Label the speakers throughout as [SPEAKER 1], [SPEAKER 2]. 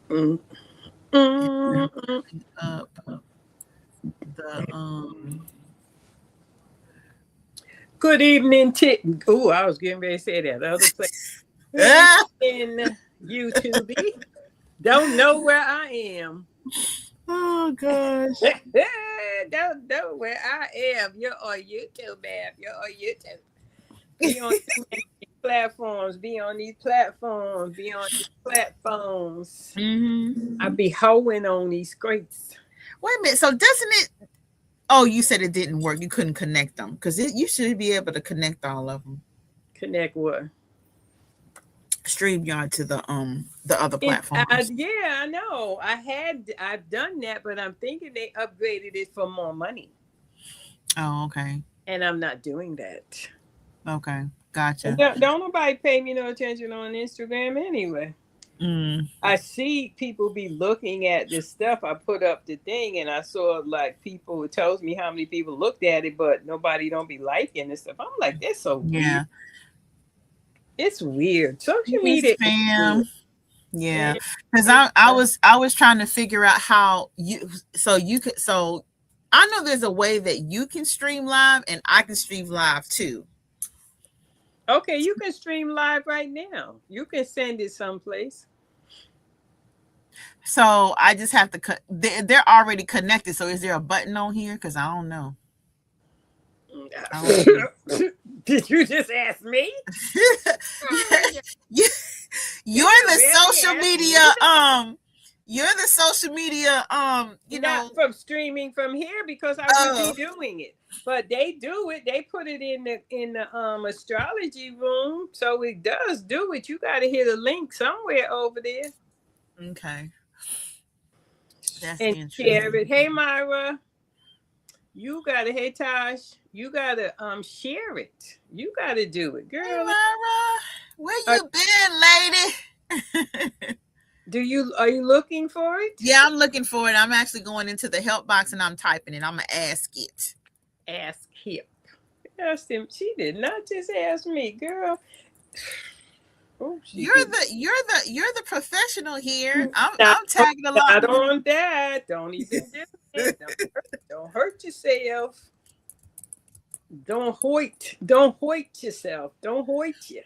[SPEAKER 1] Mm.
[SPEAKER 2] And I'm
[SPEAKER 1] Mm.
[SPEAKER 2] pulling up the.
[SPEAKER 1] Good evening, Oh, I was getting ready to say that. The other place. Good
[SPEAKER 2] Ah!
[SPEAKER 1] evening, YouTube. Don't know where I am.
[SPEAKER 2] Oh gosh.
[SPEAKER 1] Don't know where I am. You're on YouTube, man. You're on YouTube. Be on too many platforms. Be on these platforms. Be on these platforms.
[SPEAKER 2] Hmm.
[SPEAKER 1] I be hoeing on these scrapes.
[SPEAKER 2] Wait a minute. So doesn't it? Oh, you said it didn't work. You couldn't connect them because you should be able to connect all of them.
[SPEAKER 1] Connect what?
[SPEAKER 2] StreamYard to the other platforms.
[SPEAKER 1] Yeah, I know. I've done that, but I'm thinking they upgraded it for more money,
[SPEAKER 2] Oh, okay.
[SPEAKER 1] and I'm not doing that.
[SPEAKER 2] Okay.
[SPEAKER 1] And
[SPEAKER 2] Gotcha.
[SPEAKER 1] don't nobody pay me no attention on Instagram anyway.
[SPEAKER 2] Mm.
[SPEAKER 1] I see people be looking at this stuff. I put up the thing, and I saw like people. It tells me how many people looked at it, but nobody don't be liking this stuff. I'm like, that's so weird.
[SPEAKER 2] Yeah.
[SPEAKER 1] It's weird. Social
[SPEAKER 2] Peace,
[SPEAKER 1] media is weird.
[SPEAKER 2] fam. Yeah,
[SPEAKER 1] It,
[SPEAKER 2] because
[SPEAKER 1] it,
[SPEAKER 2] I was trying to figure out how you could I know there's a way that you can stream live and I can stream live too.
[SPEAKER 1] okay, you can stream live right now. You can send it someplace.
[SPEAKER 2] So I just have to they're already connected. So is there a button on here? Because I don't know. I don't see
[SPEAKER 1] Did you just ask me?
[SPEAKER 2] it. You-
[SPEAKER 1] Did
[SPEAKER 2] you're
[SPEAKER 1] you
[SPEAKER 2] the
[SPEAKER 1] really
[SPEAKER 2] social
[SPEAKER 1] ask
[SPEAKER 2] media
[SPEAKER 1] me?
[SPEAKER 2] you're the social media
[SPEAKER 1] Not from streaming from here because I would be
[SPEAKER 2] oh,
[SPEAKER 1] doing it. But they do it. They put it in the astrology room, so it does do it. You got to hit a link somewhere over there
[SPEAKER 2] okay. That's
[SPEAKER 1] and share
[SPEAKER 2] interesting.
[SPEAKER 1] it. Hey Myra, you got to. Hey Tosh, you got to share it. You got to do it,
[SPEAKER 2] Hey
[SPEAKER 1] girl.
[SPEAKER 2] Myra, where
[SPEAKER 1] Are,
[SPEAKER 2] you been, lady?
[SPEAKER 1] are you looking for it?
[SPEAKER 2] Yeah, I'm looking for it. I'm actually going into the help box and I'm typing it. I'm gonna ask it.
[SPEAKER 1] Ask him. Asked him. She did not just ask me, girl. Oh, she
[SPEAKER 2] You're
[SPEAKER 1] did.
[SPEAKER 2] the you're the you're the professional here. I'm
[SPEAKER 1] Not,
[SPEAKER 2] I'm tagging
[SPEAKER 1] not
[SPEAKER 2] along.
[SPEAKER 1] on that. Don't even do it. Don't hurt yourself. Don't hoit. Don't hoit yourself. Don't hoit you.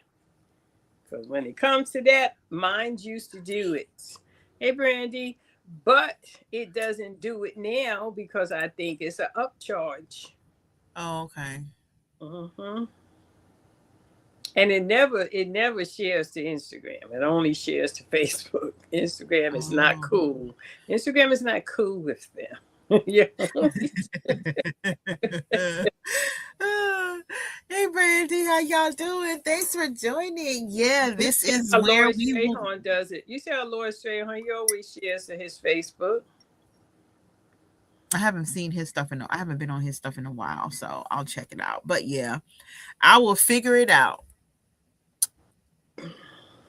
[SPEAKER 1] Because when it comes to that, mine used to do it. Hey, Brandy. But it doesn't do it now because I think it's an upcharge.
[SPEAKER 2] Oh, okay.
[SPEAKER 1] Hmm. And it never shares to Instagram. It only shares to Facebook. Instagram is not
[SPEAKER 2] Oh.
[SPEAKER 1] cool. Instagram is not cool with them. Yeah.
[SPEAKER 2] Hey Brandy, how y'all doing? Thanks for joining. Yeah,
[SPEAKER 1] You
[SPEAKER 2] this
[SPEAKER 1] see
[SPEAKER 2] is
[SPEAKER 1] how
[SPEAKER 2] where
[SPEAKER 1] Lloyd
[SPEAKER 2] we will.
[SPEAKER 1] Strayhorn does it. You see how Lloyd Strayhorn, he always shares to his Facebook.
[SPEAKER 2] I haven't seen his stuff I haven't been on his stuff in a while, so I'll check it out. But yeah, I will figure it out.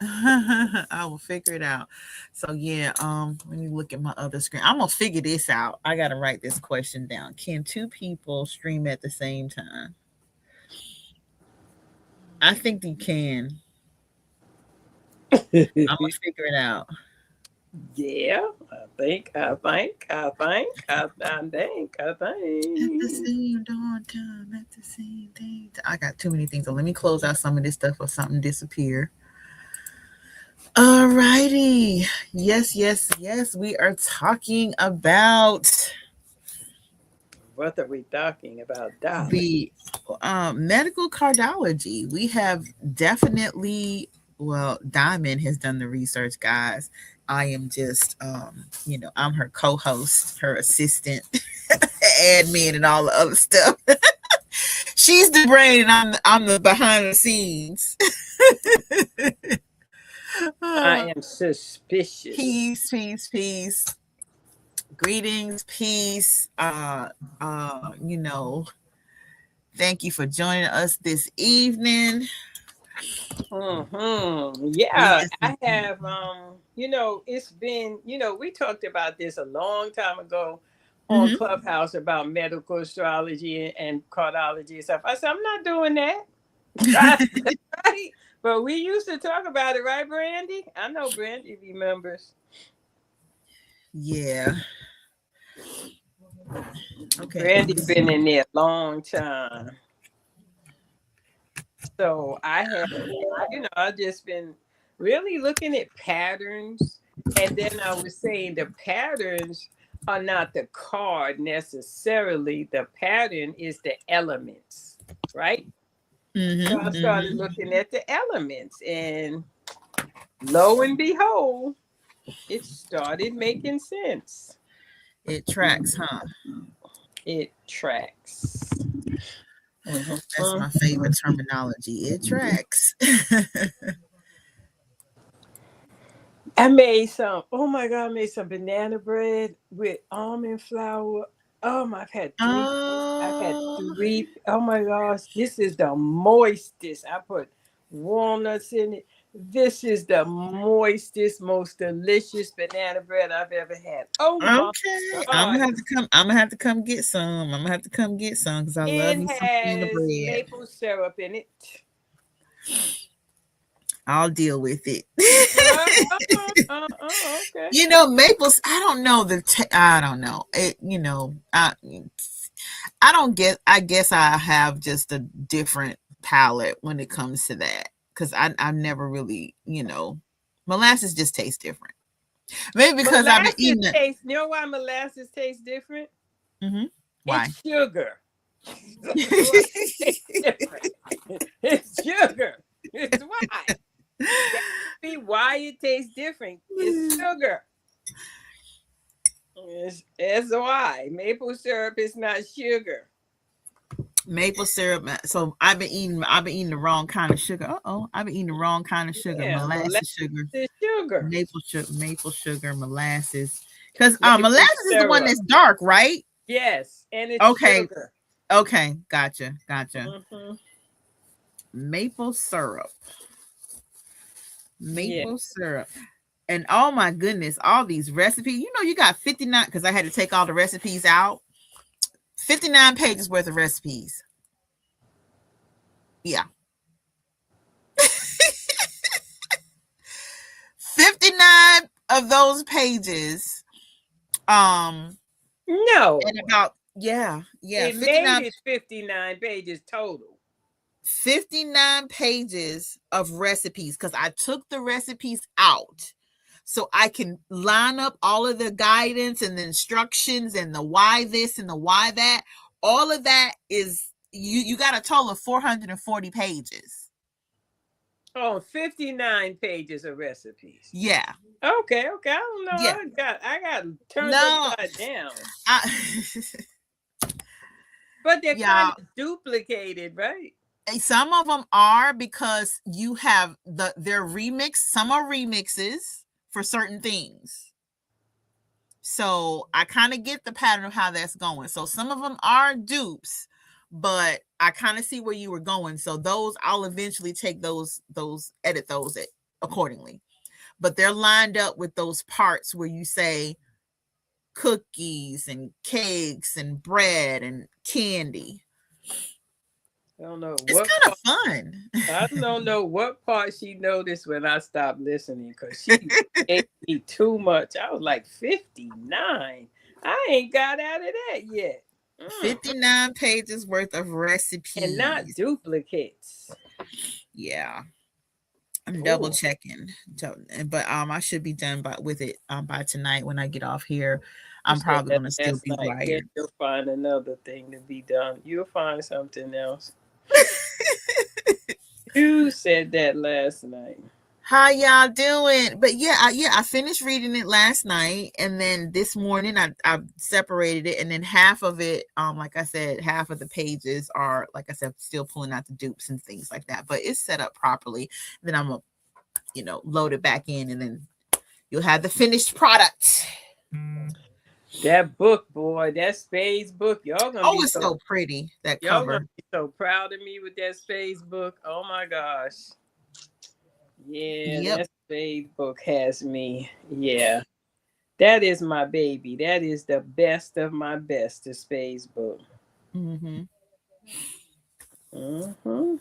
[SPEAKER 2] I will figure it out. So yeah, let me look at my other screen. I'm gonna figure this out. I gotta write this question down. Can two people stream at the same time? I think you can. I'm gonna figure it out.
[SPEAKER 1] Yeah, I
[SPEAKER 2] At the
[SPEAKER 1] think.
[SPEAKER 2] same darn time, at the same thing. I got too many things. So let me close out some of this stuff or something disappear. All righty. Yes, yes, yes. We are talking about
[SPEAKER 1] What are we talking about, darling?
[SPEAKER 2] the medical cardology. We have definitely, well, Diamond has done the research, guys. I am just, I'm her co-host, her assistant, admin, and all the other stuff. She's the brain, and I'm the behind the scenes.
[SPEAKER 1] I am suspicious.
[SPEAKER 2] Peace, peace, peace. Greetings, peace. Thank you for joining us this evening.
[SPEAKER 1] Yeah,
[SPEAKER 2] Yes.
[SPEAKER 1] I have. It's been. We talked about this a long time ago on
[SPEAKER 2] Mm-hmm.
[SPEAKER 1] Clubhouse about medical astrology and cardiology and stuff. I said I'm not doing that. Right? But we used to talk about it, right, Brandy? I know Brandy remembers.
[SPEAKER 2] Yeah. Okay.
[SPEAKER 1] Brandy been in there a long time. So I have, I've just been really looking at patterns. And then I was saying the patterns are not the card necessarily. The pattern is the elements, right? So I started looking at the elements, and lo and behold, it started making sense.
[SPEAKER 2] It tracks, huh?
[SPEAKER 1] It tracks.
[SPEAKER 2] That's my
[SPEAKER 1] Mhm.
[SPEAKER 2] favorite terminology. It tracks.
[SPEAKER 1] I made some. Oh my god! I made some banana bread with almond flour. I've had three. I've had
[SPEAKER 2] Oh,
[SPEAKER 1] three. Oh my gosh! This is the moistest. I put walnuts in it. This is the moistest, most delicious banana bread I've ever had. Oh my
[SPEAKER 2] okay. I'm
[SPEAKER 1] god!
[SPEAKER 2] gonna have to come. I'm gonna have to come get some. I'm gonna have to come get some because I love
[SPEAKER 1] It
[SPEAKER 2] me some banana
[SPEAKER 1] has
[SPEAKER 2] bread.
[SPEAKER 1] maple syrup in it.
[SPEAKER 2] I'll deal with it.
[SPEAKER 1] Okay.
[SPEAKER 2] Maples. I don't know I don't know it. I don't get. I guess I have just a different palate when it comes to that because I've never really, molasses just tastes different. Maybe because I've been
[SPEAKER 1] Molasses
[SPEAKER 2] eating it.
[SPEAKER 1] tastes. You know why molasses tastes different?
[SPEAKER 2] Hmm. Why?
[SPEAKER 1] It's sugar. That's why it tastes different. It's sugar. It's why. That could be why it tastes different. It's sugar. It's why. Maple syrup is not sugar.
[SPEAKER 2] Maple syrup. So I've been eating the wrong kind of sugar. I've been eating the wrong kind of sugar.
[SPEAKER 1] Yeah, molasses
[SPEAKER 2] Molasses sugar,
[SPEAKER 1] is sugar.
[SPEAKER 2] maple sugar, molasses. Because
[SPEAKER 1] Maple
[SPEAKER 2] molasses is the one
[SPEAKER 1] syrup.
[SPEAKER 2] that's dark, right?
[SPEAKER 1] Yes, and it's
[SPEAKER 2] Okay,
[SPEAKER 1] sugar.
[SPEAKER 2] okay, gotcha.
[SPEAKER 1] Hmm.
[SPEAKER 2] Maple syrup,
[SPEAKER 1] Yeah.
[SPEAKER 2] maple syrup, and oh my goodness, all these recipes. You got 59 because I had to take all the recipes out. 59 pages worth of recipes. Yeah, 59 of those pages.
[SPEAKER 1] No,
[SPEAKER 2] And about yeah,
[SPEAKER 1] it made
[SPEAKER 2] 59
[SPEAKER 1] it 59 pages total.
[SPEAKER 2] 59 pages of recipes because I took the recipes out so I can line up all of the guidance and the instructions and the why this and the why that. All of that is you got a total of 440 pages.
[SPEAKER 1] Oh, 59 pages of recipes.
[SPEAKER 2] Yeah.
[SPEAKER 1] Okay, okay. I don't know.
[SPEAKER 2] Yeah.
[SPEAKER 1] I got turned
[SPEAKER 2] No.
[SPEAKER 1] upside down.
[SPEAKER 2] I,
[SPEAKER 1] But they're kind
[SPEAKER 2] yeah.
[SPEAKER 1] of duplicated, right?
[SPEAKER 2] Some of them are because you have their remix. Some are remixes for certain things. So I kind of get the pattern of how that's going. So some of them are dupes, but I kind of see where you were going. So those I'll eventually take those edit those accordingly. But they're lined up with those parts where you say cookies and cakes and bread and candy.
[SPEAKER 1] I don't know
[SPEAKER 2] It's
[SPEAKER 1] what
[SPEAKER 2] kind of
[SPEAKER 1] part,
[SPEAKER 2] fun.
[SPEAKER 1] I don't know what part she noticed when I stopped listening because she ate me too much. I was like 59. I ain't got out of that yet.
[SPEAKER 2] 59 pages worth of
[SPEAKER 1] And not
[SPEAKER 2] recipes.
[SPEAKER 1] duplicates.
[SPEAKER 2] Yeah. I'm double
[SPEAKER 1] Oh,
[SPEAKER 2] checking. But I should be done with it by tonight when I get off here.
[SPEAKER 1] you
[SPEAKER 2] I'm
[SPEAKER 1] said
[SPEAKER 2] probably
[SPEAKER 1] that
[SPEAKER 2] gonna still
[SPEAKER 1] last
[SPEAKER 2] be
[SPEAKER 1] night. Yeah,
[SPEAKER 2] wired.
[SPEAKER 1] you'll find another thing to be done. You'll find something else. You said that last night.
[SPEAKER 2] How y'all doing? But I finished reading it last night, and then this morning I separated it, and then half of it, like I said, half of the pages are, like I said, still pulling out the dupes and things like that. But it's set up properly. Then I'm gonna, load it back in, and then you'll have the finished product.
[SPEAKER 1] That book, boy, that Spades book, y'all gonna
[SPEAKER 2] Oh,
[SPEAKER 1] be
[SPEAKER 2] it's
[SPEAKER 1] so
[SPEAKER 2] so pretty, that
[SPEAKER 1] y'all gonna
[SPEAKER 2] cover.
[SPEAKER 1] be so proud of me with that Spades book. Oh my gosh. Yeah,
[SPEAKER 2] Yep.
[SPEAKER 1] that Spades book has me. Yeah. That is my baby. That is the best of my best, the Spades book.
[SPEAKER 2] Mm-hmm.
[SPEAKER 1] Mm-hmm.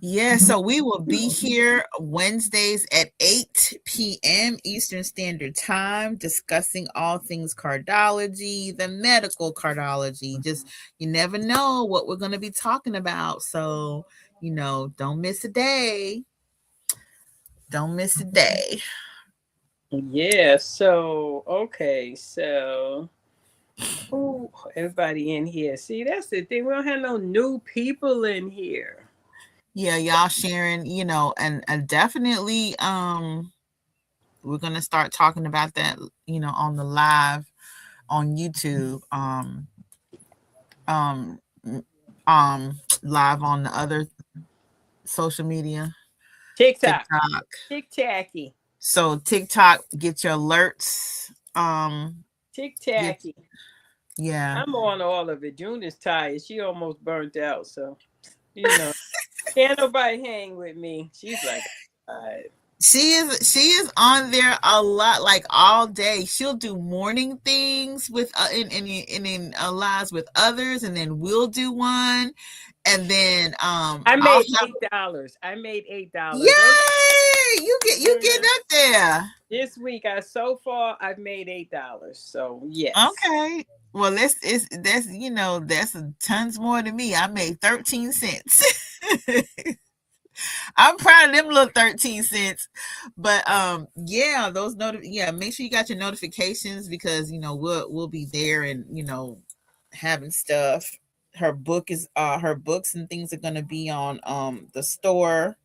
[SPEAKER 2] Yeah, so we will be here Wednesdays at 8 p.m. Eastern Standard Time discussing all things cardology, the medical cardology. Just you never know what we're going to be talking about. So, don't miss a day. Don't miss a day.
[SPEAKER 1] Yeah, so okay, so who everybody in here. See, that's the thing. We don't have no new people in here.
[SPEAKER 2] Yeah, y'all sharing, and definitely we're going to start talking about that, on the live on YouTube. Um live on the other social media,
[SPEAKER 1] TikTok.
[SPEAKER 2] TikTok.
[SPEAKER 1] Tic-tacky.
[SPEAKER 2] So TikTok, get your alerts. Get
[SPEAKER 1] Tic-tacky.
[SPEAKER 2] yeah.
[SPEAKER 1] I'm on all of it. June is tired. She almost burnt out. So, you know, can't nobody hang with me. She's like, all right.
[SPEAKER 2] She is on there a lot, like all day. She'll do morning things with in lives with others, and then we'll do one, and then
[SPEAKER 1] I
[SPEAKER 2] I'll
[SPEAKER 1] made
[SPEAKER 2] have
[SPEAKER 1] $8. I made $8. Okay.
[SPEAKER 2] yay! You get up there.
[SPEAKER 1] This week, so far I've made $8. So yes.
[SPEAKER 2] Okay. Well, that's tons more than me. I made 13 cents. I'm proud of them little 13 cents. But yeah, make sure you got your notifications because we'll be there and having stuff. Her books and things are gonna be on the store.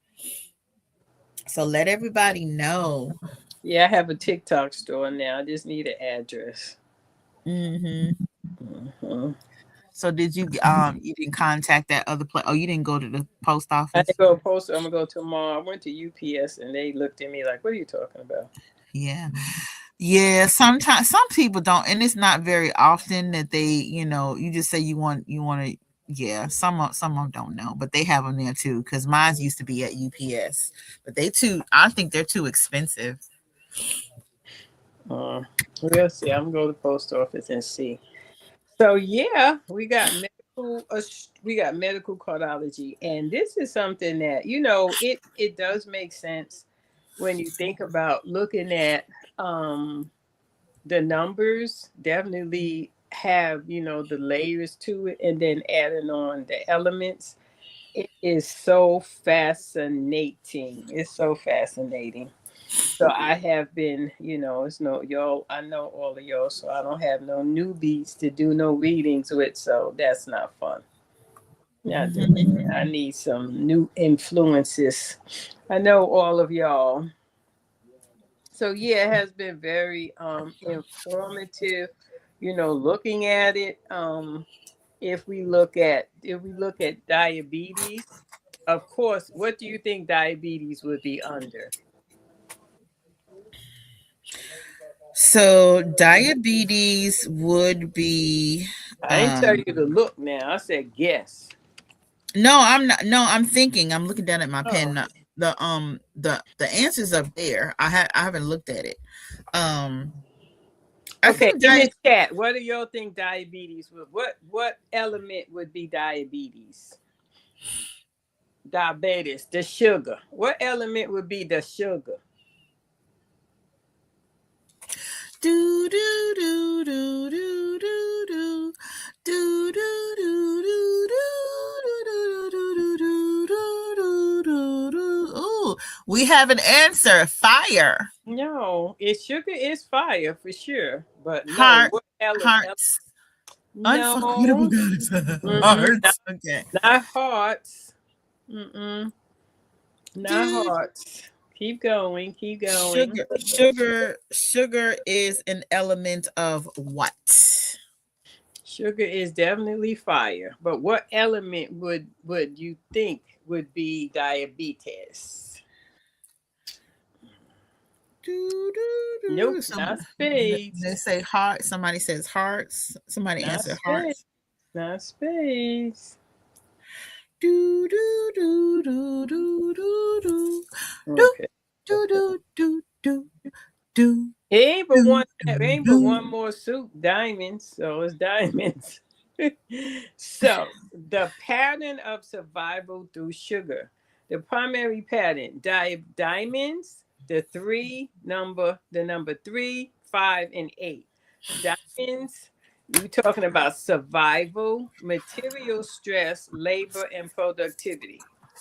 [SPEAKER 2] So let everybody know.
[SPEAKER 1] Yeah, I have a TikTok store now. I just need an address.
[SPEAKER 2] Hmm.
[SPEAKER 1] Mhm.
[SPEAKER 2] So did you didn't contact that other place? Oh, you didn't go to the post
[SPEAKER 1] I
[SPEAKER 2] office?
[SPEAKER 1] didn't go post. I'm gonna go tomorrow. I went to UPS and they looked at me like, "What are you talking about?"
[SPEAKER 2] Yeah. Yeah, sometimes some people don't, and it's not very often that you just say you want to. Yeah, some of them don't know, but they have them there too. Because mine used to be at UPS, but I think they're too expensive.
[SPEAKER 1] Uh, we'll see. I'm gonna go to the post office and see. So yeah, we got medical cardiology, and this is something that it does make sense when you think about looking at the numbers. Definitely have the layers to it, and then adding on the elements. It is so fascinating. It's so fascinating. So I have been, it's no y'all. I know all of y'all, so I don't have no newbies to do no readings with. So that's not fun. Not doing it. I need some new influences. I know all of y'all. So yeah, it has been very informative. Looking at it. If we look at diabetes, of course, what do you think diabetes would be under?
[SPEAKER 2] So diabetes would be
[SPEAKER 1] I ain't tell you to look now. I said guess.
[SPEAKER 2] no, I'm not. No, I'm thinking. I'm looking down at my pen.
[SPEAKER 1] Oh,
[SPEAKER 2] The answers up there. I haven't looked at it. Um, I
[SPEAKER 1] okay.
[SPEAKER 2] think
[SPEAKER 1] In the chat, what do y'all think diabetes would? What element would be diabetes? Diabetes, the sugar. What element would be the sugar?
[SPEAKER 2] do do do do do do do do do do do do. Ooh, we have an answer. Fire.
[SPEAKER 1] No, sugar is fire for sure, but no.
[SPEAKER 2] Heart.
[SPEAKER 1] What element?
[SPEAKER 2] Hearts. Unforgettable
[SPEAKER 1] No.
[SPEAKER 2] goddess.
[SPEAKER 1] Not,
[SPEAKER 2] Hearts. Okay.
[SPEAKER 1] not hearts. Mm-mm. Not
[SPEAKER 2] Dude,
[SPEAKER 1] hearts. Keep going. Keep going.
[SPEAKER 2] sugar is an element of what?
[SPEAKER 1] Sugar is definitely fire, but what element would you think would be diabetes?
[SPEAKER 2] Do, do,
[SPEAKER 1] Nope,
[SPEAKER 2] do.
[SPEAKER 1] not
[SPEAKER 2] They
[SPEAKER 1] spades.
[SPEAKER 2] say heart. Somebody says hearts. Somebody
[SPEAKER 1] Not
[SPEAKER 2] answer
[SPEAKER 1] spades.
[SPEAKER 2] hearts.
[SPEAKER 1] Not spades.
[SPEAKER 2] Do do do do do do do do
[SPEAKER 1] Okay.
[SPEAKER 2] do do do do do
[SPEAKER 1] It ain't but
[SPEAKER 2] do
[SPEAKER 1] one. It ain't but
[SPEAKER 2] do.
[SPEAKER 1] one more suit. Diamonds. So it's diamonds. So the pattern of survival through sugar. The primary pattern, diamonds, the number 3, 5, and 8. Diamonds, you're talking about survival, material stress, labor, and productivity.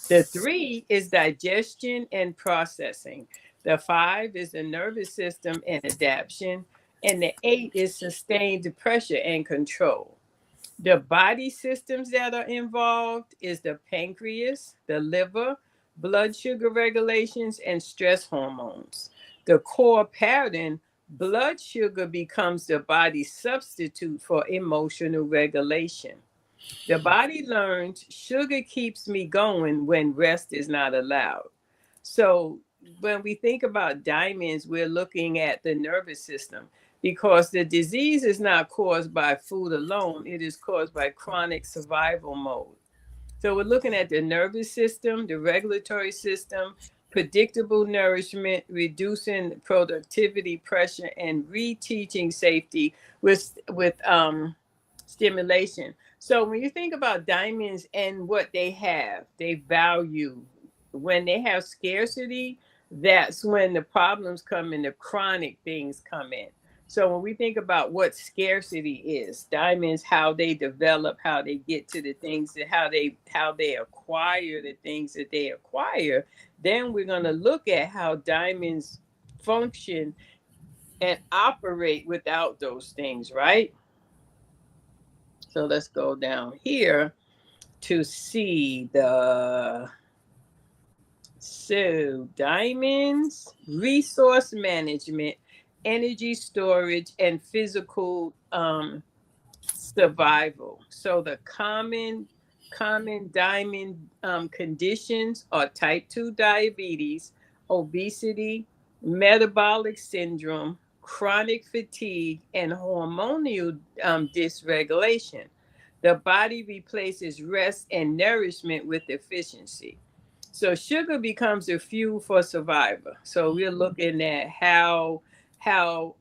[SPEAKER 1] The 3 is digestion and processing. The 5 is the nervous system and adaptation. And the 8 is sustained pressure and control. The body systems that are involved is the pancreas, the liver, blood sugar regulations, and stress hormones. The core pattern, blood sugar becomes the body's substitute for emotional regulation. The body learns sugar keeps me going when rest is not allowed. So when we think about diamonds, we're looking at the nervous system because the disease is not caused by food alone, it is caused by chronic survival mode. So we're looking at the nervous system, the regulatory system, predictable nourishment, reducing productivity pressure, and reteaching safety with stimulation. So when you think about diamonds and what they value. When they have scarcity, that's when the problems come in, the chronic things come in. So when we think about what scarcity is, diamonds, how they develop, how they get to the things that how they acquire the things that they acquire, then we're going to look at how diamonds function and operate without those things, right? So let's go down here to see the so diamonds, resource management, energy storage, and physical survival. So the common diamond conditions are type 2 diabetes, obesity, metabolic syndrome, chronic fatigue, and hormonal dysregulation. The body replaces rest and nourishment with efficiency. So sugar becomes a fuel for survival. So we're looking at how how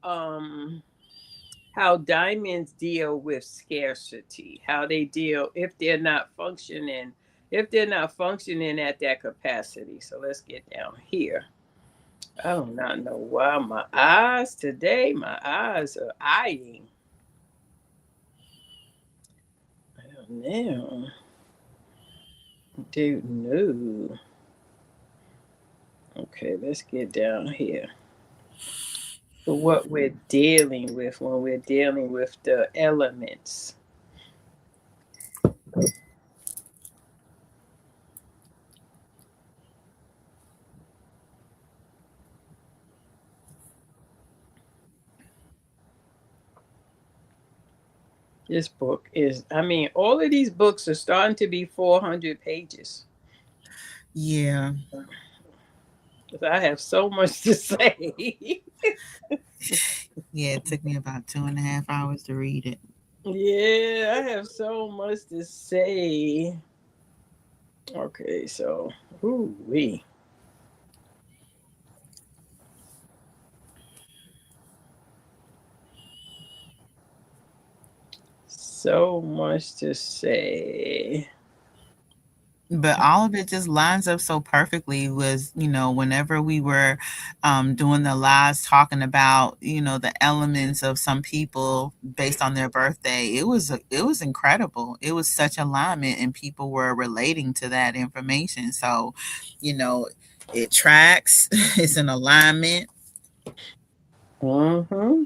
[SPEAKER 1] diamonds deal with scarcity, how they deal if they're not functioning at that capacity. So let's get down here. I do not know why my eyes are eyeing. I don't know. Dude, no. Okay, let's get down here. So what we're dealing with when we're dealing with the elements. This book is, I mean, all of these books are starting to be 400 pages.
[SPEAKER 2] Yeah.
[SPEAKER 1] I have so much to say.
[SPEAKER 2] Yeah, it took me about 2.5 hours to read it.
[SPEAKER 1] Yeah, I have so much to say. Okay, so, ooh wee. So much to say.
[SPEAKER 2] But all of it just lines up so perfectly was, whenever we were doing the lives talking about, the elements of some people based on their birthday. It was incredible. It was such alignment and people were relating to that information. So, you know it tracks. It's an alignment.
[SPEAKER 1] Mm-hmm.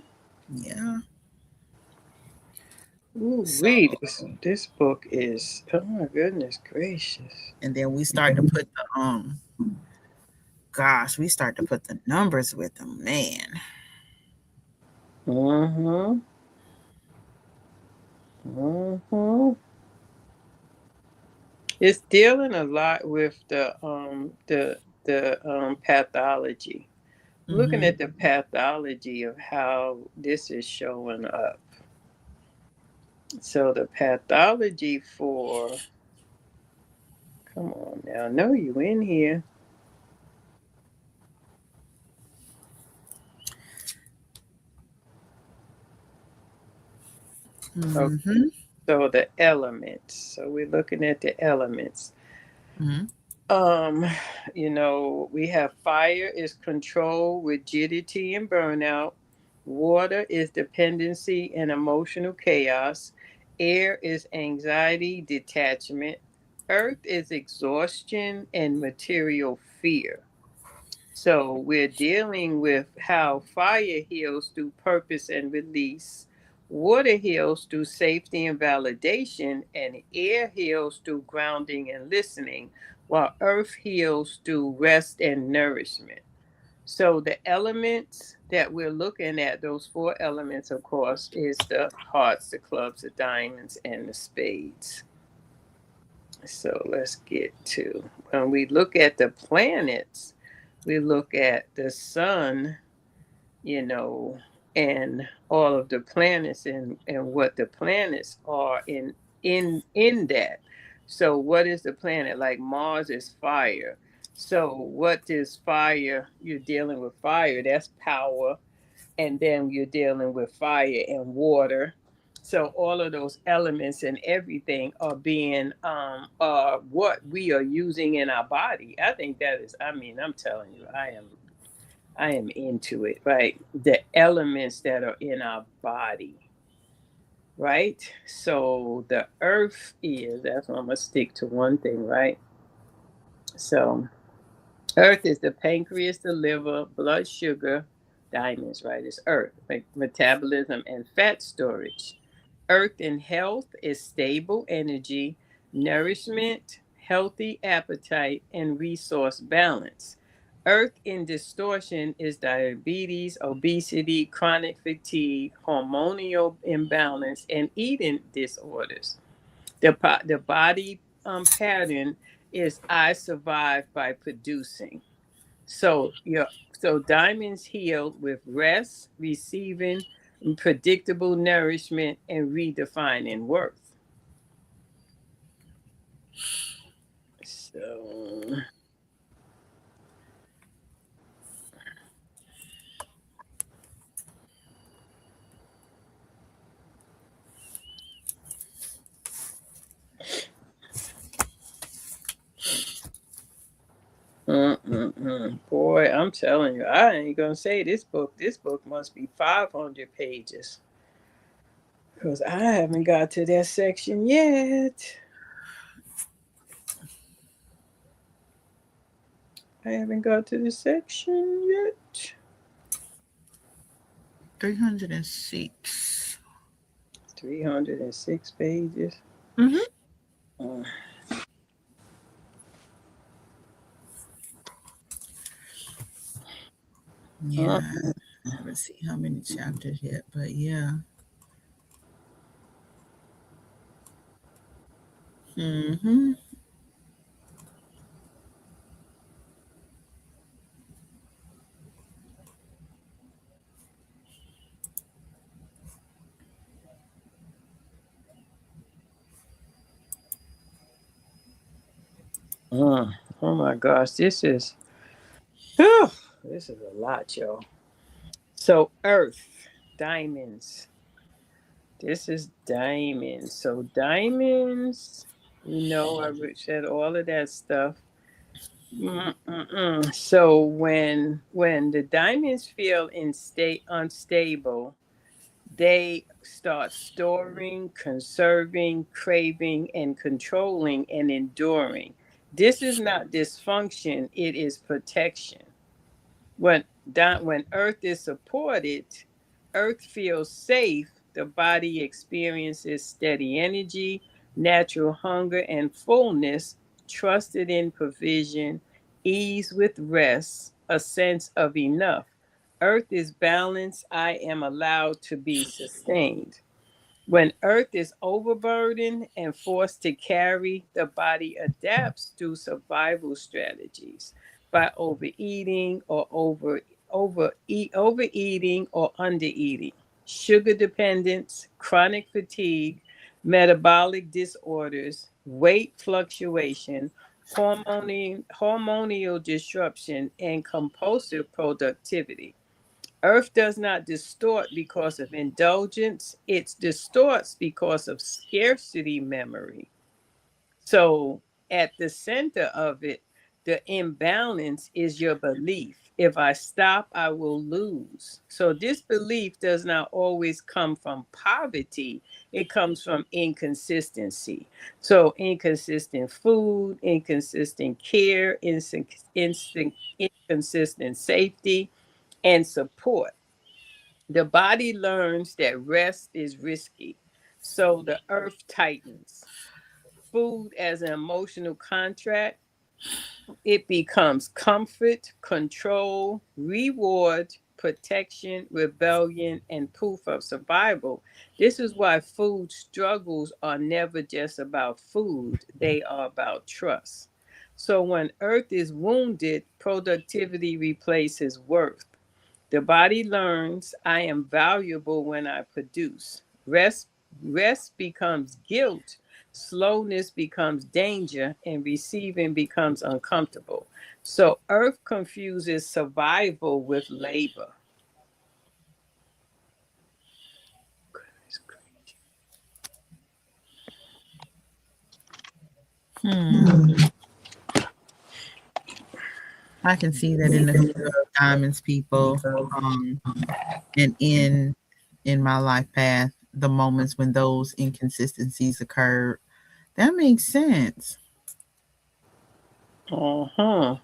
[SPEAKER 2] Yeah.
[SPEAKER 1] Ooh
[SPEAKER 2] So,
[SPEAKER 1] wee. This book is, oh my goodness gracious.
[SPEAKER 2] and then we start to put the gosh, we start to put the numbers with them, man.
[SPEAKER 1] Mm-hmm. Mm-hmm. It's dealing a lot with the pathology. Looking
[SPEAKER 2] Mm-hmm.
[SPEAKER 1] at the pathology of how this is showing up. So the pathology for, come on now, I know you in here. Okay,
[SPEAKER 2] Mm-hmm.
[SPEAKER 1] so the elements. So we're looking at the elements.
[SPEAKER 2] Mm-hmm.
[SPEAKER 1] Um, we have fire is control, rigidity, and burnout. Water is dependency and emotional chaos. Air is anxiety, detachment. Earth is exhaustion and material fear. So we're dealing with how fire heals through purpose and release, water heals through safety and validation, and air heals through grounding and listening, while earth heals through rest and nourishment. So the elements that we're looking at, those four elements, of course, is the hearts, the clubs, the diamonds, and the spades. So let's get to when we look at the planets, we look at the sun, you know, and all of the planets and what the planets are in that. So what is the planet? Like Mars is fire. So what is fire? You're dealing with fire. That's power, and then you're dealing with fire and water. So all of those elements and everything are being what we are using in our body. I think that is, I mean, I'm telling you, I am into it, right? The elements that are in our body, right? So the earth is, that's why I'm gonna stick to one thing, right? So earth is the pancreas, the liver, blood sugar, diamonds, right? It's earth, like metabolism and fat storage. Earth in health is stable energy, nourishment, healthy appetite, and resource balance. Earth in distortion is diabetes, obesity, chronic fatigue, hormonal imbalance, and eating disorders. The body pattern is I survive by producing. So so diamonds heal with rest, receiving predictable nourishment, and redefining worth. So boy, I'm telling you, I ain't gonna say this book. This book must be 500 pages because I haven't got to that section yet. I haven't got to the section yet.
[SPEAKER 2] 306.
[SPEAKER 1] 306 pages.
[SPEAKER 2] Mm-hmm.
[SPEAKER 1] Uh,
[SPEAKER 2] Yeah,
[SPEAKER 1] uh,
[SPEAKER 2] I haven't seen how many chapters yet, but yeah. Mm-hmm.
[SPEAKER 1] uh. Oh my gosh, whew, this is a lot, y'all. So Earth, diamonds. This is diamonds. So diamonds, I said all of that stuff. So when the diamonds feel in state unstable, they start storing, conserving, craving, and controlling and enduring. This is not dysfunction; it is protection. When earth is supported, earth feels safe, the body experiences steady energy, natural hunger and fullness, trusted in provision, ease with rest, a sense of enough. Earth is balanced, I am allowed to be sustained. When earth is overburdened and forced to carry, the body adapts to survival strategies by overeating or undereating, sugar dependence, chronic fatigue, metabolic disorders, weight fluctuation, hormonal disruption, and compulsive productivity. Earth does not distort because of indulgence, it distorts because of scarcity memory. So, at the center of it, The imbalance is your belief. If I stop, I will lose. So this belief does not always come from poverty. It comes from inconsistency. So inconsistent food, inconsistent care, inconsistent safety and support. The body learns that rest is risky. So the earth tightens. Food as an emotional contract, it becomes comfort, control, reward, protection, rebellion, and proof of survival. This is why food struggles are never just about food, they are about trust. So when earth is wounded, productivity replaces worth. The body learns I am valuable when I produce. Rest becomes guilt, slowness becomes danger, and receiving becomes uncomfortable. So earth confuses survival with labor.
[SPEAKER 2] I can see that in the field of diamonds, people, um, and in my life path, the moments when those inconsistencies occurred. That makes sense.
[SPEAKER 1] Uh-huh.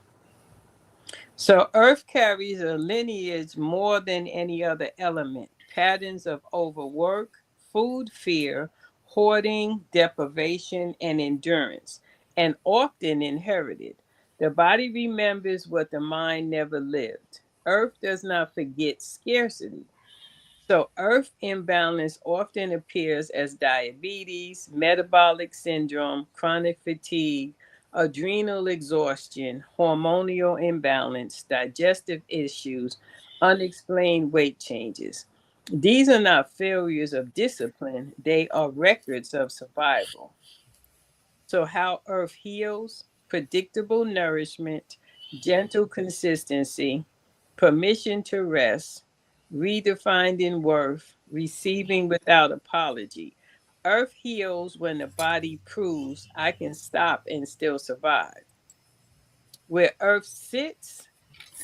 [SPEAKER 1] So earth carries a lineage more than any other element. Patterns of overwork, food fear, hoarding, deprivation, and endurance, and often inherited. The body remembers what the mind never lived. Earth does not forget scarcity. So, earth imbalance often appears as diabetes, metabolic syndrome, chronic fatigue, adrenal exhaustion, hormonal imbalance, digestive issues, unexplained weight changes. These are not failures of discipline, they are records of survival. So, how earth heals, predictable nourishment, gentle consistency, permission to rest, redefining worth, receiving without apology. Earth heals when the body proves I can stop and still survive. Where earth sits,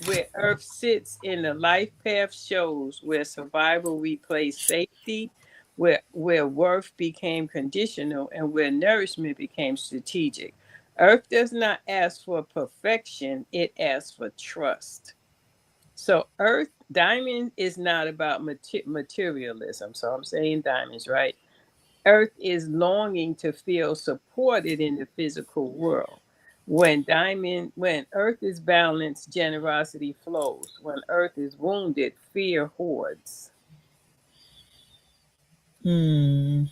[SPEAKER 1] where earth sits in the life path shows where survival replaced safety, where worth became conditional, and where nourishment became strategic. Earth does not ask for perfection, it asks for trust. So earth diamond is not about materialism. So I'm saying diamonds, right? Earth is longing to feel supported in the physical world. When earth is balanced, generosity flows. When earth is wounded, fear hoards.
[SPEAKER 2] Hmm.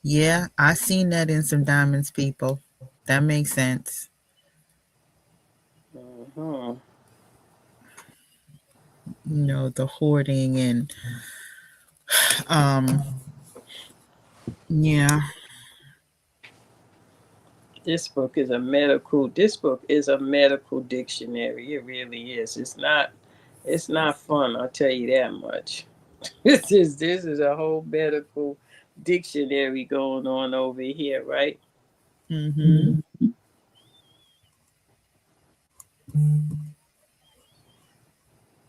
[SPEAKER 2] Yeah, I seen that in some diamonds, people. That makes sense.
[SPEAKER 1] Mhm.
[SPEAKER 2] The hoarding and um, yeah.
[SPEAKER 1] This book is a medical dictionary. It really is. It's not fun, I'll tell you that much. This is a whole medical dictionary going on over here, right?
[SPEAKER 2] Mm-hmm.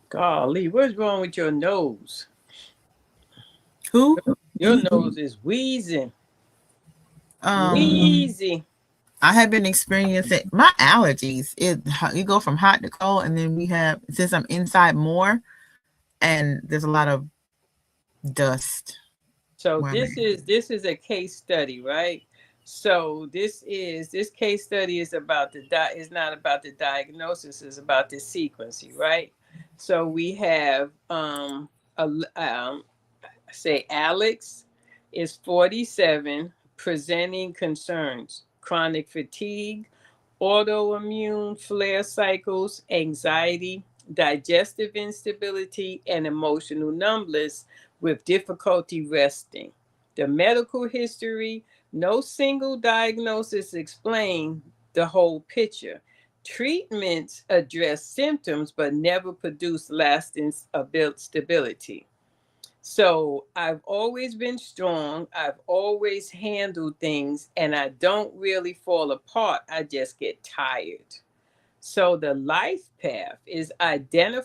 [SPEAKER 1] Golly, what's wrong with your nose?
[SPEAKER 2] Who?
[SPEAKER 1] Your
[SPEAKER 2] Me?
[SPEAKER 1] nose is wheezing.
[SPEAKER 2] Um,
[SPEAKER 1] Wheezy.
[SPEAKER 2] I have been experiencing my allergies. You go from hot to cold, and then we have, since I'm inside more, and there's a lot of dust
[SPEAKER 1] So
[SPEAKER 2] where I'm
[SPEAKER 1] this is a case study, right? So this case study is about is not about the diagnosis, it's about the sequencing, right? So we have a, um say Alex is 47, presenting concerns, chronic fatigue, autoimmune flare cycles, anxiety, digestive instability, and emotional numbness with difficulty resting. The medical history, no single diagnosis explain the whole picture. Treatments address symptoms but never produce lasting stability. So I've always been strong. I've always handled things, and I don't really fall apart. I just get tired. So the life path is identity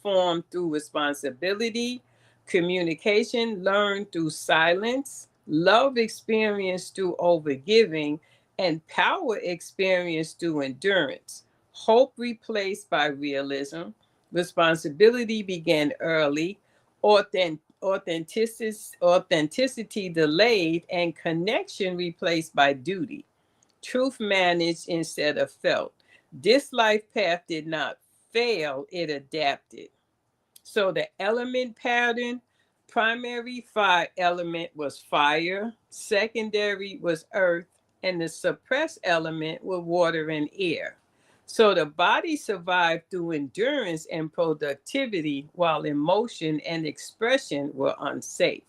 [SPEAKER 1] formed through responsibility, communication learned through silence, love experienced through overgiving, and power experienced through endurance. Hope replaced by realism. Responsibility began early. Authenticity delayed, and connection replaced by duty. Truth managed instead of felt. This life path did not fail, it adapted. So the element pattern, primary fire element was fire, secondary was earth, and the suppressed element was water and air. So the body survived through endurance and productivity, while emotion and expression were unsafe.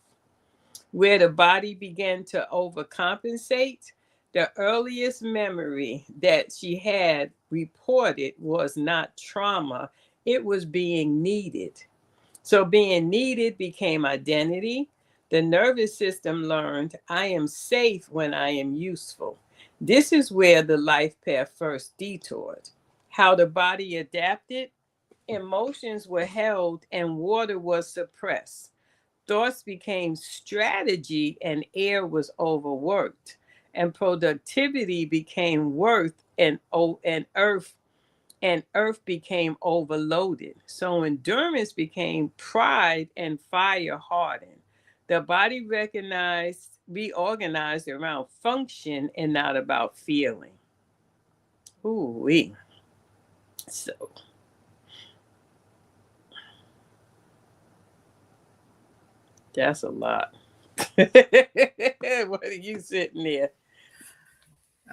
[SPEAKER 1] Where the body began to overcompensate, the earliest memory that she had reported was not trauma, it was being needed. So being needed became identity. The nervous system learned, I am safe when I am useful. This is where the life path first detoured. How the body adapted, emotions were held and water was suppressed. Thoughts became strategy and air was overworked. And productivity became worth and earth became overloaded. So endurance became pride and fire hardened. The body reorganized around function and not about feeling. Ooh wee. So that's a lot. What are you sitting there?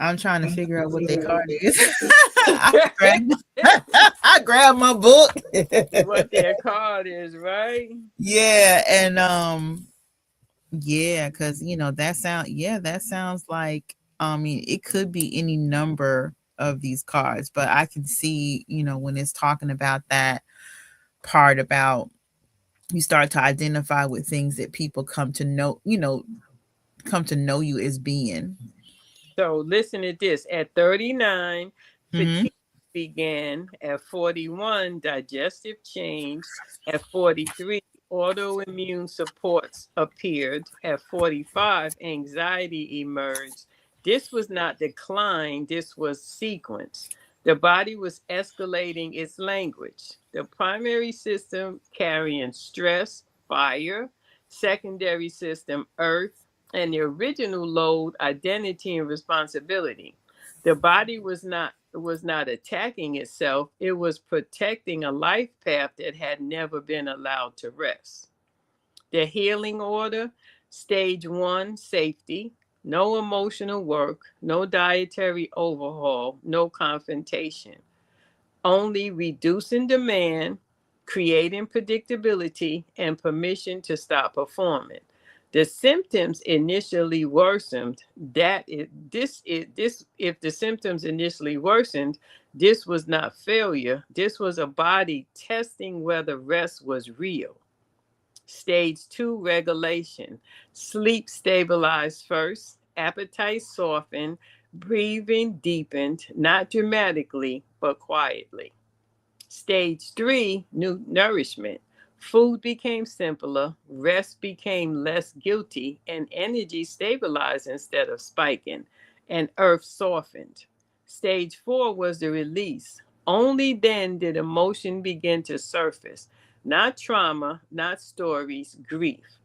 [SPEAKER 2] I'm trying to figure out what their card is. I grabbed my book.
[SPEAKER 1] What their card is, right?
[SPEAKER 2] Yeah, and yeah, because that sounds like, I mean, it could be any number of these cards, but I can see, when it's talking about that part about you start to identify with things that people come to know you as being.
[SPEAKER 1] So listen to this. At 39,
[SPEAKER 2] Mm-hmm.
[SPEAKER 1] fatigue began. At 41, digestive change. At 43, autoimmune supports appeared. At 45, anxiety emerged. This was not decline, this was sequence. The body was escalating its language. The primary system carrying stress, fire, secondary system, earth, and the original load, identity and responsibility. The body was not attacking itself, it was protecting a life path that had never been allowed to rest. The healing order, stage 1, safety, no emotional work, no dietary overhaul, no confrontation, only reducing demand, creating predictability, and permission to stop performing. The symptoms initially worsened. If the symptoms initially worsened, this was not failure. This was a body testing whether rest was real. Stage 2, regulation. Sleep stabilized first, appetite softened, breathing deepened, not dramatically, but quietly. Stage 3, new nourishment. Food became simpler, rest became less guilty, and energy stabilized instead of spiking, and earth softened. Stage 4 was the release. Only then did emotion begin to surface. Not trauma, not stories, grief.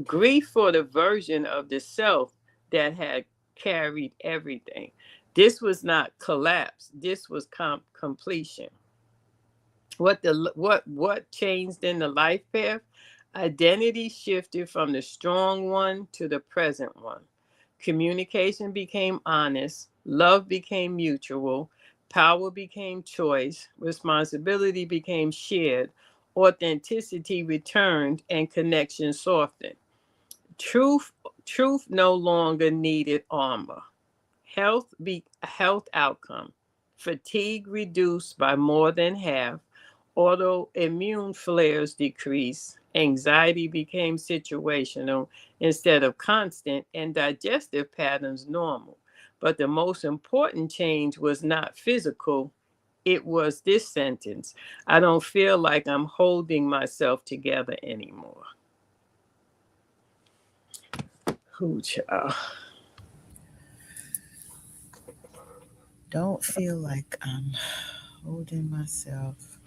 [SPEAKER 1] Grief for the version of the self that had carried everything. This was not collapse, this was completion. What changed in the life path? Identity shifted from the strong one to the present one. Communication became honest, love became mutual, power became choice, responsibility became shared, authenticity returned, and connection softened. Truth no longer needed armor. Health outcome. Fatigue reduced by more than half. Autoimmune flares decreased, anxiety became situational instead of constant, and digestive patterns normal. But the most important change was not physical, it was this sentence: I don't feel like I'm holding myself together anymore. Who child?
[SPEAKER 2] Don't feel like I'm holding myself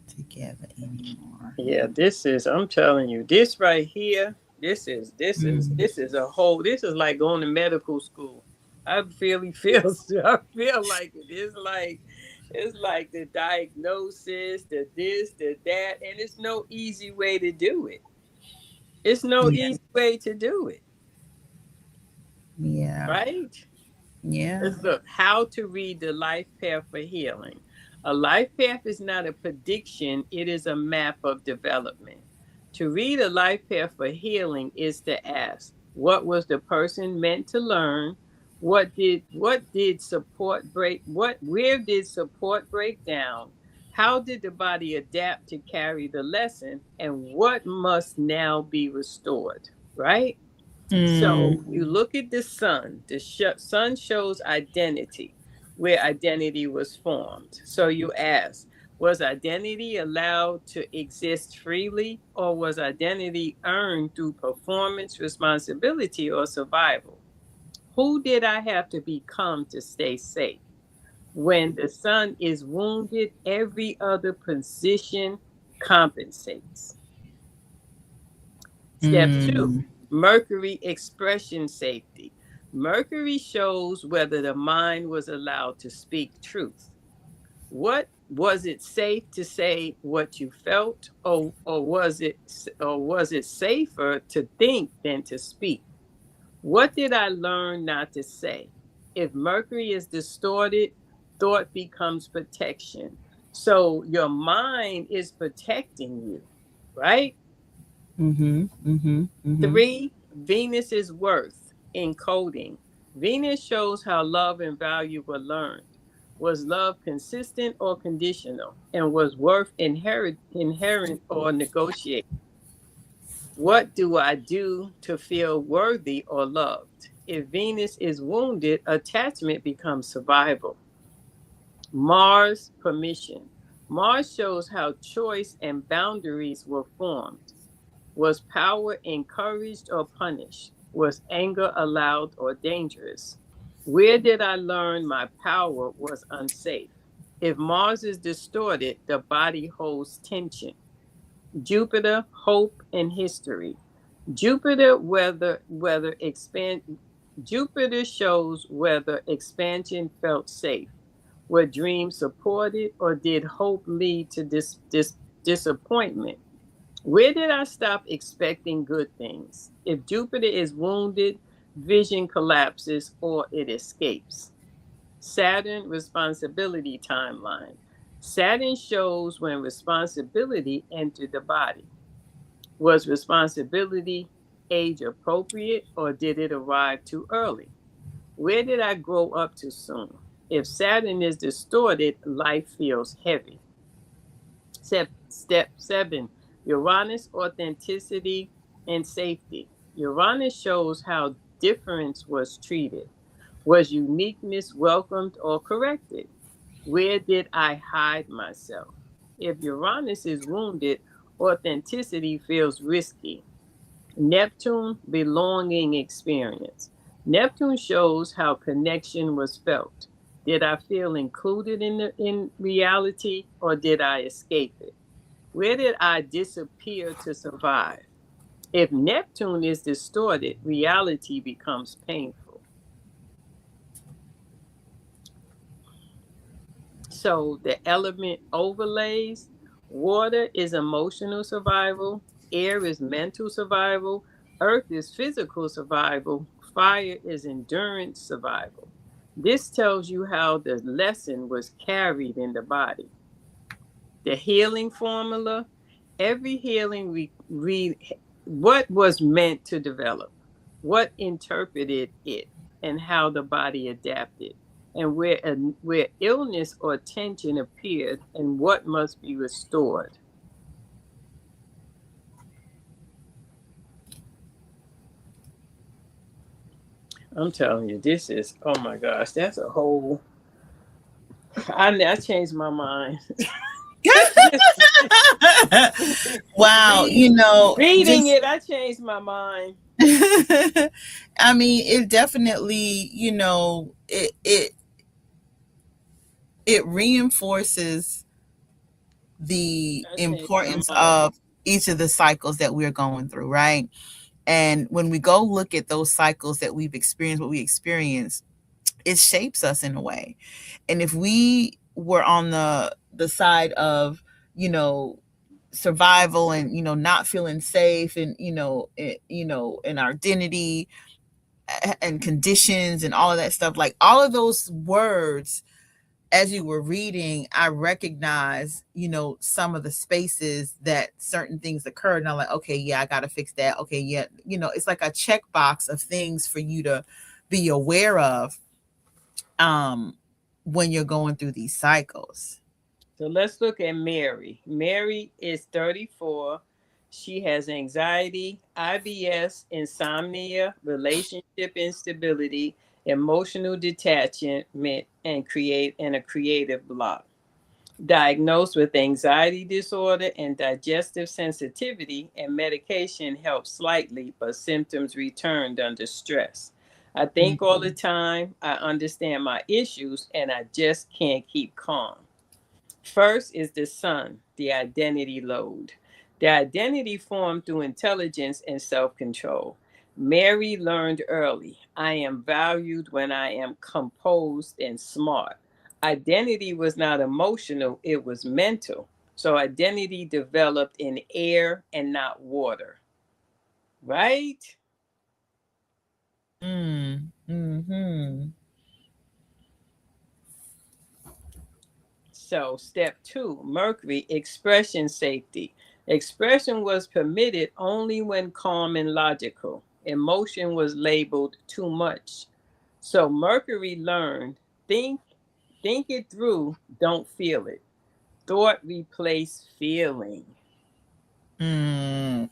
[SPEAKER 2] together anymore.
[SPEAKER 1] Yeah, this is, I'm telling you, this right here,
[SPEAKER 2] Mm.
[SPEAKER 1] this is a whole, this is like going to medical school. I really feel I feel like it. It's like the diagnosis, the this, the that, and it's no easy way to do it. It's no
[SPEAKER 2] Yeah.
[SPEAKER 1] easy way to do it,
[SPEAKER 2] Yeah.
[SPEAKER 1] right?
[SPEAKER 2] Yeah.
[SPEAKER 1] Let's look how to read the life path for healing. A life path is not a prediction, it is a map of development. To read a life path for healing is to ask, what was the person meant to learn? What did support break what where did support break down? How did the body adapt to carry the lesson? And what must now be restored? Right?
[SPEAKER 2] Mm.
[SPEAKER 1] So you look at the sun. The sun shows identity, where identity was formed. So you ask, was identity allowed to exist freely, or was identity earned through performance, responsibility, or survival? Who did I have to become to stay safe? When the sun is wounded, every other position compensates. Step two,
[SPEAKER 2] Mm.
[SPEAKER 1] Mercury expression safety. Mercury shows whether the mind was allowed to speak truth. What was it safe to say what you felt, or was it safer to think than to speak? What did I learn not to say? If Mercury is distorted, thought becomes protection. So your mind is protecting you, right?
[SPEAKER 2] Mhm. Mhm. Mhm.
[SPEAKER 1] Three, Venus's worth encoding. Venus shows how love and value were learned. Was love consistent or conditional? And was worth inherent or negotiated? What do I do to feel worthy or loved? If Venus is wounded, attachment becomes survival. Mars permission. Mars shows how choice and boundaries were formed. Was power encouraged or punished? Was anger allowed or dangerous? Where did I learn my power was unsafe? If Mars is distorted, the body holds tension. Jupiter, hope and history. Jupiter whether expand Jupiter shows whether expansion felt safe. Were dreams supported or did hope lead to disappointment? Where did I stop expecting good things? If Jupiter is wounded, vision collapses or it escapes. Saturn responsibility timeline. Saturn shows when responsibility entered the body. Was responsibility age appropriate or did it arrive too early? Where did I grow up too soon? If Saturn is distorted, life feels heavy. Step seven, Uranus authenticity and safety. Uranus shows how difference was treated. Was uniqueness welcomed or corrected? Where did I hide myself? If Uranus is wounded, authenticity feels risky. Neptune, belonging experience. Neptune shows how connection was felt. Did I feel included in reality or did I escape it? Where did I disappear to survive? If Neptune is distorted, reality becomes painful. So the element overlays: water is emotional survival, air is mental survival, earth is physical survival, fire is endurance survival. This tells you how the lesson was carried in the body. The healing formula: every healing we read, what was meant to develop, what interpreted it, and how the body adapted. and where illness or tension appeared and what must be restored. I'm telling you, this is, oh my gosh, that's a whole, I changed my mind. Just
[SPEAKER 2] Wow,
[SPEAKER 1] read, reading
[SPEAKER 2] just
[SPEAKER 1] it, I changed my mind.
[SPEAKER 2] I mean, it definitely, it reinforces the
[SPEAKER 1] I changed my
[SPEAKER 2] importance
[SPEAKER 1] mind.
[SPEAKER 2] of each of the cycles that we're going through, right? And when we go look at those cycles that we've experienced, what we experience, it shapes us in a way. And if we were on the side of, you know, survival and, not feeling safe and, and our identity and conditions and all of that stuff, like all of those words, as you were reading, I recognize, some of the spaces that certain things occurred. And I'm like, okay, yeah, I got to fix that. Okay, yeah. It's like a checkbox of things for you to be aware of um, when you're going through these cycles.
[SPEAKER 1] So let's look at Mary. Mary is 34. She has anxiety, IBS, insomnia, relationship instability, emotional detachment, and a creative block. Diagnosed with anxiety disorder and digestive sensitivity, and medication helps slightly, but symptoms returned under stress. I think all the time, I understand my issues, and I just can't keep calm. First is the sun, the identity load. The identity formed through intelligence and self control. Mary learned early I am valued when I am composed and smart. Identity was not emotional, it was mental. So identity developed in air and not water, right?
[SPEAKER 2] Mm, mm-hmm.
[SPEAKER 1] So, step two, Mercury, expression safety. Expression was permitted only when calm and logical. Emotion was labeled too much. So, Mercury learned think, think it through, don't feel it. Thought replaced feeling.
[SPEAKER 2] Mm,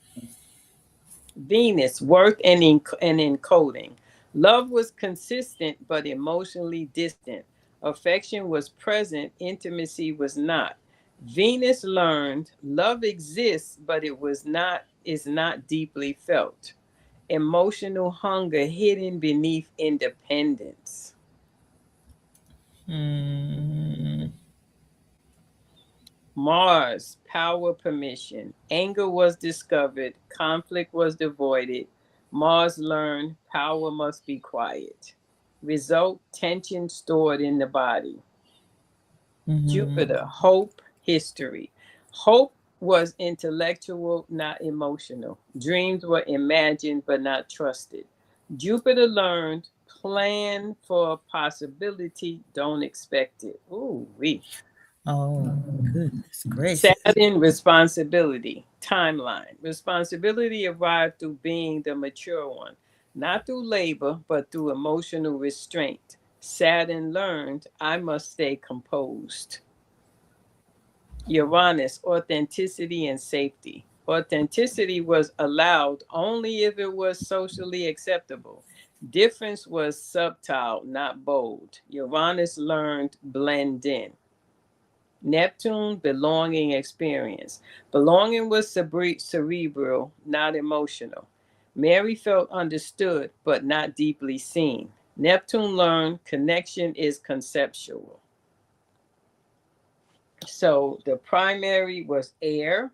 [SPEAKER 1] Venus, work and encoding. Love was consistent but emotionally distant. Affection was present, intimacy was not. Venus learned love exists, but it was not is not deeply felt. Emotional hunger hidden beneath independence.
[SPEAKER 2] mm,
[SPEAKER 1] Mars, power permission. Anger was discovered, conflict was avoided. Mars learned power must be quiet. Result, tension stored in the body.
[SPEAKER 2] mm-hmm.
[SPEAKER 1] Jupiter, hope, history. Hope was intellectual, not emotional. Dreams were imagined but not trusted. Jupiter learned plan for possibility, don't expect it. Ooh, we.
[SPEAKER 2] Oh, goodness gracious.
[SPEAKER 1] Saturn, responsibility, timeline. Responsibility arrived through being the mature one, not through labor, but through emotional restraint. Saturn learned, I must stay composed. Uranus, authenticity and safety. Authenticity was allowed only if it was socially acceptable. Difference was subtle, not bold. Uranus learned blend in. Neptune, belonging experience. Belonging was cerebral, not emotional. Mary felt understood, but not deeply seen. Neptune learned connection is conceptual. So the primary was air,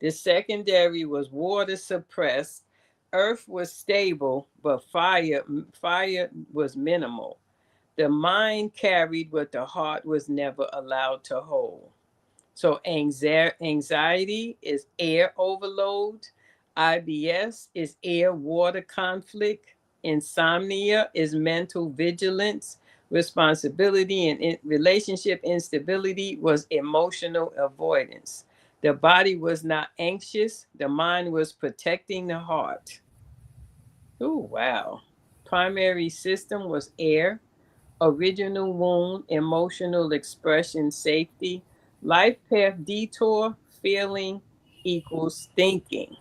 [SPEAKER 1] the secondary was water suppressed, earth was stable, but fire was minimal. The mind carried what the heart was never allowed to hold. So anxiety is air overload. IBS is air water conflict. Insomnia is mental vigilance. Responsibility and relationship instability was emotional avoidance. The body was not anxious. The mind was protecting the heart. Oh, wow. Primary system was air. original wound, emotional expression, safety, life path detour, feeling equals thinking.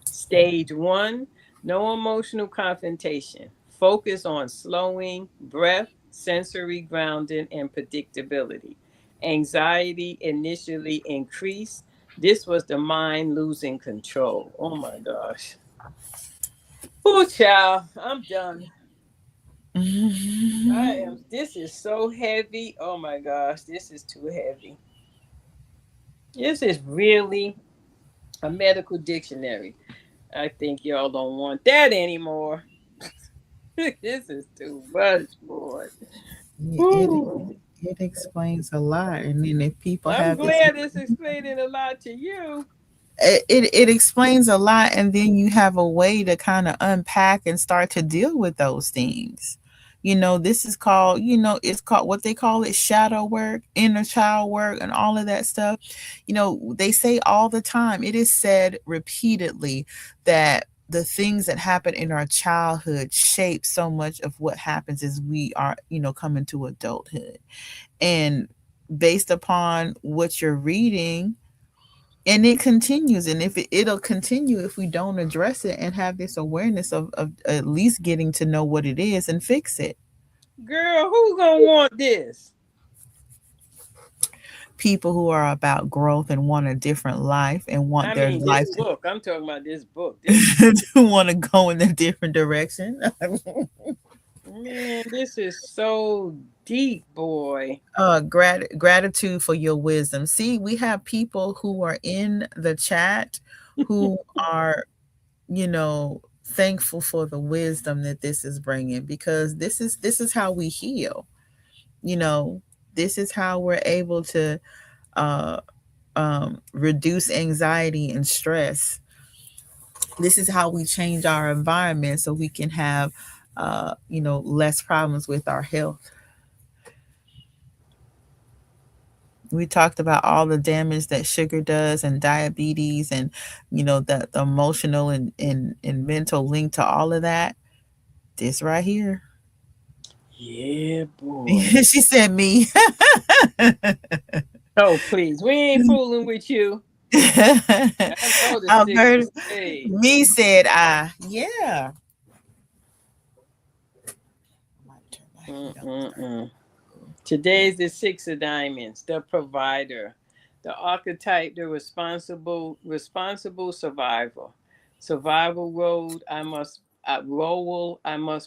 [SPEAKER 1] Stage one, no emotional confrontation. Focus on slowing, breath, sensory grounding, and predictability. Anxiety initially increased. This was the mind losing control. Oh my gosh. Oh, child, I'm done. I am. This is so heavy. Oh my gosh, this is too heavy. This is really a medical dictionary. I think y'all don't want that anymore. This is too much, boy.
[SPEAKER 2] it
[SPEAKER 1] Whew.
[SPEAKER 2] it explains a lot, and then if people
[SPEAKER 1] I'm
[SPEAKER 2] have this,
[SPEAKER 1] glad it's explaining a lot to you.
[SPEAKER 2] it explains a lot, and then you have a way to kind of unpack and start to deal with those things. This is called, it's called, what they call it, shadow work, inner child work, and all of that stuff. They say all the time, it is said repeatedly that the things that happen in our childhood shape so much of what happens as we are, coming to adulthood. And based upon what you're reading, and it continues, and if it'll continue if we don't address it and have this awareness of at least getting to know what it is and fix it.
[SPEAKER 1] Girl, who gonna want this?
[SPEAKER 2] People who are about growth and want a different life and want
[SPEAKER 1] I
[SPEAKER 2] their
[SPEAKER 1] mean, this
[SPEAKER 2] life
[SPEAKER 1] book. I'm talking about this book. This
[SPEAKER 2] to, to want to go in a different direction.
[SPEAKER 1] man, this is so deep, boy.
[SPEAKER 2] Gratitude for your wisdom. See, we have people who are in the chat who are, thankful for the wisdom that this is bringing, because this is how we heal. you know this is how we're able to uh reduce anxiety and stress. This is how we change our environment so we can have less problems with our health. We talked about all the damage that sugar does, and diabetes, and the emotional and mental link to all of that. This right here.
[SPEAKER 1] Yeah, boy.
[SPEAKER 2] She said me.
[SPEAKER 1] Oh, please. We ain't fooling with you. I know the six of
[SPEAKER 2] Alberta,
[SPEAKER 1] spades.
[SPEAKER 2] me said I. Yeah. I might turn my heat up.
[SPEAKER 1] Mm-mm-mm. Today's the six of diamonds, the provider, the archetype, the responsible survivor. Survival road, I must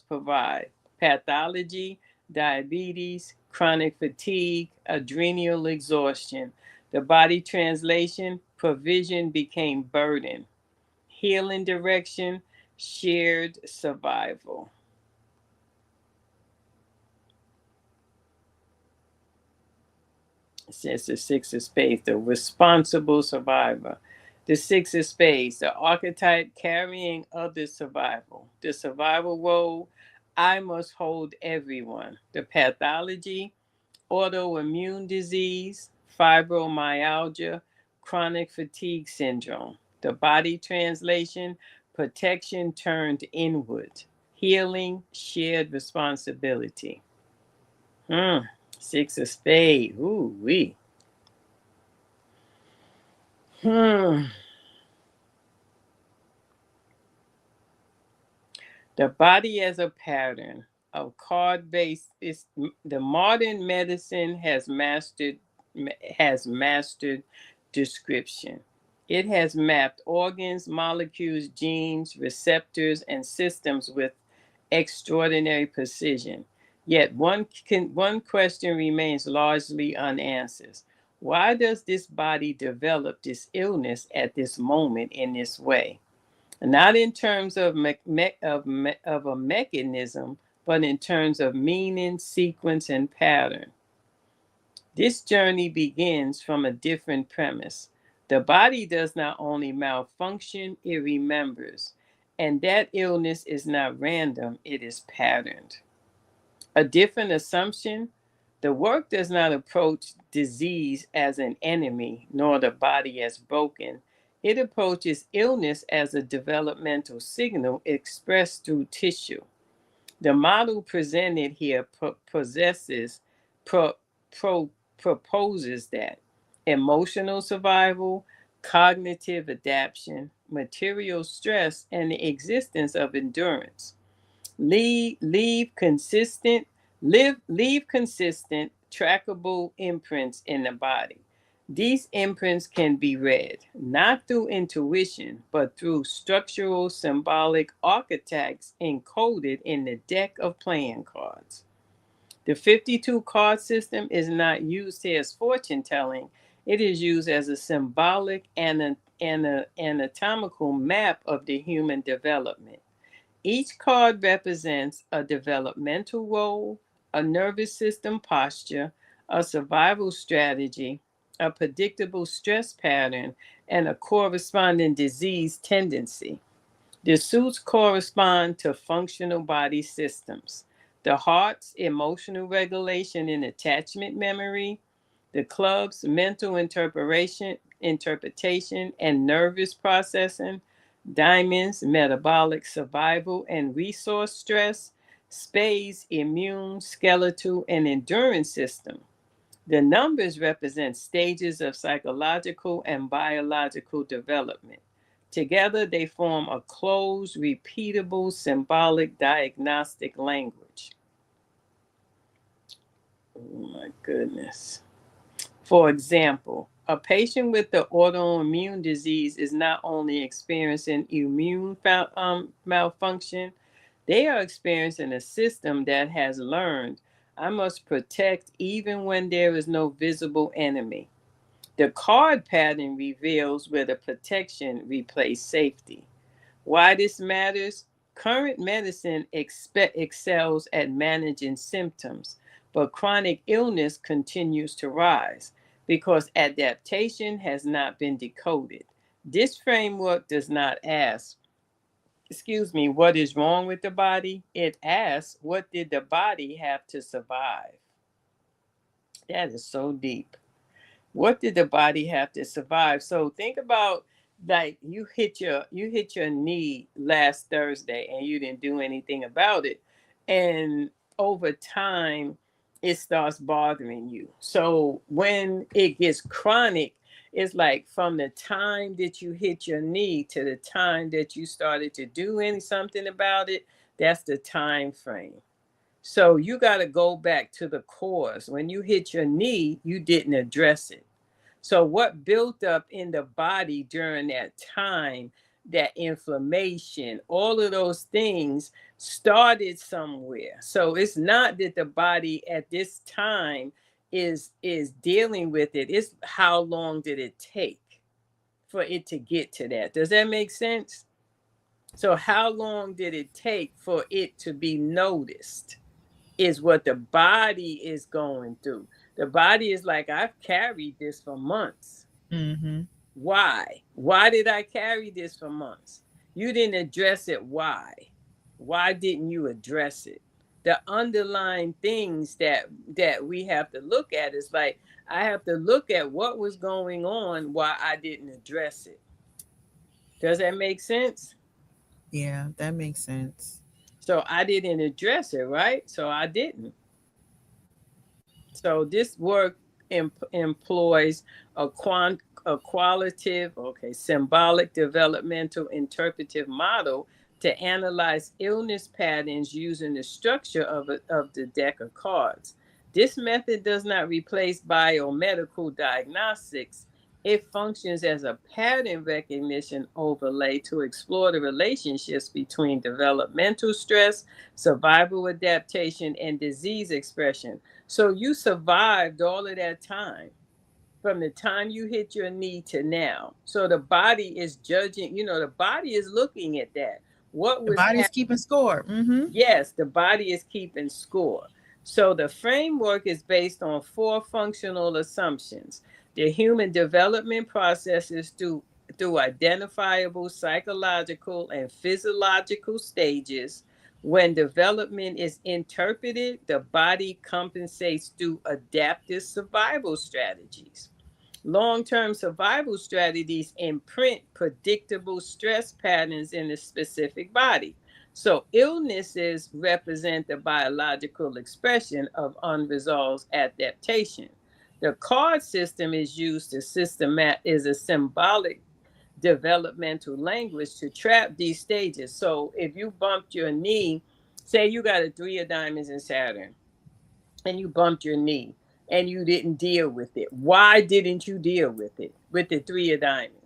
[SPEAKER 1] provide. Pathology, diabetes, chronic fatigue, adrenal exhaustion. The body translation, provision became burden. Healing direction, shared survival. Since the six of spades, the responsible survivor. The six of spades, the archetype carrying others' survival. The survival role, I must hold everyone. The pathology, autoimmune disease, fibromyalgia, chronic fatigue syndrome. The body translation, protection turned inward. Healing, shared responsibility. Hmm. Six of spades. Ooh wee. Hmm. The body as a pattern of card based is the modern medicine has mastered description. It has mapped organs, molecules, genes, receptors, and systems with extraordinary precision. Yet one question remains largely unanswered. Why does this body develop this illness at this moment in this way? Not in terms of a mechanism, but in terms of meaning, sequence, and pattern. This journey begins from a different premise. The body does not only malfunction, it remembers. And that illness is not random, it is patterned. A different assumption, the work does not approach disease as an enemy, nor the body as broken. It approaches illness as a developmental signal expressed through tissue. The model presented here possesses, pro, pro, proposes that emotional survival, cognitive adaptation, material stress, and the existence of endurance leave consistent leave consistent trackable imprints in the body. These imprints can be read not through intuition but through structural symbolic archetypes encoded in the deck of playing cards. The 52 card system is not used here as fortune telling. It is used as a symbolic and anatomical map of the human development. Each card represents a developmental role, a nervous system posture, a survival strategy, a predictable stress pattern, and a corresponding disease tendency. The suits correspond to functional body systems. The heart's emotional regulation and attachment memory, the club's mental interpretation and nervous processing, diamonds, metabolic survival and resource stress, spades, immune, skeletal, and endurance system. The numbers represent stages of psychological and biological development. Together, they form a closed, repeatable, symbolic diagnostic language. Oh my goodness. For example, a patient with the autoimmune disease is not only experiencing immune malfunction, they are experiencing a system that has learned I must protect even when there is no visible enemy. The card pattern reveals where the protection replaced safety. Why this matters? Current medicine excels at managing symptoms, but chronic illness continues to rise because adaptation has not been decoded. This framework does not ask, what is wrong with the body? It asks, what did the body have to survive? That is so deep. What did the body have to survive? So think about, like, you hit your knee last Thursday and you didn't do anything about it, and over time it starts bothering you. So when it gets chronic, it's like from the time that you hit your knee to the time that you started to do something about it, that's the time frame. So you got to go back to the cause. When you hit your knee, you didn't address it. So, what built up in the body during that time, that inflammation, all of those things started somewhere. So, it's not that the body at this time is dealing with it. It's how long did it take for it to get to that? Does that make sense? So, how long did it take for it to be noticed? Is what the body is going through. The body is like, I've carried this for months.
[SPEAKER 2] Mm-hmm.
[SPEAKER 1] Why? Why did I carry this for months? You didn't address it. Why? Why didn't you address it? The underlying things that we have to look at is like, I have to look at what was going on, why I didn't address it. Does that make sense?
[SPEAKER 2] Yeah, that makes sense.
[SPEAKER 1] So I didn't address it, right? So I didn't. So this work employs a qualitative, symbolic, developmental, interpretive model to analyze illness patterns using the structure of the deck of cards. This method does not replace biomedical diagnostics. It functions as a pattern recognition overlay to explore the relationships between developmental stress, survival adaptation, and disease expression. So you survived all of that time from the time you hit your knee to now. So the body is judging, the body is looking at that. What
[SPEAKER 2] The
[SPEAKER 1] was
[SPEAKER 2] body's
[SPEAKER 1] happening?
[SPEAKER 2] keeping score. Mm-hmm.
[SPEAKER 1] Yes, the body is keeping score. So the framework is based on four functional assumptions. The human development processes through identifiable psychological and physiological stages. When development is interpreted, the body compensates through adaptive survival strategies. Long-term survival strategies imprint predictable stress patterns in the specific body. So illnesses represent the biological expression of unresolved adaptation. The card system is used to is a symbolic developmental language to trap these stages. So if you bumped your knee, say you got a three of diamonds in Saturn, and you bumped your knee and you didn't deal with it. Why didn't you deal with it with the three of diamonds?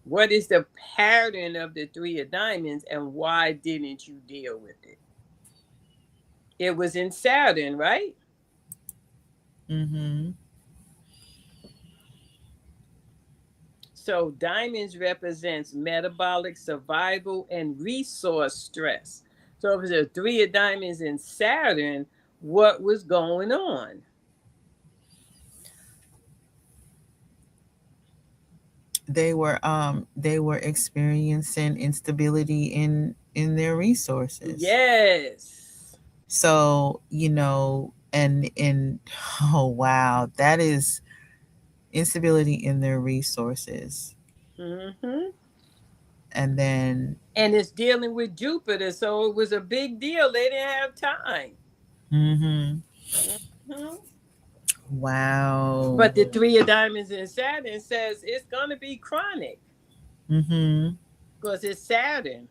[SPEAKER 1] What is the pattern of the three of diamonds and why didn't you deal with it? It was in Saturn, right?
[SPEAKER 2] Mm-hmm.
[SPEAKER 1] So diamonds represents metabolic survival and resource stress. So if there's three of diamonds in Saturn, what was going on?
[SPEAKER 2] They were experiencing instability in their resources.
[SPEAKER 1] Yes.
[SPEAKER 2] So, and oh wow, that is instability in their resources.
[SPEAKER 1] Mm-hmm.
[SPEAKER 2] And then
[SPEAKER 1] And it's dealing with Jupiter, so it was a big deal. They didn't have time.
[SPEAKER 2] mm-hmm.
[SPEAKER 1] Hmm.
[SPEAKER 2] Wow.
[SPEAKER 1] But the three of diamonds in Saturn says it's going to be chronic
[SPEAKER 2] Mm-hmm.
[SPEAKER 1] because it's Saturn.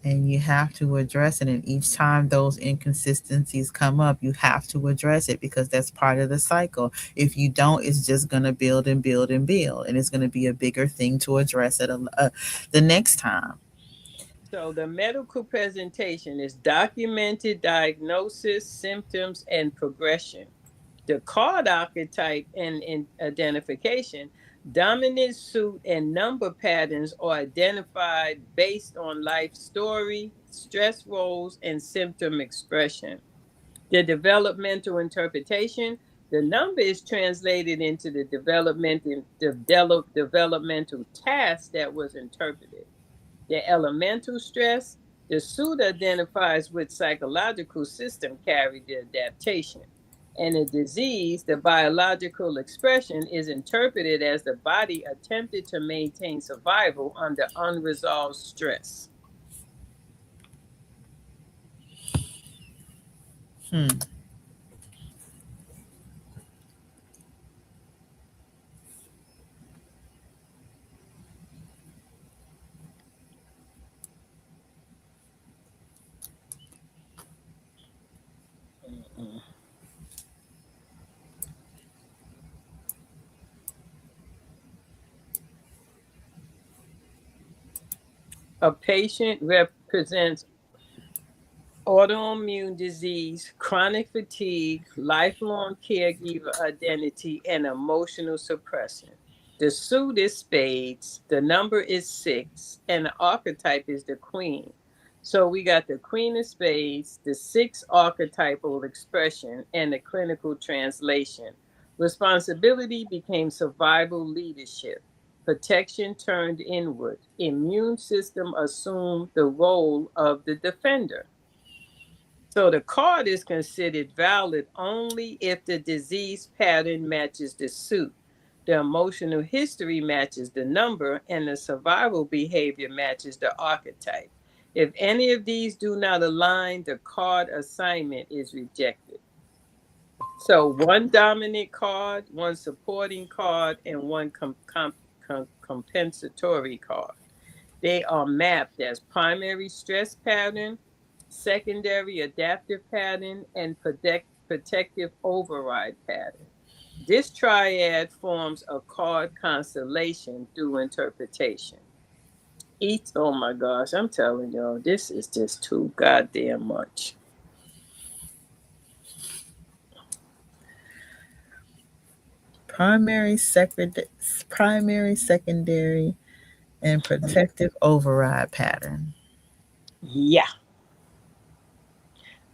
[SPEAKER 2] And you have to address it. And each time those inconsistencies come up, you have to address it because that's part of the cycle. If you don't, it's just going to build and build and build. And it's going to be a bigger thing to address it the next time.
[SPEAKER 1] So the medical presentation is documented diagnosis, symptoms, and progression. The card archetype and identification, dominant suit and number patterns are identified based on life story, stress roles, and symptom expression. The developmental interpretation, the number is translated into the developmental task that was interpreted. The elemental stress, the suit identifies which psychological system carried the adaptation. And the disease, the biological expression, is interpreted as the body attempted to maintain survival under unresolved stress.
[SPEAKER 2] Hmm.
[SPEAKER 1] A patient represents autoimmune disease, chronic fatigue, lifelong caregiver identity, and emotional suppression. The suit is spades, the number is 6, and the archetype is the queen. So we got the queen of spades, the 6 archetypal expression, and the clinical translation. Responsibility became survival leadership. Protection turned inward. Immune system assumed the role of the defender. So the card is considered valid only if the disease pattern matches the suit, the emotional history matches the number, and the survival behavior matches the archetype. If any of these do not align, the card assignment is rejected. So one dominant card, one supporting card, and one compensatory card. They are mapped as primary stress pattern, secondary adaptive pattern, and protective override pattern. This triad forms a card constellation through interpretation. Each, oh my gosh, I'm telling y'all, this is just too goddamn much.
[SPEAKER 2] Primary, secondary, and protective override pattern.
[SPEAKER 1] Yeah.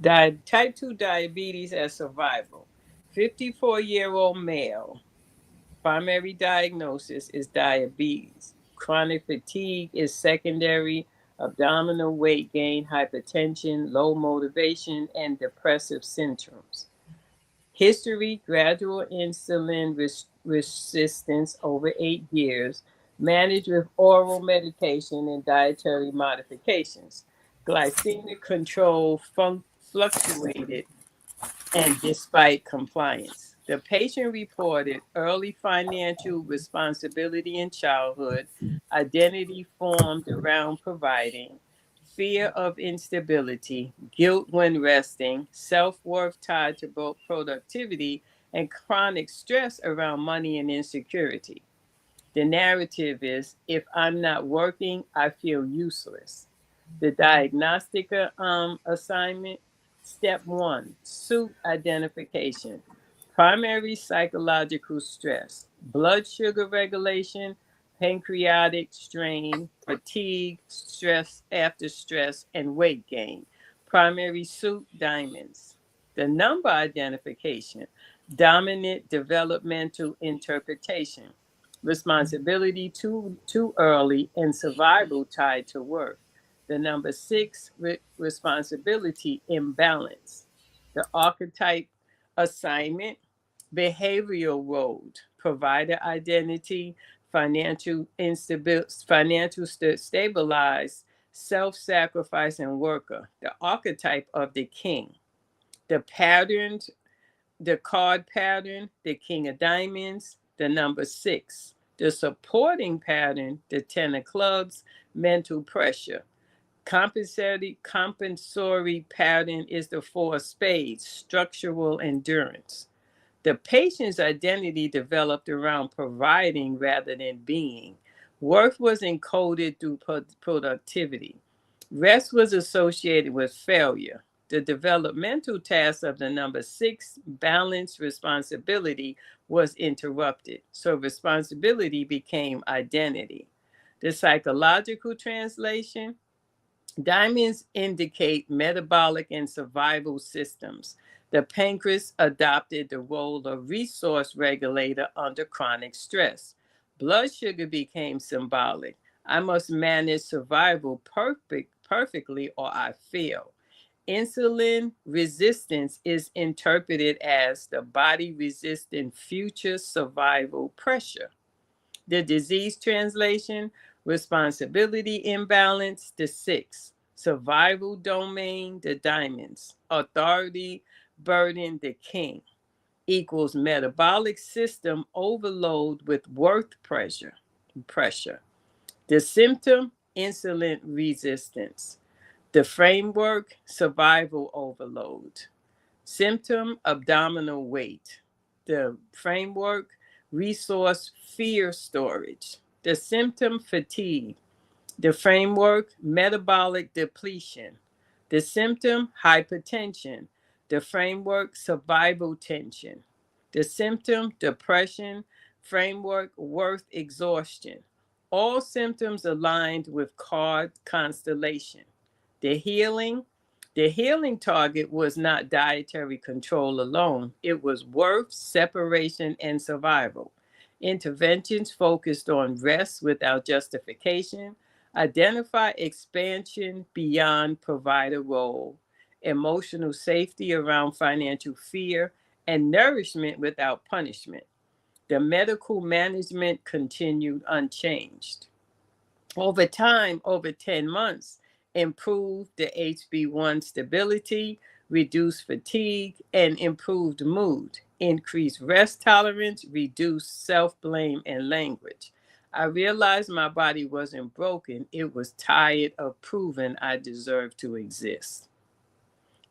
[SPEAKER 1] Type 2 diabetes as survival. 54-year-old male. Primary diagnosis is diabetes. Chronic fatigue is secondary. Abdominal weight gain, hypertension, low motivation, and depressive symptoms. History gradual insulin resistance over 8 years. managed with oral medication and dietary modifications. Glycemic control fluctuated and despite compliance. The patient reported early financial responsibility in childhood, identity formed around providing, fear of instability, guilt when resting, self worth tied to both productivity, and chronic stress around money and insecurity. The narrative is if I'm not working, I feel useless. The diagnostic assignment, step one, suit identification. Primary psychological stress, blood sugar regulation, pancreatic strain, fatigue, stress after stress, and weight gain. Primary suit diamonds. The number identification, dominant developmental interpretation, responsibility too early, and survival tied to work. The number six, responsibility imbalance. The archetype assignment, behavioral role, provider identity, financial stabilized, self-sacrifice, and worker. The archetype of the king. The patterns, the card pattern, the king of diamonds, the number six. The supporting pattern, the ten of clubs, mental pressure. Compensatory pattern is the four of spades, structural endurance. The patient's identity developed around providing rather than being. Worth was encoded through productivity. Rest was associated with failure. The developmental task of the number six, balance responsibility, was interrupted. So responsibility became identity. The psychological translation, diamonds indicate metabolic and survival systems. The pancreas adopted the role of resource regulator under chronic stress. Blood sugar became symbolic. I must manage survival perfectly or I fail. Insulin resistance is interpreted as the body resisting future survival pressure. The disease translation, responsibility imbalance, the six. Survival domain, the diamonds. Authority burden, the king. Equals metabolic system overload with worth pressure. The symptom, insulin resistance. The framework, survival overload. Symptom, abdominal weight. The framework, resource fear storage. The symptom, fatigue. The framework, metabolic depletion. The symptom, hypertension. The framework, survival tension. The symptom, depression. Framework, worth exhaustion. All symptoms aligned with card constellation. The healing, the healing target was not dietary control alone. It was worth, separation, and survival. Interventions focused on rest without justification, identify expansion beyond provider role, emotional safety around financial fear, and nourishment without punishment. The medical management continued unchanged. Over time, over 10 months, improved the HB1 stability, reduced fatigue, and improved mood, increased rest tolerance, reduced self blame and language. I realized my body wasn't broken, it was tired of proving I deserved to exist.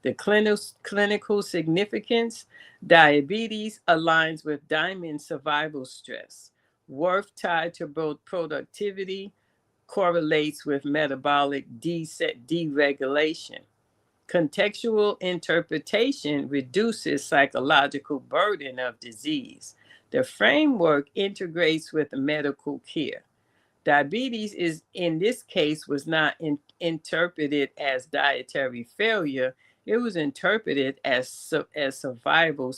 [SPEAKER 1] The clinical significance, diabetes aligns with diamond survival stress. Worth tied to both productivity, correlates with metabolic deregulation. Contextual interpretation reduces psychological burden of disease. The framework integrates with medical care. Diabetes is in this case was not interpreted as dietary failure. It was interpreted as survival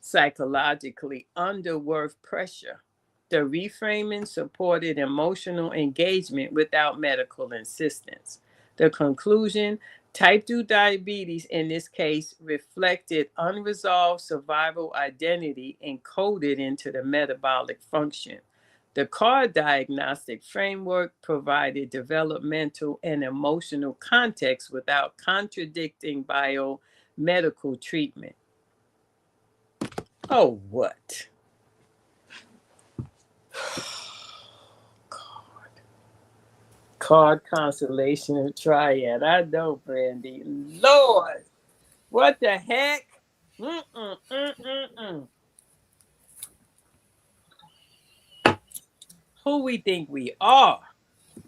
[SPEAKER 1] psychologically under worth pressure. The reframing supported emotional engagement without medical insistence. The conclusion, type 2 diabetes in this case reflected unresolved survival identity encoded into the metabolic function. The card diagnostic framework provided developmental and emotional context without contradicting biomedical treatment. Oh, what? Card constellation of triad. I know, Brandy. Lord, what the heck? Mm-mm, mm-mm-mm. Who we think we are?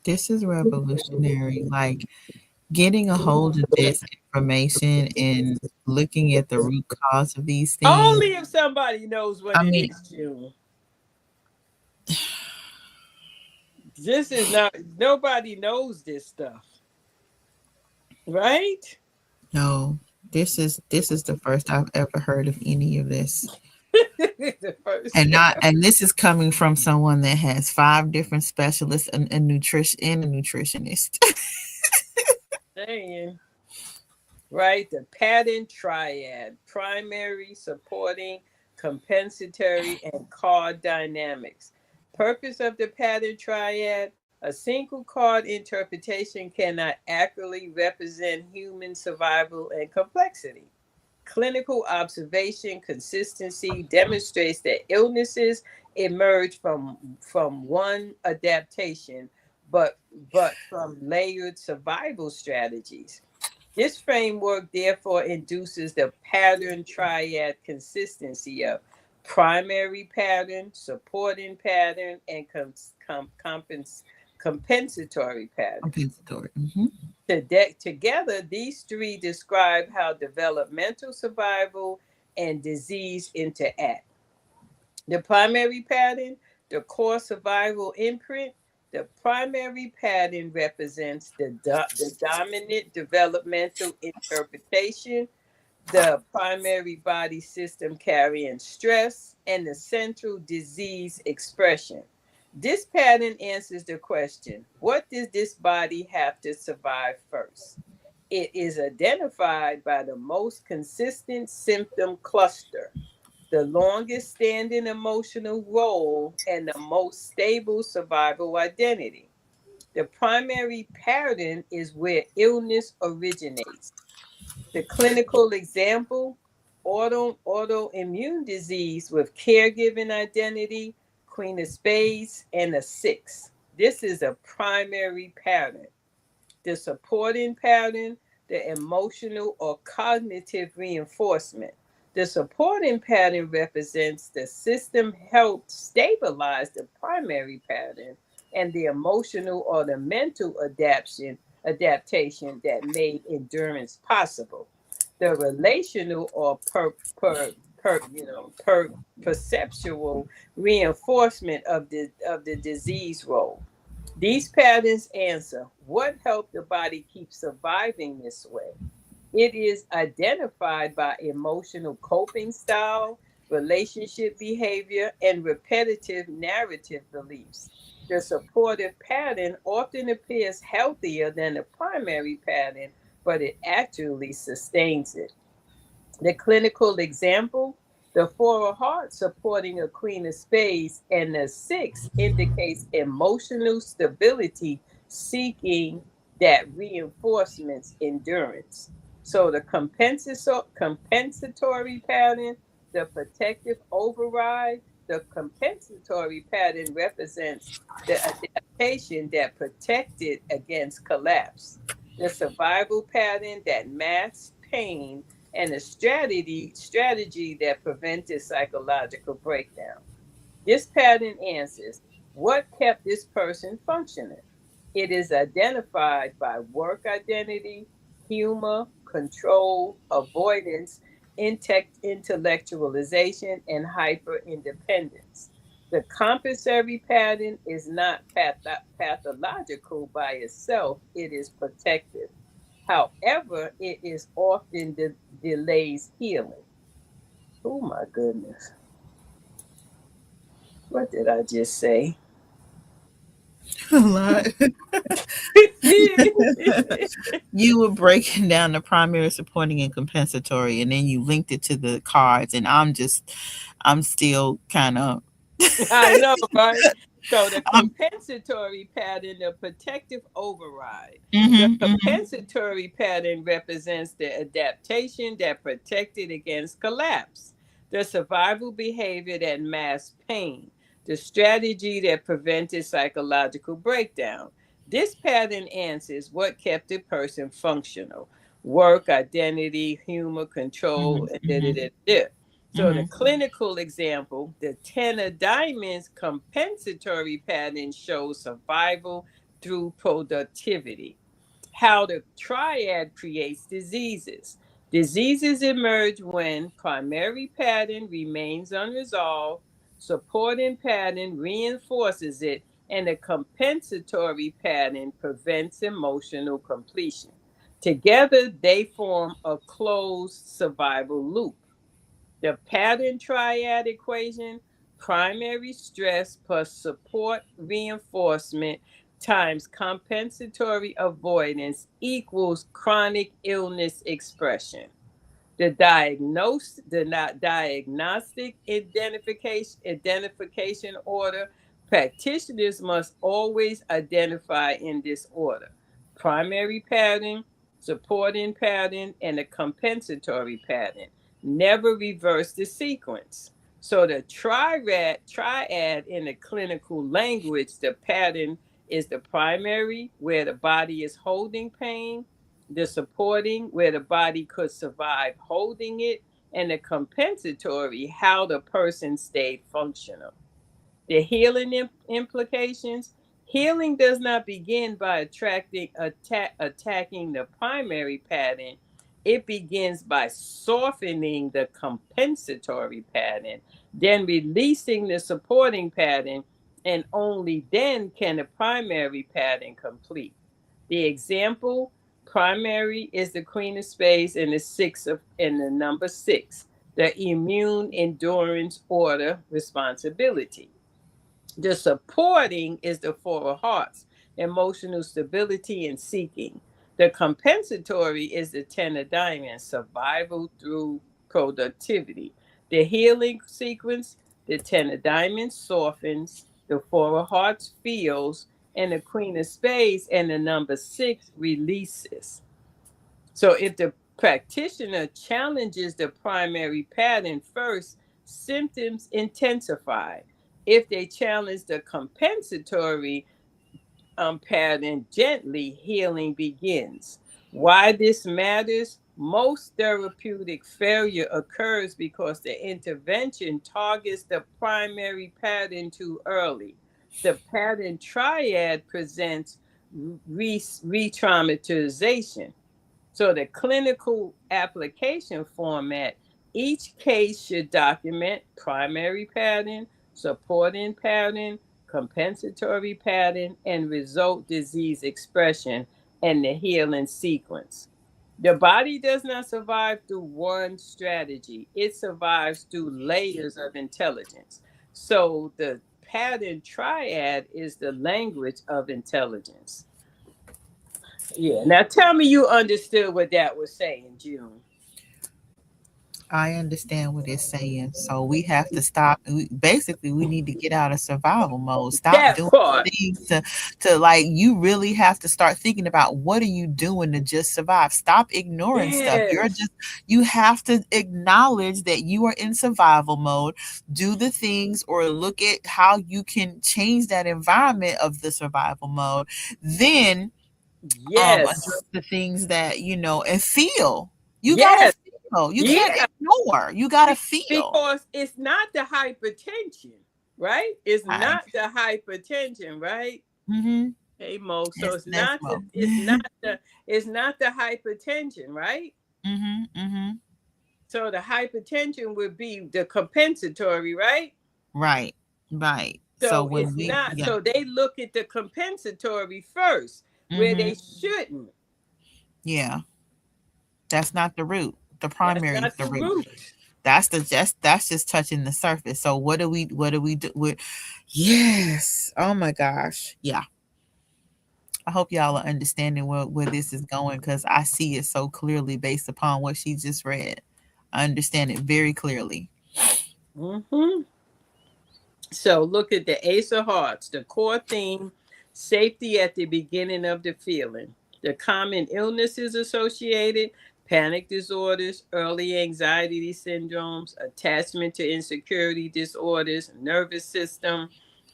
[SPEAKER 2] This is revolutionary. Like getting a hold of this information and looking at the root cause of these things.
[SPEAKER 1] Only if somebody knows what
[SPEAKER 2] I
[SPEAKER 1] it
[SPEAKER 2] mean,
[SPEAKER 1] is, June. This is not, nobody knows this stuff, right?
[SPEAKER 2] no, this is the first I've ever heard of any of this.
[SPEAKER 1] The first
[SPEAKER 2] And this is coming from someone that has five different specialists in nutrition and a nutritionist.
[SPEAKER 1] saying, right? The pattern triad, primary, supporting, compensatory, and card dynamics. Purpose of the pattern triad: a single card interpretation cannot accurately represent human survival and complexity. Clinical observation consistency demonstrates that illnesses emerge from one adaptation, but from layered survival strategies. This framework therefore induces the pattern triad consistency of primary pattern, supporting pattern, and compensatory pattern.
[SPEAKER 2] Compensatory. Mhm.
[SPEAKER 1] Together, these three describe how developmental survival and disease interact. The primary pattern, the core survival imprint. The primary pattern represents the dominant developmental interpretation, the primary body system carrying stress, and the central disease expression. This pattern answers the question: what does this body have to survive first? It is identified by the most consistent symptom cluster, the longest standing emotional role, and the most stable survival identity. The primary pattern is where illness originates. The clinical example: autoimmune disease with caregiving identity, Queen of Spades, and a six. This is a primary pattern. The supporting pattern, the emotional or cognitive reinforcement. The supporting pattern represents the system helped stabilize the primary pattern, and the emotional or the mental adaptation that made endurance possible. The relational or perceptual reinforcement of the disease role. These patterns answer what helped the body keep surviving this way. It is identified by emotional coping style, relationship behavior, and repetitive narrative beliefs. The supportive pattern often appears healthier than the primary pattern, but it actually sustains it. The clinical example: the four of hearts supporting a queen of spades, and the six indicates emotional stability, seeking that reinforcements endurance. So the compensatory pattern, the protective override. The compensatory pattern represents the adaptation that protected against collapse. The survival pattern that masks pain, and a strategy that prevented psychological breakdown. This pattern answers what kept this person functioning. It is identified by work identity, humor, control, avoidance, intellectualization, and hyper independence. The compensatory pattern is not pathological by itself, it is protective. However, it is often delays healing. Oh my goodness. What did I just say?
[SPEAKER 2] A lot. You were breaking down the primary, supporting, and compensatory, and then you linked it to the cards, and I'm still kind of
[SPEAKER 1] I know, right? So the
[SPEAKER 2] Um,
[SPEAKER 1] compensatory pattern, the protective override. The
[SPEAKER 2] mhm, mhm,
[SPEAKER 1] compensatory pattern represents the adaptation that protected against collapse, the survival behavior that masked pain, the strategy that prevented psychological breakdown. This pattern answers what kept a person functional: work, identity, humor, control,
[SPEAKER 2] mhm,
[SPEAKER 1] and da da
[SPEAKER 2] mhm,
[SPEAKER 1] da da. So the
[SPEAKER 2] mhm.
[SPEAKER 1] clinical example, the Ten of Diamonds compensatory pattern shows survival through productivity. How the triad creates diseases. Diseases emerge when primary pattern remains unresolved, supporting pattern reinforces it, and the compensatory pattern prevents emotional completion. Together, they form a closed survival loop. The pattern triad equation: primary stress plus support reinforcement times compensatory avoidance equals chronic illness expression. The diagnostic identification order: practitioners must always identify in this order: primary pattern, supporting pattern, and a compensatory pattern. Never reverse the sequence. So the triad in the clinical language, the pattern is the primary, where the body is holding pain; the supporting, where the body could survive holding it; and the compensatory, how the person stayed functional. The healing implications: healing does not begin by attacking the primary pattern. It begins by softening the compensatory pattern, then releasing the supporting pattern, and only then can the primary pattern complete. The example: primary is the Queen of Spades and the number six, the immune endurance order responsibility. The supporting is the Four of Hearts, emotional stability and seeking. The compensatory is the Ten of Diamonds, survival through productivity. The healing sequence: the Ten of Diamonds softens, the Four of Hearts feels, and the Queen of Spades and the number six releases. So if the practitioner challenges the primary pattern first, symptoms intensify. If they challenge the compensatory pattern gently, healing begins. Why this matters? Most therapeutic failure occurs because the intervention targets the primary pattern too early. The pattern triad presents re traumatization. So the clinical application format: each case should document primary pattern, supporting pattern, compensatory pattern, and result disease expression, and the healing sequence. The body does not survive through one strategy. It survives through layers of intelligence. So the pattern triad is the language of intelligence. Yeah. Now tell me you understood what that was saying, June.
[SPEAKER 2] I understand what it's saying. So we have to stop. Basically, we need to get out of survival mode. Stop
[SPEAKER 1] That
[SPEAKER 2] doing
[SPEAKER 1] part.
[SPEAKER 2] things to like. You really have to start thinking about what are you doing to just survive. Stop ignoring stuff. You're
[SPEAKER 1] Yes.
[SPEAKER 2] just. You have to acknowledge that you are in survival mode. Do the things or look at how you can change that environment of the survival mode. Then
[SPEAKER 1] Yes.
[SPEAKER 2] address the things that and feel. You gotta
[SPEAKER 1] Yes.
[SPEAKER 2] feel. You can't
[SPEAKER 1] Yeah.
[SPEAKER 2] ignore. You gotta feel.
[SPEAKER 1] Because it's not the hypertension, right? It's
[SPEAKER 2] Right.
[SPEAKER 1] not the hypertension, right?
[SPEAKER 2] Mm-hmm.
[SPEAKER 1] Hey Mo. So
[SPEAKER 2] It's
[SPEAKER 1] it's
[SPEAKER 2] that's
[SPEAKER 1] not the
[SPEAKER 2] well.
[SPEAKER 1] it's not the it's not the hypertension, right?
[SPEAKER 2] Mm-hmm. Mm-hmm.
[SPEAKER 1] So the hypertension would be the compensatory, right?
[SPEAKER 2] Right. Right. So
[SPEAKER 1] So
[SPEAKER 2] when
[SPEAKER 1] it's
[SPEAKER 2] we
[SPEAKER 1] not,
[SPEAKER 2] yeah.
[SPEAKER 1] so they look at the compensatory first, where
[SPEAKER 2] Mm-hmm.
[SPEAKER 1] they shouldn't.
[SPEAKER 2] Yeah. That's not the root. The
[SPEAKER 1] That's
[SPEAKER 2] primary is
[SPEAKER 1] not
[SPEAKER 2] the
[SPEAKER 1] the
[SPEAKER 2] root.
[SPEAKER 1] root.
[SPEAKER 2] That's just touching the surface. So what do we do with yes. Oh my gosh. Yeah. I hope y'all are understanding where this is going because I see it so clearly based upon what she just read. I understand it very clearly.
[SPEAKER 1] Hmm. So look at the Ace of Hearts, the core theme, safety at the beginning of the feeling. The common illnesses associated, panic disorders, early anxiety syndromes, attachment to insecurity disorders, nervous system,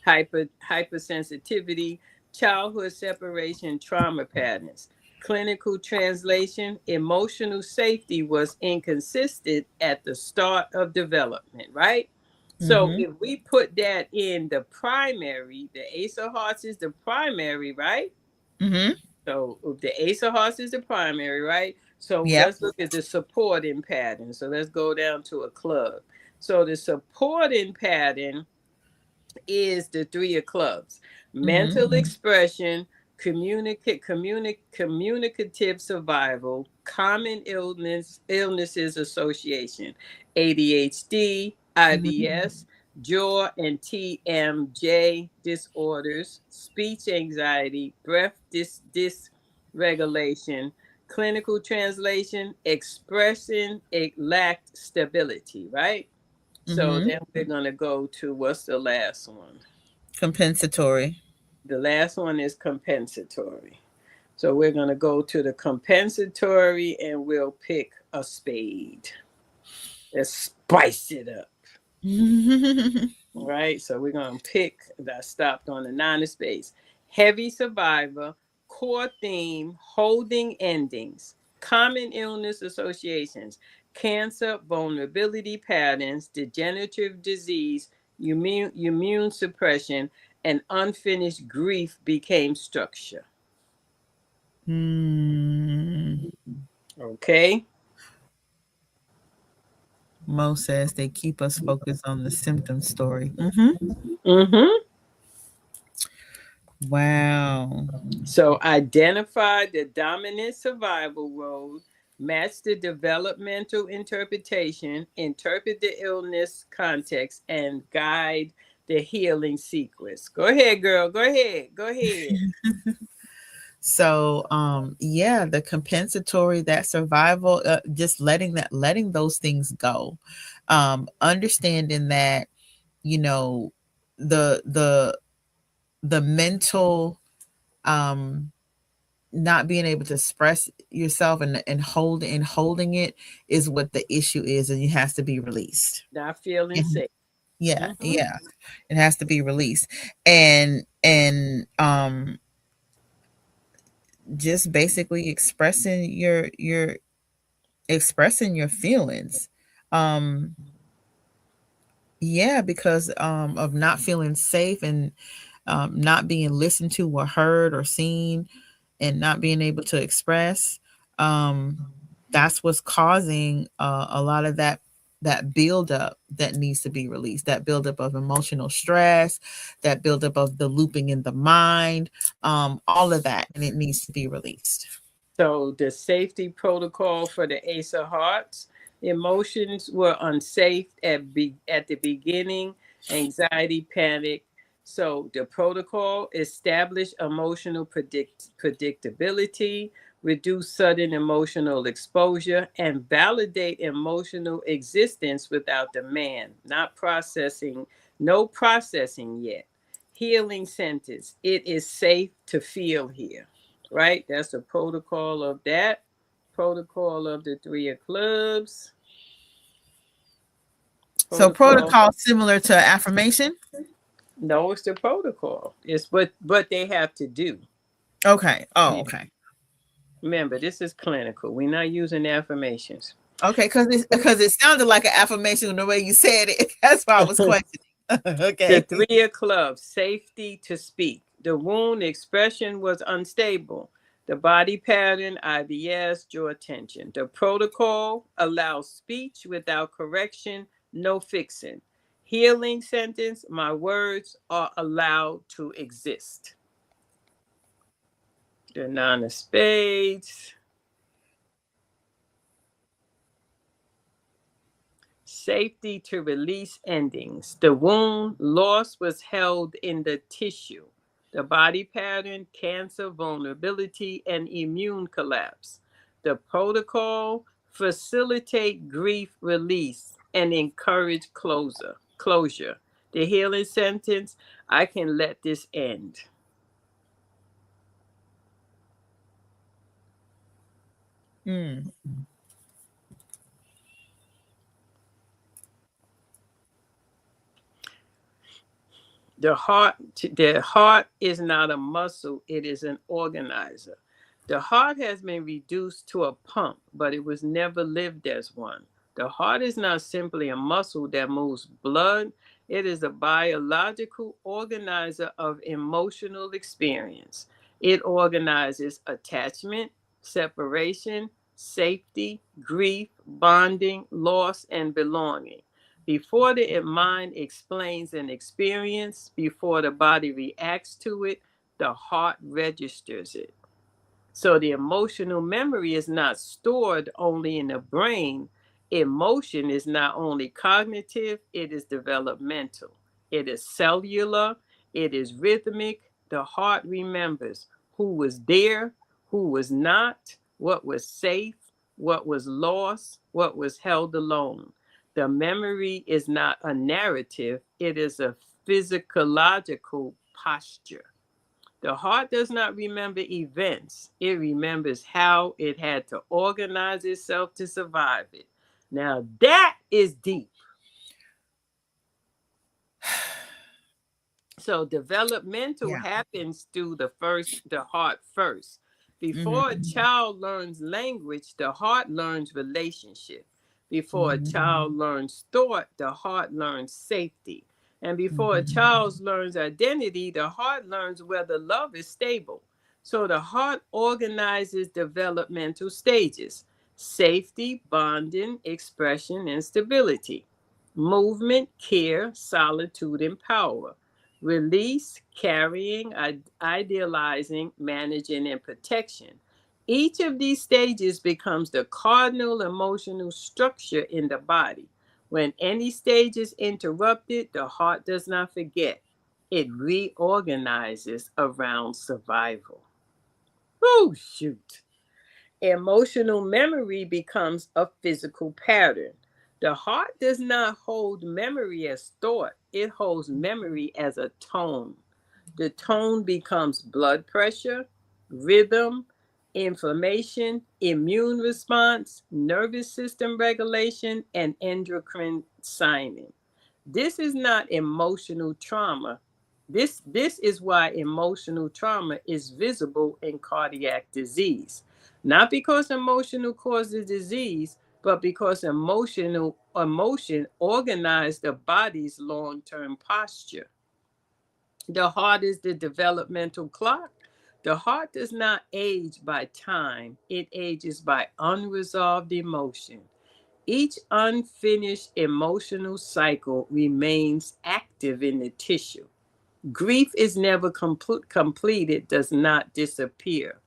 [SPEAKER 1] hypersensitivity, childhood separation, trauma patterns. Clinical translation, emotional safety was inconsistent at the start of development, right? So
[SPEAKER 2] Mm-hmm.
[SPEAKER 1] if we put that in the primary, the Ace of Hearts is the primary, right?
[SPEAKER 2] Mm-hmm.
[SPEAKER 1] So if the Ace of Hearts is the primary, right? So
[SPEAKER 2] Yep.
[SPEAKER 1] let's look at the supporting pattern. So let's go down to a club. So the supporting pattern is the Three of Clubs.
[SPEAKER 2] Mm-hmm.
[SPEAKER 1] Mental expression, communicative survival, common illnesses association, ADHD,
[SPEAKER 2] Mm-hmm.
[SPEAKER 1] IBS, jaw and TMJ disorders, speech anxiety, breath dysregulation, clinical translation, expression, it lacked stability, right? So
[SPEAKER 2] Mm-hmm.
[SPEAKER 1] then we're going to go to what's the last one?
[SPEAKER 2] Compensatory.
[SPEAKER 1] The last one is compensatory. So we're going to go to the compensatory and we'll pick a spade. Let's spice it up. All right. So we're going to pick, I stopped on the nine of spades. Heavy survivor, core theme, holding endings, common illness associations, cancer, vulnerability patterns, degenerative disease, immune suppression, and unfinished grief became structure.
[SPEAKER 2] Mm.
[SPEAKER 1] Okay.
[SPEAKER 2] Mo says they keep us focused on the symptom story. Mm-hmm.
[SPEAKER 1] Mm-hmm.
[SPEAKER 2] Wow.
[SPEAKER 1] So identify the dominant survival role, match the developmental interpretation, interpret the illness context, and guide the healing sequence. Go ahead, girl. Go ahead. Go ahead.
[SPEAKER 2] So, yeah, the compensatory, that survival, just letting those things go, understanding that, you know, the the the mental, um, not being able to express yourself and holding it is what the issue is, and it has to be released.
[SPEAKER 1] Not feeling
[SPEAKER 2] Mhm.
[SPEAKER 1] safe.
[SPEAKER 2] Yeah,
[SPEAKER 1] Mm-hmm.
[SPEAKER 2] yeah, it has to be released, and just basically expressing your feelings. Um, yeah, because of not feeling safe and not being listened to or heard or seen, and not being able to express. Um, that's what's causing a lot of that buildup that needs to be released. That buildup of emotional stress, that buildup of the looping in the mind, all of that, and it needs to be released.
[SPEAKER 1] So the safety protocol for the Ace of Hearts, emotions were unsafe at the beginning, anxiety, panic. So the protocol establish emotional predictability, reduce sudden emotional exposure, and validate emotional existence without demand, not processing, no processing yet. Healing sentence, it is safe to feel here, right? That's the protocol of that. Protocol of the Three of Clubs.
[SPEAKER 2] So
[SPEAKER 1] Protocol.
[SPEAKER 2] protocol similar to affirmation.
[SPEAKER 1] No, it's the protocol. It's what they have to do.
[SPEAKER 2] Okay. Oh,
[SPEAKER 1] Yeah.
[SPEAKER 2] okay.
[SPEAKER 1] Remember, this is clinical. We're not using affirmations.
[SPEAKER 2] Okay, because it sounded like an affirmation the way you said it. That's why I was questioning.
[SPEAKER 1] The
[SPEAKER 2] Okay.
[SPEAKER 1] Three of Clubs, safety to speak. The wound expression was unstable. The body pattern, IBS, jaw tension. The protocol allows speech without correction, no fixing. Healing sentence, my words are allowed to exist. The Nine of Spades. Safety to release endings. The wound loss was held in the tissue. The body pattern, cancer, vulnerability, and immune collapse. The protocol, facilitate grief release and encourage closure. The healing sentence, I can let this end.
[SPEAKER 2] Mm.
[SPEAKER 1] The heart is not a muscle, it is an organizer. The heart has been reduced to a pump, but it was never lived as one. The heart is not simply a muscle that moves blood, it is a biological organizer of emotional experience. It organizes attachment, separation, safety, grief, bonding, loss, and belonging. Before the mind explains an experience, before the body reacts to it, the heart registers it. So the emotional memory is not stored only in the brain. Emotion is not only cognitive, it is developmental. It is cellular, it is rhythmic. The heart remembers who was there, who was not, what was safe, what was lost, what was held alone. The memory is not a narrative, it is a physiological posture. The heart does not remember events, it remembers how it had to organize itself to survive it. Now, that is deep. So developmental
[SPEAKER 2] Yeah.
[SPEAKER 1] happens through the heart first. Before a
[SPEAKER 2] Mm-hmm.
[SPEAKER 1] child learns language, the heart learns relationship. Before a
[SPEAKER 2] Mm-hmm.
[SPEAKER 1] child learns thought, the heart learns safety. And before a
[SPEAKER 2] Mm-hmm.
[SPEAKER 1] child learns identity, the heart learns whether love is stable. So the heart organizes developmental stages: safety, bonding, expression, and stability; movement, care, solitude, and power; release, carrying, idealizing, managing, and protection. Each of these stages becomes the cardinal emotional structure in the body. When any stage is interrupted, the heart does not forget. It reorganizes around survival. Oh, shoot. Emotional memory becomes a physical pattern. The heart does not hold memory as thought, it holds memory as a tone. The tone becomes blood pressure, rhythm, inflammation, immune response, nervous system regulation, and endocrine signing. This is not emotional trauma. This is why emotional trauma is visible in cardiac disease. Not because emotional causes disease, but because emotion organized the body's long-term posture. The heart is the developmental clock. The heart does not age by time, it ages by unresolved emotion. Each unfinished emotional cycle remains active in the tissue. Grief is never completed, does not disappear.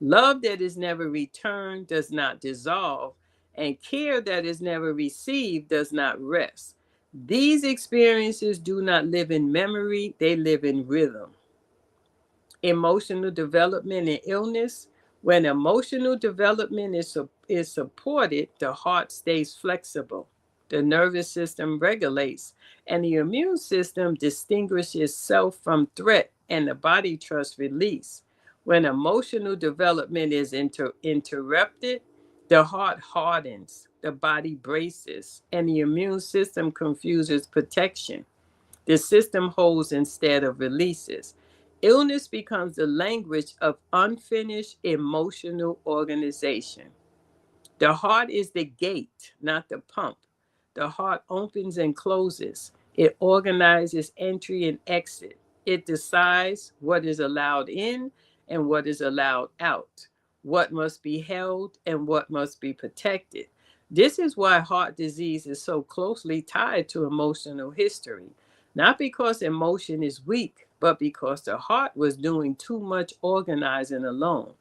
[SPEAKER 1] Love that is never returned does not dissolve, and care that is never received does not rest. These experiences do not live in memory, they live in rhythm. Emotional development and illness. When emotional development is supported, the heart stays flexible, the nervous system regulates, and the immune system distinguishes self from threat, and the body trusts release. When emotional development is interrupted, the heart hardens, the body braces, and the immune system confuses protection. The system holds instead of releases. Illness becomes the language of unfinished emotional organization. The heart is the gate, not the pump. The heart opens and closes. It organizes entry and exit. It decides what is allowed in and what is allowed out, what must be held and what must be protected. This is why heart disease is so closely tied to emotional history. Not because emotion is weak, but because the heart was doing too much organizing alone.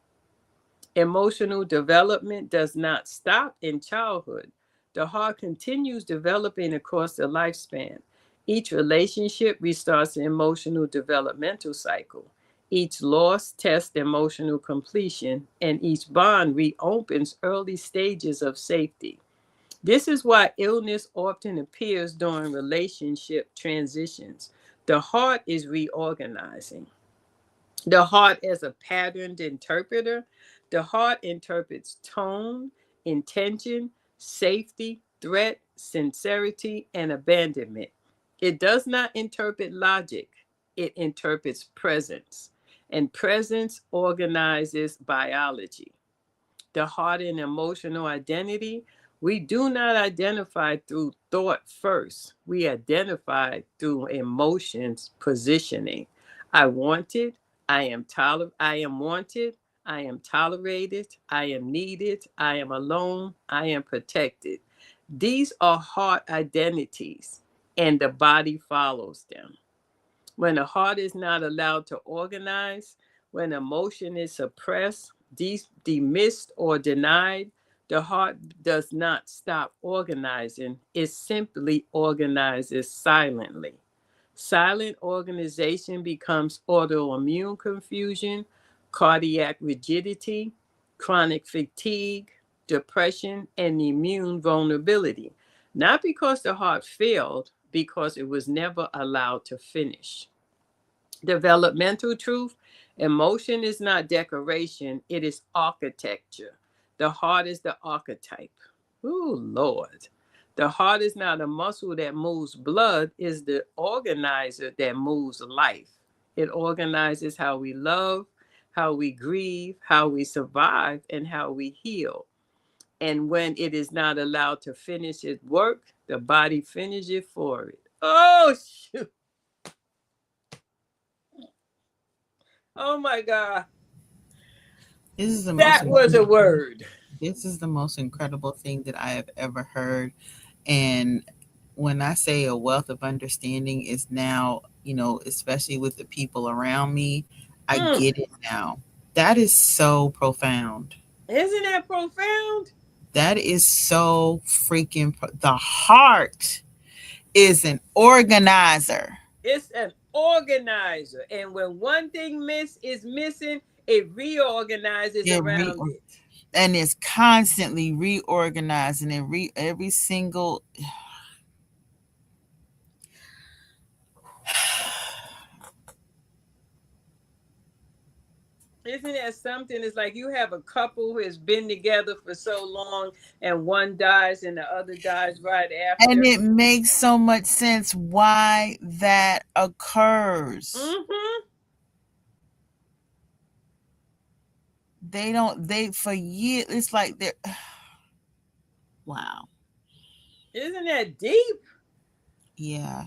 [SPEAKER 1] Emotional development does not stop in childhood. The heart continues developing across the lifespan. Each relationship restarts the emotional developmental cycle. Each loss tests emotional completion, and each bond reopens early stages of safety. This is why illness often appears during relationship transitions. The heart is reorganizing. The heart as a patterned interpreter. The heart interprets tone, intention, safety, threat, sincerity, and abandonment. It does not interpret logic, it interprets presence. And presence organizes biology. The heart and emotional identity, we do not identify through thought first. We identify through emotions positioning. I wanted, I am wanted, I am tolerated, I am needed, I am alone, I am protected. These are heart identities, and the body follows them. When the heart is not allowed to organize, when emotion is suppressed, demissed, or denied, the heart does not stop organizing. It simply organizes silently. Silent organization becomes autoimmune confusion, cardiac rigidity, chronic fatigue, depression, and immune vulnerability. Not because the heart failed, because it was never allowed to finish. Developmental truth, emotion is not decoration, it is architecture. The heart is the archetype. Ooh, Lord. The heart is not a muscle that moves blood, is the organizer that moves life. It organizes how we love, how we grieve, how we survive, and how we heal. And when it is not allowed to finish its work, the body finishes it for it. Oh, shoot. Oh, my God.
[SPEAKER 2] This is the most
[SPEAKER 1] That was a
[SPEAKER 2] incredible,
[SPEAKER 1] word.
[SPEAKER 2] this is the most incredible thing that I have ever heard. And when I say a wealth of understanding is now, especially with the people around me, I
[SPEAKER 1] Mm.
[SPEAKER 2] get it now. That is so profound.
[SPEAKER 1] Isn't that profound?
[SPEAKER 2] That is so freaking the heart is an organizer.
[SPEAKER 1] It's an organizer. And when one thing is missing, it reorganizes
[SPEAKER 2] It
[SPEAKER 1] around it.
[SPEAKER 2] and it's constantly reorganizing and every single.
[SPEAKER 1] Isn't that something? It's like you have a couple who has been together for so long and one dies and the other dies right
[SPEAKER 2] And
[SPEAKER 1] after.
[SPEAKER 2] it makes so much sense why that occurs.
[SPEAKER 1] Mm-hmm.
[SPEAKER 2] They don't, they, for years, it's like they're, wow.
[SPEAKER 1] Isn't that deep?
[SPEAKER 2] Yeah.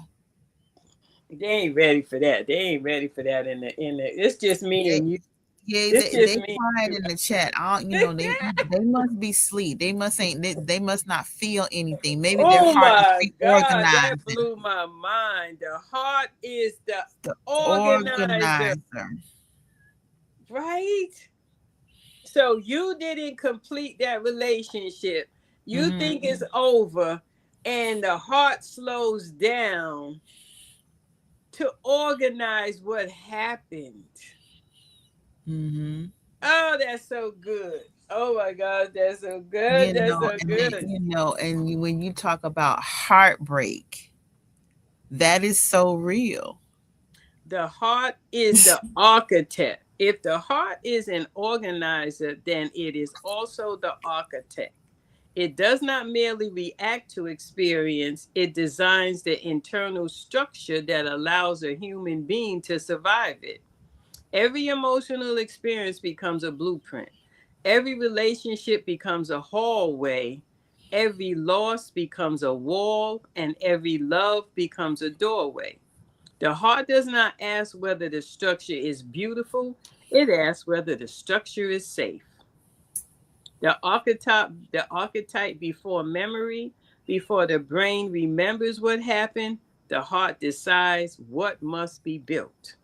[SPEAKER 1] They ain't ready for that. They ain't ready for that it's just me
[SPEAKER 2] They,
[SPEAKER 1] and you.
[SPEAKER 2] yeah,
[SPEAKER 1] It's just
[SPEAKER 2] they
[SPEAKER 1] me
[SPEAKER 2] quiet
[SPEAKER 1] and
[SPEAKER 2] in the chat. I don't, they must be asleep. They must ain't, they must not feel anything. Maybe their
[SPEAKER 1] oh
[SPEAKER 2] heart is
[SPEAKER 1] my God, that
[SPEAKER 2] reorganizing.
[SPEAKER 1] blew my mind. The heart is the
[SPEAKER 2] The
[SPEAKER 1] organizer,
[SPEAKER 2] organizer.
[SPEAKER 1] right? So you didn't complete that relationship. You
[SPEAKER 2] Mm-hmm.
[SPEAKER 1] think it's over, and the heart slows down to organize what happened.
[SPEAKER 2] Mm-hmm.
[SPEAKER 1] Oh, that's so good. Oh my God, that's so good.
[SPEAKER 2] You
[SPEAKER 1] That's
[SPEAKER 2] know,
[SPEAKER 1] so
[SPEAKER 2] and then,
[SPEAKER 1] good.
[SPEAKER 2] when you talk about heartbreak, that is so real.
[SPEAKER 1] The heart is the architect. If the heart is an organizer, then it is also the architect. It does not merely react to experience, it designs the internal structure that allows a human being to survive it. Every emotional experience becomes a blueprint. Every relationship becomes a hallway. Every loss becomes a wall, and every love becomes a doorway. The heart does not ask whether the structure is beautiful, it asks whether the structure is safe. The archetype before memory, before the brain remembers what happened, the heart decides what must be built.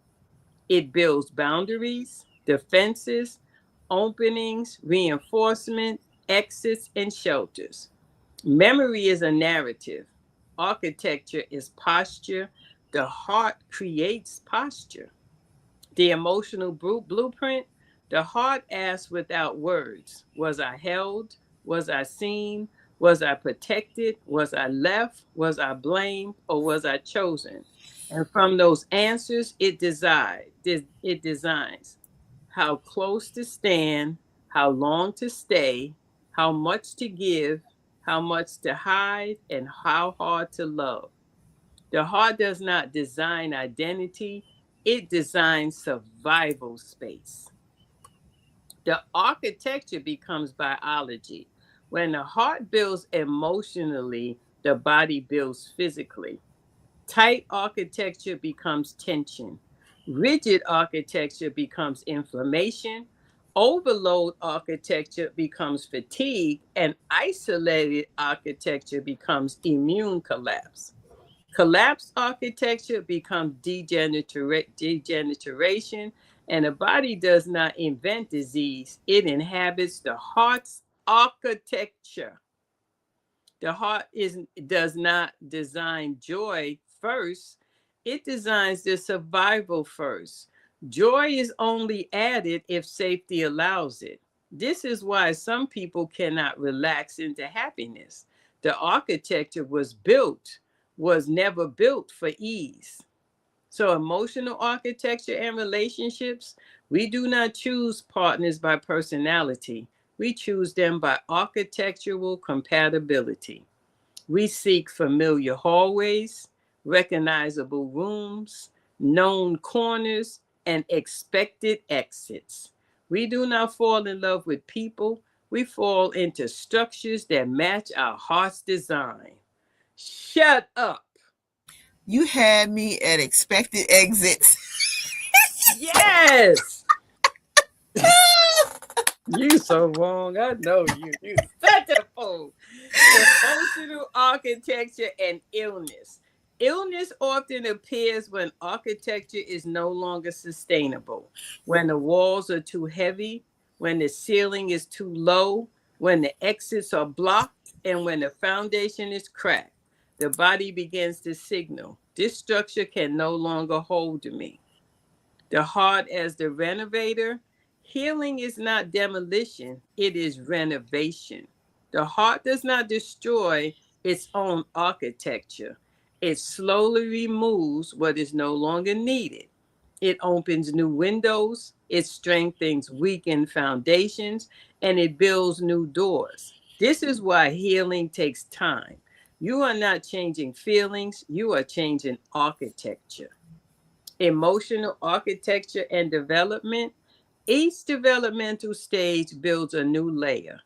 [SPEAKER 1] It builds boundaries, defenses, openings, reinforcement, exits, and shelters. Memory is a narrative. Architecture is posture. The heart creates posture. The emotional blueprint, the heart asks without words: was I held? Was I seen? Was I protected? Was I left? Was I blamed? Or was I chosen? And from those answers, it designs how close to stand, how long to stay, how much to give, how much to hide, and how hard to love. The heart does not design identity, it designs survival space. The architecture becomes biology. When the heart builds emotionally, the body builds physically. Tight architecture becomes tension. Rigid architecture becomes inflammation. Overload architecture becomes fatigue. And isolated architecture becomes immune collapse. Collapsed architecture becomes degeneration, and the body does not invent disease, it inhabits the heart's architecture. The heart does not design joy first, it designs the survival first. Joy is only added if safety allows it. This is why some people cannot relax into happiness. The architecture was never built for ease. So, emotional architecture and relationships, we do not choose partners by personality. We choose them by architectural compatibility. We seek familiar hallways, recognizable rooms, known corners, and expected exits. We do not fall in love with people. We fall into structures that match our heart's design. Shut up.
[SPEAKER 2] You had me at expected exits.
[SPEAKER 1] Yes. You so wrong. I know you. You such a fool. Emotional architecture and illness. Illness often appears when architecture is no longer sustainable, when the walls are too heavy, when the ceiling is too low, when the exits are blocked, and when the foundation is cracked. The body begins to signal, this structure can no longer hold me. The heart as the renovator. Healing is not demolition, it is renovation. The heart does not destroy its own architecture, it slowly removes what is no longer needed. It opens new windows, it strengthens weakened foundations, and it builds new doors. This is why healing takes time. You are not changing feelings, you are changing architecture. Emotional architecture and development. Each developmental stage builds a new layer.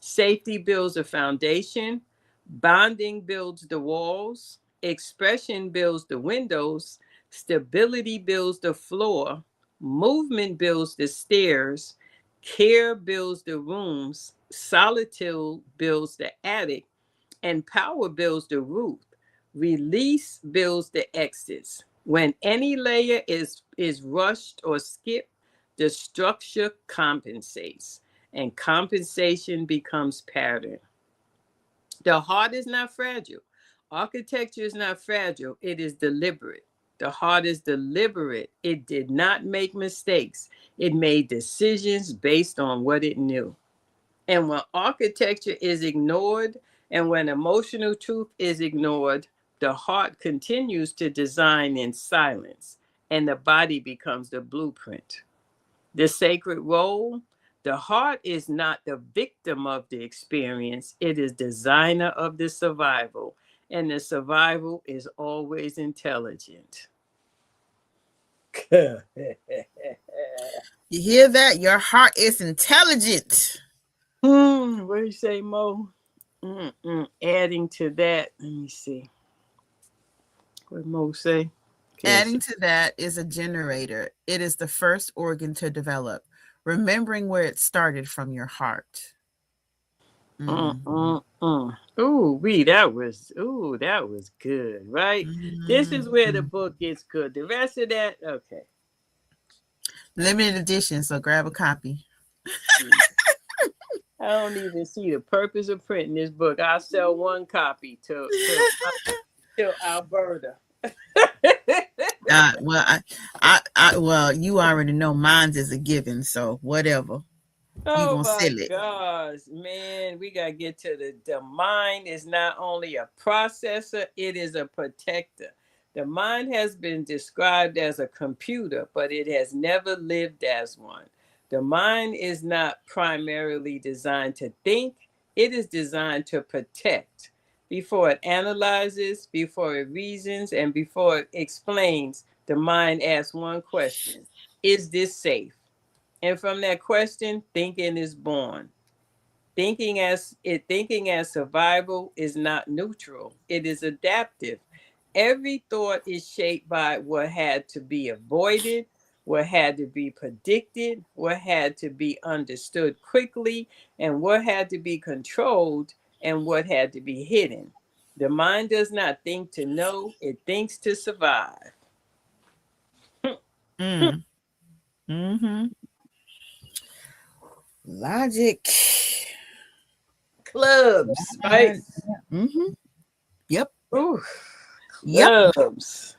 [SPEAKER 1] Safety builds a foundation, bonding builds the walls, expression builds the windows, stability builds the floor, movement builds the stairs, care builds the rooms, solitude builds the attic, and power builds the roof. Release builds the exits. When any layer is rushed or skipped, the structure compensates, and compensation becomes pattern. The heart is not fragile. Architecture is not fragile, it is deliberate. The heart is deliberate. It did not make mistakes. It made decisions based on what it knew. And when architecture is ignored and when emotional truth is ignored, the heart continues to design in silence and the body becomes the blueprint. The sacred role, the heart is not the victim of the experience, it is designer of the survival. And the survival is always intelligent.
[SPEAKER 2] You hear that? Your heart is intelligent.
[SPEAKER 1] What do you say, Mo? Adding to that, let me see. What Mo say?
[SPEAKER 2] Adding to that is a generator. It is the first organ to develop, remembering where it started from your heart.
[SPEAKER 1] That was good, right? This is where the book gets good. The rest of that, okay.
[SPEAKER 2] Limited edition, so grab a copy.
[SPEAKER 1] I don't even see the purpose of printing this book. I'll sell one copy to Alberta.
[SPEAKER 2] Well, you already know mine's is a given, so whatever. You
[SPEAKER 1] Oh
[SPEAKER 2] gonna
[SPEAKER 1] my
[SPEAKER 2] seal it.
[SPEAKER 1] gosh, man, we gotta get to the mind is not only a processor, it is a protector. The mind has been described as a computer, but it has never lived as one. The mind is not primarily designed to think, it is designed to protect. Before it analyzes, before it reasons, and before it explains, the mind asks one question: is this safe? And from that question, thinking is born. Thinking as survival is not neutral. It is adaptive. Every thought is shaped by what had to be avoided, what had to be predicted, what had to be understood quickly, and what had to be controlled and what had to be hidden. The mind does not think to know, it thinks to survive.
[SPEAKER 2] Mm. Mm-hmm. Logic.
[SPEAKER 1] Clubs, right?
[SPEAKER 2] Mm-hmm. Yep.
[SPEAKER 1] Ooh,
[SPEAKER 2] Yep.
[SPEAKER 1] clubs.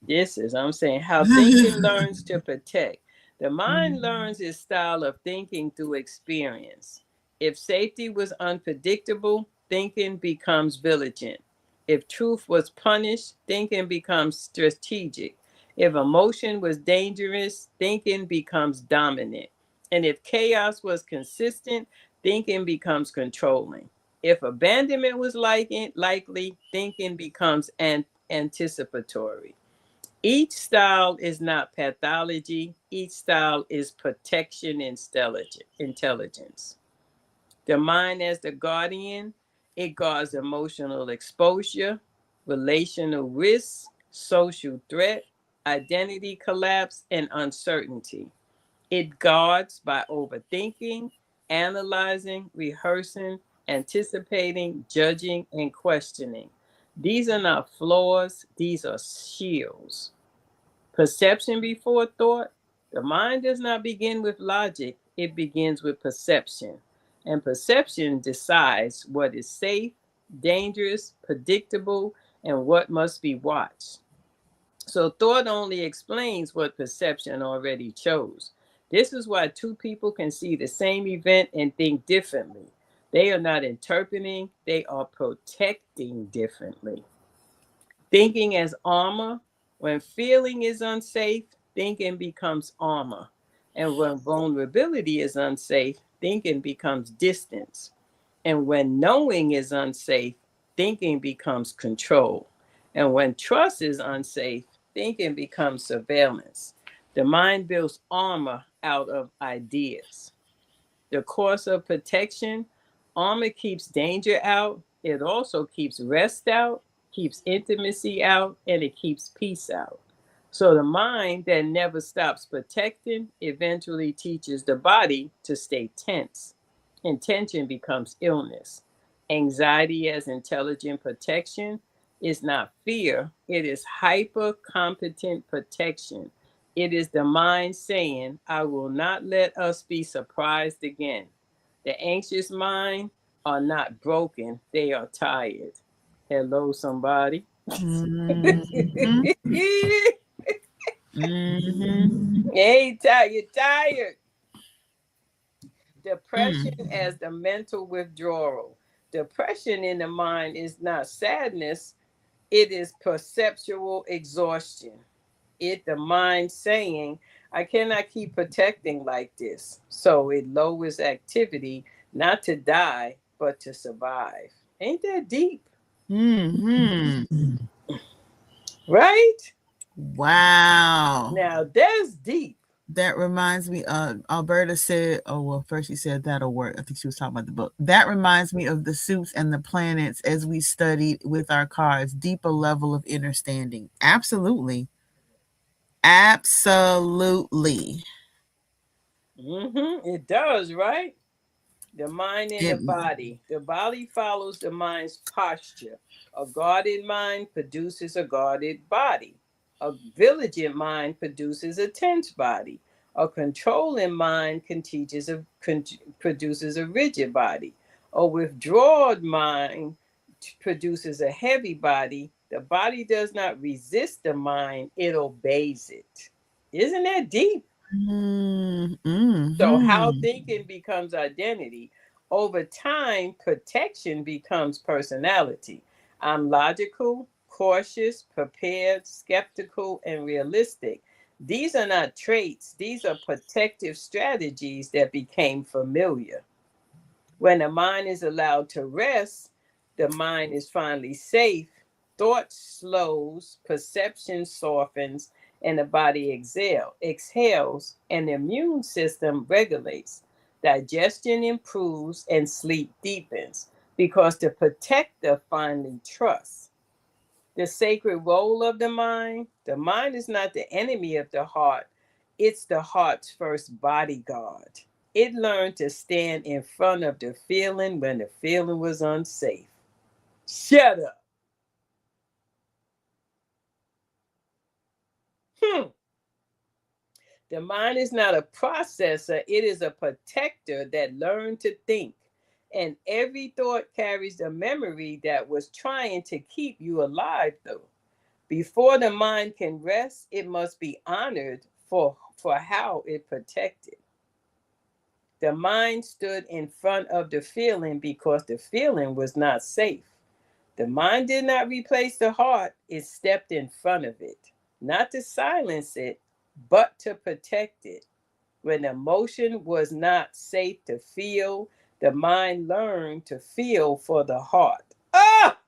[SPEAKER 1] This is, I'm saying, how thinking learns to protect. The mind learns its style of thinking through experience. If safety was unpredictable, thinking becomes vigilant. If truth was punished, thinking becomes strategic. If emotion was dangerous, thinking becomes dominant. And if chaos was consistent, thinking becomes controlling. If abandonment was likely, thinking becomes anticipatory. Each style is not pathology. Each style is protection intelligence. The mind as the guardian, it guards emotional exposure, relational risks, social threat, identity collapse, and uncertainty. It guards by overthinking, analyzing, rehearsing, anticipating, judging, and questioning. These are not flaws, these are shields. Perception before thought. The mind does not begin with logic, it begins with perception. And perception decides what is safe, dangerous, predictable, and what must be watched. So thought only explains what perception already chose. This is why two people can see the same event and think differently. They are not interpreting, they are protecting differently. Thinking as armor. When feeling is unsafe, thinking becomes armor. And when vulnerability is unsafe, thinking becomes distance. And when knowing is unsafe, thinking becomes control. And when trust is unsafe, thinking becomes surveillance. The mind builds armor out of ideas. The course of protection, armor keeps danger out. It also keeps rest out, keeps intimacy out, and it keeps peace out. So the mind that never stops protecting eventually teaches the body to stay tense. And tension becomes illness. Anxiety as intelligent protection is not fear, it is hyper competent protection. It is the mind saying, I will not let us be surprised again. The anxious mind are not broken, they are tired. Hello, somebody.
[SPEAKER 2] Mm-hmm. Mm-hmm.
[SPEAKER 1] Hey, tired, you're tired. Depression
[SPEAKER 2] Mm.
[SPEAKER 1] as the mental withdrawal. Depression in the mind is not sadness, it is perceptual exhaustion. It the mind saying, I cannot keep protecting like this. So it lowers activity, not to die, but to survive. Ain't that deep?
[SPEAKER 2] Mm-hmm.
[SPEAKER 1] Right?
[SPEAKER 2] Wow.
[SPEAKER 1] Now that's deep.
[SPEAKER 2] That reminds me, Alberta said, oh, well, first she said that'll work. I think she was talking about the book. That reminds me of the suits and the planets as we studied with our cards, deeper level of understanding. Absolutely. Absolutely.
[SPEAKER 1] It does, right? The mind and the
[SPEAKER 2] It,
[SPEAKER 1] body. The body follows the mind's posture. A guarded mind produces a guarded body. A vigilant mind produces a tense body. A controlling mind produces a rigid body. A withdrawn mind produces a heavy body. The body does not resist the mind, it obeys it. Isn't that deep? So how
[SPEAKER 2] Mm-hmm.
[SPEAKER 1] thinking becomes identity. Over time, protection becomes personality. I'm logical, cautious, prepared, skeptical, and realistic. These are not traits, these are protective strategies that became familiar. When the mind is allowed to rest, the mind is finally safe. Thought slows, perception softens, and the body exhales, and the immune system regulates. Digestion improves, and sleep deepens because the protector finally trusts. The sacred role of the mind is not the enemy of the heart, it's the heart's first bodyguard. It learned to stand in front of the feeling when the feeling was unsafe. Shut up. Hmm. The mind is not a processor, it is a protector that learned to think. And every thought carries a memory that was trying to keep you alive, though. Before the mind can rest, it must be honored for how it protected. The mind stood in front of the feeling because the feeling was not safe. The mind did not replace the heart, it stepped in front of it, not to silence it, but to protect it. When emotion was not safe to feel, the mind learned to feel for the heart. Ah!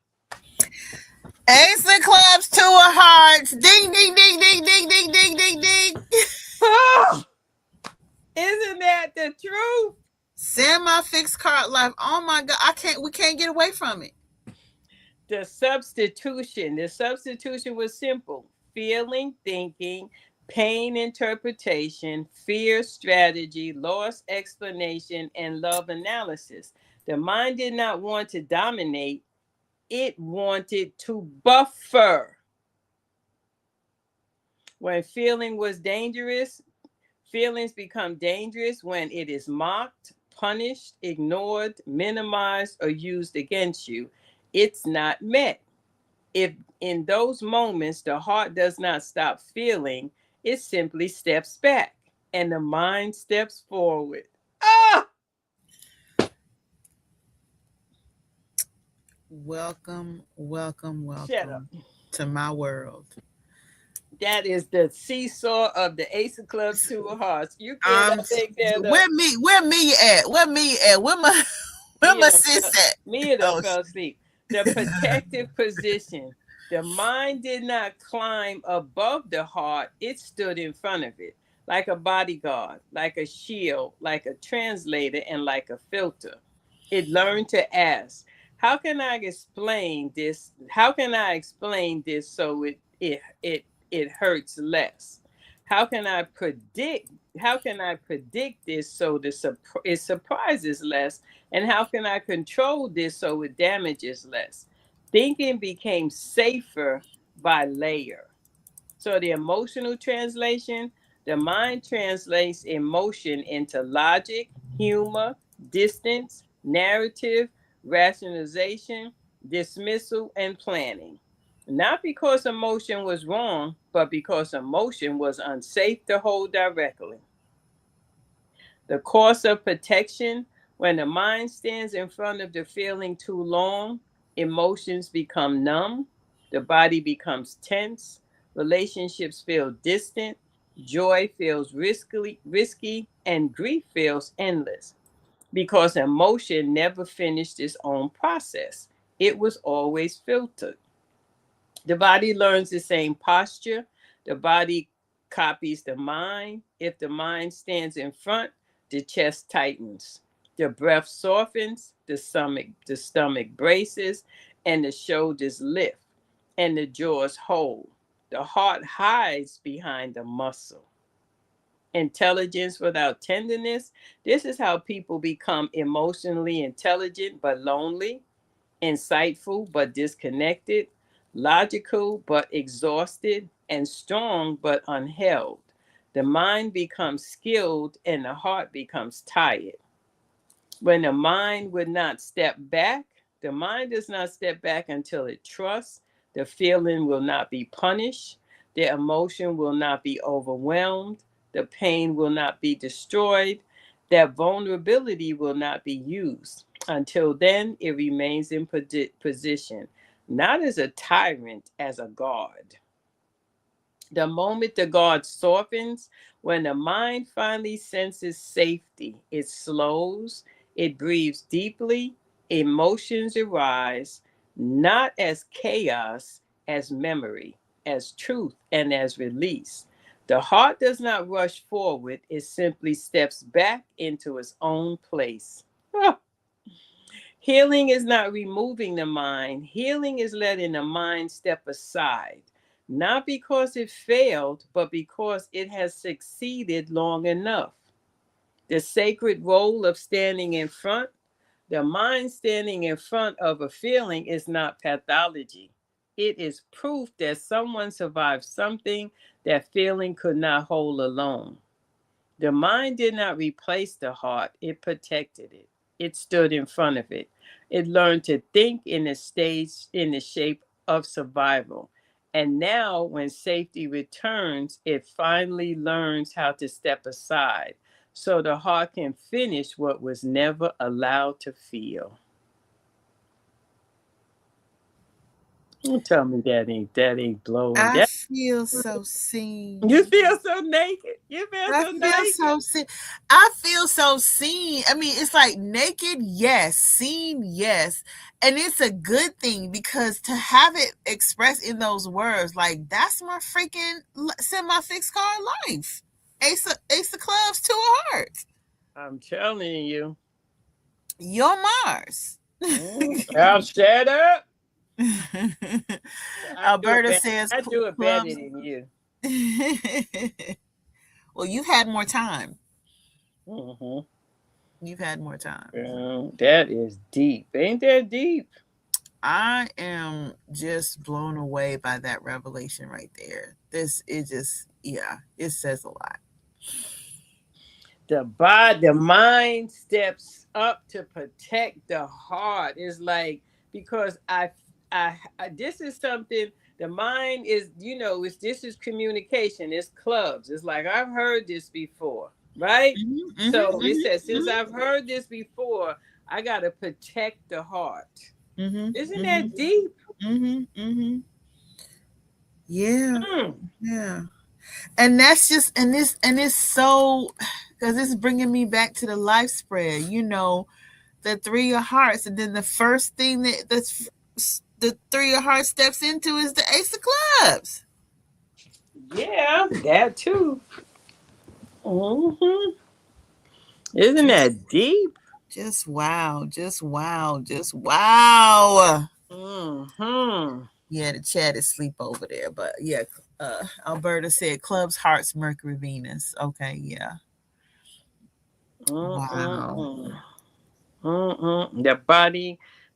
[SPEAKER 2] Ace of clubs, two of hearts. Ding, ding, ding, ding, ding, ding, ding, ding, ding.
[SPEAKER 1] Ah! Isn't that the truth?
[SPEAKER 2] Send my fixed card life. Oh my God. I can't, we can't get away from it.
[SPEAKER 1] The substitution was simple: feeling, thinking, pain, interpretation, fear, strategy, loss, explanation, and love, analysis. The mind did not want to dominate, it wanted to buffer. When feeling was dangerous, feelings become dangerous when it is mocked, punished, ignored, minimized, or used against you. It's not met. If in those moments the heart does not stop feeling, it simply steps back and the mind steps forward. Ah!
[SPEAKER 2] Welcome, welcome,
[SPEAKER 1] Shut up.
[SPEAKER 2] welcome to my world.
[SPEAKER 1] That is the seesaw of the Ace of Clubs, Two of Hearts. You cannot make that up.
[SPEAKER 2] Where me at? Where me at? Where
[SPEAKER 1] Mia
[SPEAKER 2] my
[SPEAKER 1] done
[SPEAKER 2] sis
[SPEAKER 1] fell,
[SPEAKER 2] at?
[SPEAKER 1] Mia done
[SPEAKER 2] Oh,
[SPEAKER 1] fell asleep. The protective position. The mind did not climb above the heart, it stood in front of it, like a bodyguard, like a shield, like a translator, and like a filter. It learned to ask, how can I explain this? How can I explain this so it hurts less? How can I predict? How can I predict this so it surprises less? And how can I control this so it damages less? Thinking became safer by layer. So the emotional translation, the mind translates emotion into logic, humor, distance, narrative, rationalization, dismissal, and planning. Not because emotion was wrong, but because emotion was unsafe to hold directly. The course of protection: when the mind stands in front of the feeling too long, emotions become numb, the body becomes tense, relationships feel distant, joy feels risky, and grief feels endless because emotion never finished its own process. It was always filtered. The body learns the same posture. The body copies the mind. If the mind stands in front, the chest tightens. The breath softens, the stomach braces, and the shoulders lift, and the jaws hold. The heart hides behind the muscle. Intelligence without tenderness. This is how people become emotionally intelligent but lonely, insightful but disconnected, logical but exhausted, and strong but unheld. The mind becomes skilled and the heart becomes tired. When the mind would not step back, the mind does not step back until it trusts. The feeling will not be punished. The emotion will not be overwhelmed. The pain will not be destroyed. That vulnerability will not be used. Until then, it remains in position, not as a tyrant, as a guard. The moment the guard softens, when the mind finally senses safety, it slows, it breathes deeply, emotions arise, not as chaos, as memory, as truth, and as release. The heart does not rush forward, it simply steps back into its own place. Healing is not removing the mind. Healing is letting the mind step aside, not because it failed, but because it has succeeded long enough. The sacred role of standing in front, the mind standing in front of a feeling is not pathology. It is proof that someone survived something that feeling could not hold alone. The mind did not replace the heart, it protected it. It stood in front of it. It learned to think in the stage in the shape of survival. And now when safety returns, it finally learns how to step aside so the heart can finish what was never allowed to feel. Don't tell me that ain't blowing.
[SPEAKER 2] I
[SPEAKER 1] That
[SPEAKER 2] feel so
[SPEAKER 1] you
[SPEAKER 2] seen.
[SPEAKER 1] feel so naked. You feel
[SPEAKER 2] I
[SPEAKER 1] so
[SPEAKER 2] feel
[SPEAKER 1] naked.
[SPEAKER 2] so seen. I feel so seen. I mean, it's like naked, yes, seen, yes. And it's a good thing because to have it expressed in those words, like that's my freaking semi-fixed card life. Ace of clubs, two of hearts.
[SPEAKER 1] I'm telling you.
[SPEAKER 2] You're Mars.
[SPEAKER 1] I'll shut up. I do it
[SPEAKER 2] Alberta
[SPEAKER 1] better.
[SPEAKER 2] says
[SPEAKER 1] I do it better
[SPEAKER 2] clubs.
[SPEAKER 1] than you.
[SPEAKER 2] Well, you've had more time.
[SPEAKER 1] Hmm.
[SPEAKER 2] You've had more time.
[SPEAKER 1] That is deep. Ain't that deep?
[SPEAKER 2] I am just blown away by that revelation right there. This it just yeah, it says a lot.
[SPEAKER 1] The mind steps up to protect the heart. It's like because this is something. The mind is, it's this is communication. It's clubs. It's like I've heard this before, right?
[SPEAKER 2] Mhm, mhm,
[SPEAKER 1] So it says since
[SPEAKER 2] mhm,
[SPEAKER 1] I've heard this before, I gotta protect the heart.
[SPEAKER 2] mhm,
[SPEAKER 1] Isn't
[SPEAKER 2] mhm,
[SPEAKER 1] that deep?
[SPEAKER 2] mhm, mhm. Yeah,
[SPEAKER 1] Mm.
[SPEAKER 2] yeah. And that's just and it's so because it's bringing me back to the life spread. The three of hearts, and then the first thing that's the three of hearts steps into is the ace of clubs.
[SPEAKER 1] Yeah, that too. Hmm. Isn't
[SPEAKER 2] Just
[SPEAKER 1] that deep?
[SPEAKER 2] just wow, just wow, just wow.
[SPEAKER 1] Hmm.
[SPEAKER 2] Yeah, the chat is sleep over there, but yeah, Alberta said clubs, hearts, Mercury, Venus. Okay, yeah. Wow.
[SPEAKER 1] Mm-mm-mm. Mm-mm.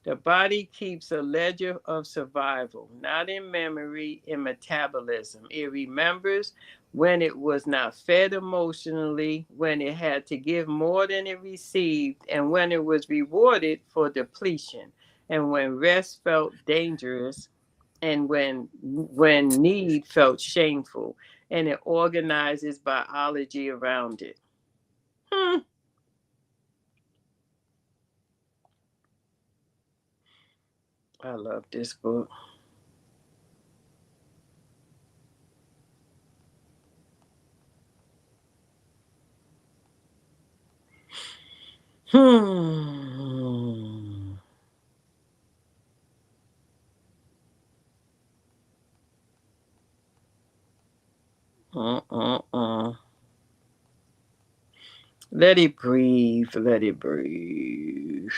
[SPEAKER 1] The body keeps a ledger of survival, not in memory, in metabolism. It remembers when it was not fed emotionally, when it had to give more than it received, and when it was rewarded for depletion, and when rest felt dangerous, and when need felt shameful, and it organizes biology around it. Hmm. I love this book. Hmm. Uh. Let it breathe. Let it breathe.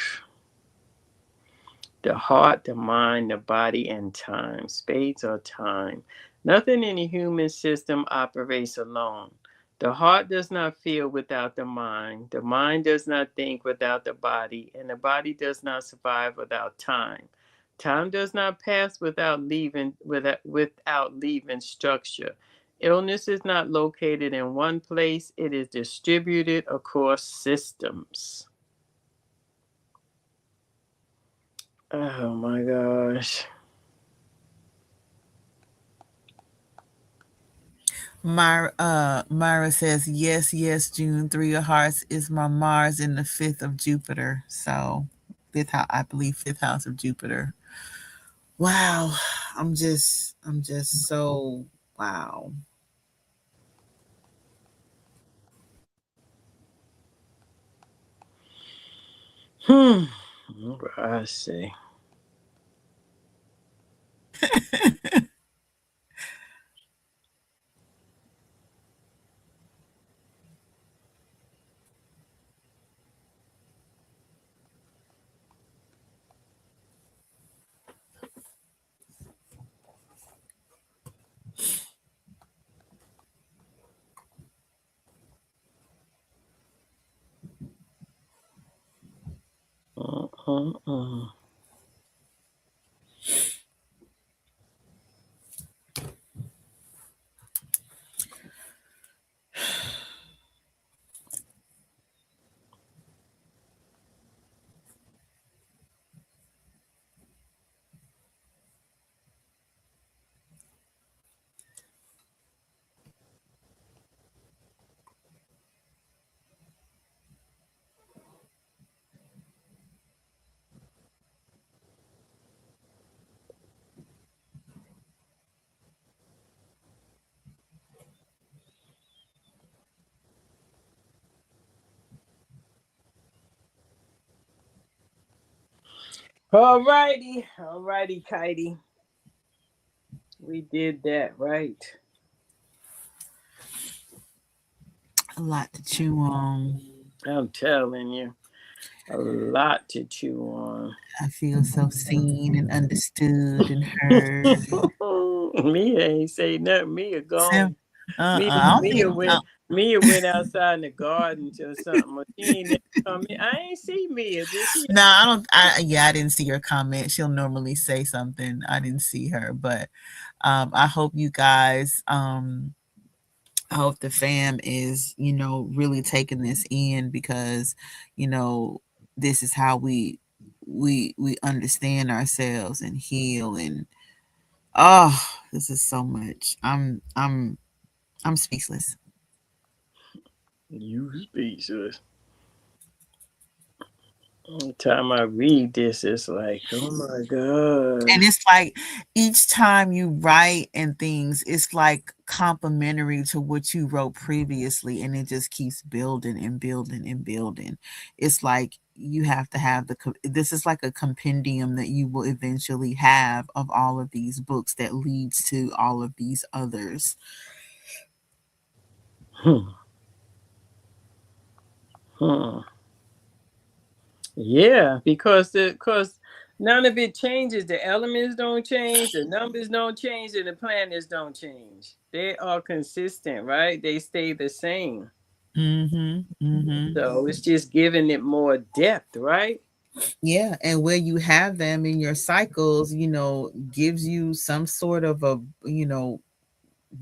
[SPEAKER 1] The heart, the mind, the body, and time. Spades are time. Nothing in the human system operates alone. The heart does not feel without the mind. The mind does not think without the body, and the body does not survive without time. Time does not pass without leaving structure. Illness is not located in one place, it is distributed across systems. Oh my gosh.
[SPEAKER 2] Myra says yes, yes, June. Three of Hearts is my Mars in the fifth of Jupiter. So fifth house, I believe fifth house of Jupiter. Wow. I'm just so wow.
[SPEAKER 1] Hmm. I see. Uh. All righty, Kitey. We did that right.
[SPEAKER 2] A lot to chew on.
[SPEAKER 1] I'm telling you, a lot to chew on.
[SPEAKER 2] I feel so seen and understood and heard.
[SPEAKER 1] Mia ain't say nothing. Mia
[SPEAKER 2] Sam,
[SPEAKER 1] gone. Mia,
[SPEAKER 2] I don't
[SPEAKER 1] Mia
[SPEAKER 2] think.
[SPEAKER 1] went. Mia went outside in the garden or something. Or she ain't never come in. I ain't see Mia. Did she?
[SPEAKER 2] No, I don't. Yeah, I didn't see her comment. She'll normally say something. I didn't see her, but I hope you guys. I hope the fam is, really taking this in because, you know, this is how we understand ourselves and heal and oh, this is so much. I'm speechless.
[SPEAKER 1] You speechless. Every time I read this, it's like, oh my
[SPEAKER 2] And
[SPEAKER 1] god.
[SPEAKER 2] it's like each time you write and things, it's like complimentary to what you wrote previously, and it just keeps building and building and building. It's like you have to have this is like a compendium that you will eventually have of all of these books that leads to all of these others.
[SPEAKER 1] Hmm. Hmm. Yeah, because none of it changes. The elements don't change, the numbers don't change, and the planets don't change. They are consistent, right? They stay the same.
[SPEAKER 2] Mhm. Mhm.
[SPEAKER 1] So it's just giving it more depth, right?
[SPEAKER 2] Yeah, and where you have them in your cycles, gives you some sort of a,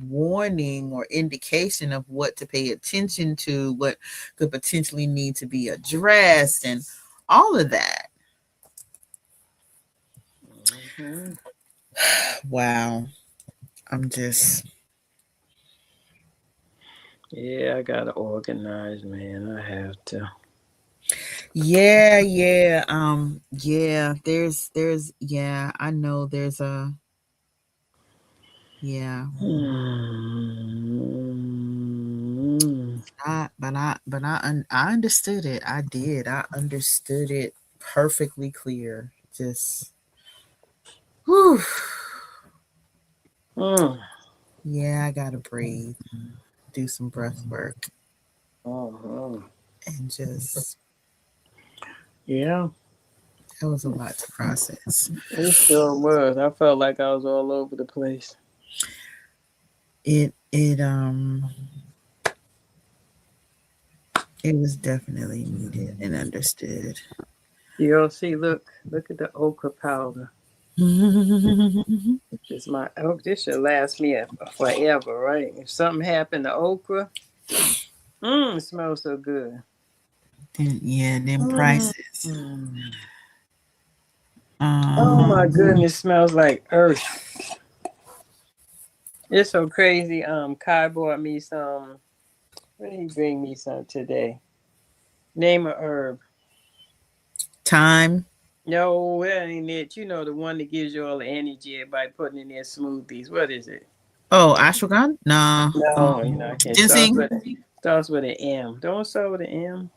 [SPEAKER 2] warning or indication of what to pay attention to, what could potentially need to be addressed, and all of that.
[SPEAKER 1] Hmm.
[SPEAKER 2] Wow. I'm just,
[SPEAKER 1] Yeah, I gotta organize, man. I have to.
[SPEAKER 2] yeah, yeah. Yeah, yeah, I know there's a, yeah.
[SPEAKER 1] Hmm.
[SPEAKER 2] I understood it. I did. I understood it perfectly clear. Just, whew.
[SPEAKER 1] Hmm.
[SPEAKER 2] Yeah, I gotta breathe, do some breath work,
[SPEAKER 1] Uh-huh.
[SPEAKER 2] and just
[SPEAKER 1] Yeah,
[SPEAKER 2] that was a lot to process.
[SPEAKER 1] it sure was. I felt like I was all over the place.
[SPEAKER 2] It was definitely needed and understood.
[SPEAKER 1] You see, look at the okra powder. This my oh, this should last me forever, right? If something happened to okra, it smells so good.
[SPEAKER 2] Yeah, them
[SPEAKER 1] Mm.
[SPEAKER 2] prices.
[SPEAKER 1] Oh my
[SPEAKER 2] Um,
[SPEAKER 1] goodness, smells like earth. It's so crazy. Kai bought me some. What did he bring me some today? Name a herb.
[SPEAKER 2] Time.
[SPEAKER 1] No, that ain't it. You know the one that gives you all the energy by putting in their smoothies. What is it?
[SPEAKER 2] Oh, ashwagandha? Nah.
[SPEAKER 1] No, you know, I can't start
[SPEAKER 2] Ginseng.
[SPEAKER 1] with it. Starts with an M. Don't start with an M.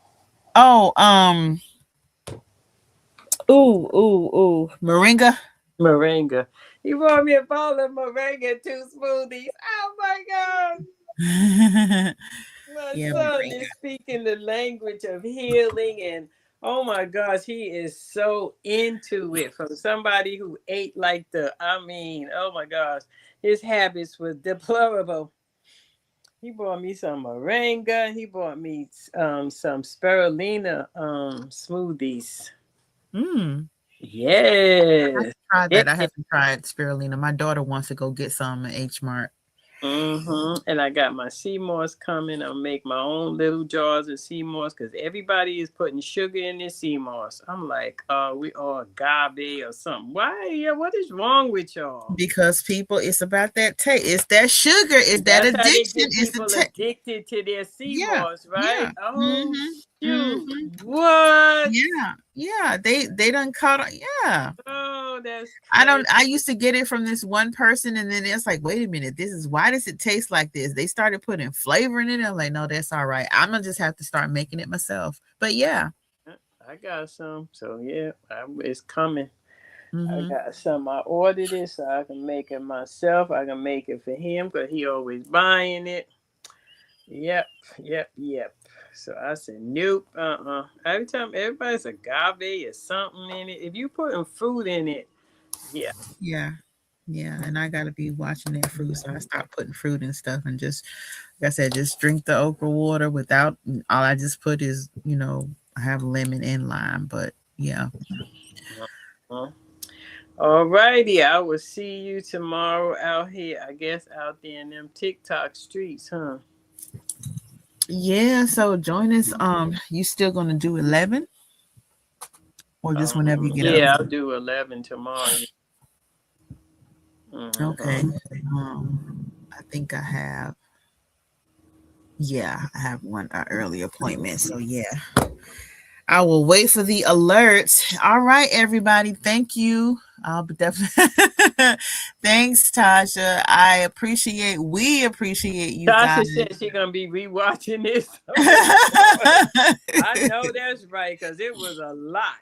[SPEAKER 2] Oh, ooh. Moringa.
[SPEAKER 1] Moringa. He brought me a bowl of moringa and two smoothies. Oh my God. My
[SPEAKER 2] Yeah,
[SPEAKER 1] son
[SPEAKER 2] moringa.
[SPEAKER 1] is speaking the language of healing, and oh my gosh, he is so into it. From somebody who ate like oh my gosh, his habits were deplorable. He bought me some moringa. He bought me some spirulina smoothies.
[SPEAKER 2] Mm. I
[SPEAKER 1] Yes.
[SPEAKER 2] tried
[SPEAKER 1] Yeah.
[SPEAKER 2] that. I haven't tried spirulina. My daughter wants to go get some at H Mart.
[SPEAKER 1] And I got my sea moss coming. I'll make my own little jars of sea moss because everybody is putting sugar in their sea moss. I'm like, we all agave or something. Why? Yeah, what is wrong with y'all?
[SPEAKER 2] Because people, it's about that taste. It's that sugar. It's that
[SPEAKER 1] That's how they
[SPEAKER 2] addiction.
[SPEAKER 1] get
[SPEAKER 2] It's the
[SPEAKER 1] people
[SPEAKER 2] taste.
[SPEAKER 1] addicted to their sea
[SPEAKER 2] Yeah,
[SPEAKER 1] moss, right?
[SPEAKER 2] yeah.
[SPEAKER 1] Oh
[SPEAKER 2] Mm-hmm.
[SPEAKER 1] shoot!
[SPEAKER 2] Mm-hmm.
[SPEAKER 1] What?
[SPEAKER 2] Yeah. They done caught on. Yeah.
[SPEAKER 1] Oh, that's
[SPEAKER 2] I don't.
[SPEAKER 1] crazy.
[SPEAKER 2] I used to get it from this one person, and then it's like, wait a minute, this is why does it taste like this? They started putting flavor in it. I'm like, no, that's all right. I'm gonna just have to start making it myself. But yeah.
[SPEAKER 1] I got some, so yeah, it's coming. I
[SPEAKER 2] Mm-hmm.
[SPEAKER 1] got some. I ordered it so I can make it myself. I can make it for him because he always buying it. Yep. So I said, nope, Every time everybody's agave or something in it. If you putting fruit in it, yeah.
[SPEAKER 2] Yeah. Yeah, and I gotta be watching that fruit, so I stopped putting fruit and stuff, and just like I said, just drink the okra water without. All I just put is, I have lemon and lime, but yeah,
[SPEAKER 1] Uh-huh. All righty, I will see you tomorrow out here. I guess out there in them TikTok streets, huh?
[SPEAKER 2] yeah. So join us. You still gonna do 11 or just whenever you get up?
[SPEAKER 1] Yeah, I'll do 11 tomorrow. Yeah.
[SPEAKER 2] Okay.
[SPEAKER 1] Mm-hmm.
[SPEAKER 2] I think I have. Yeah, I have one early appointment. So yeah, I will wait for the alerts. All right, everybody. Thank you. I'll be definitely. Thanks, Tasha. We appreciate you guys.
[SPEAKER 1] Tasha said she's gonna be rewatching this. I know that's right because it was a lot.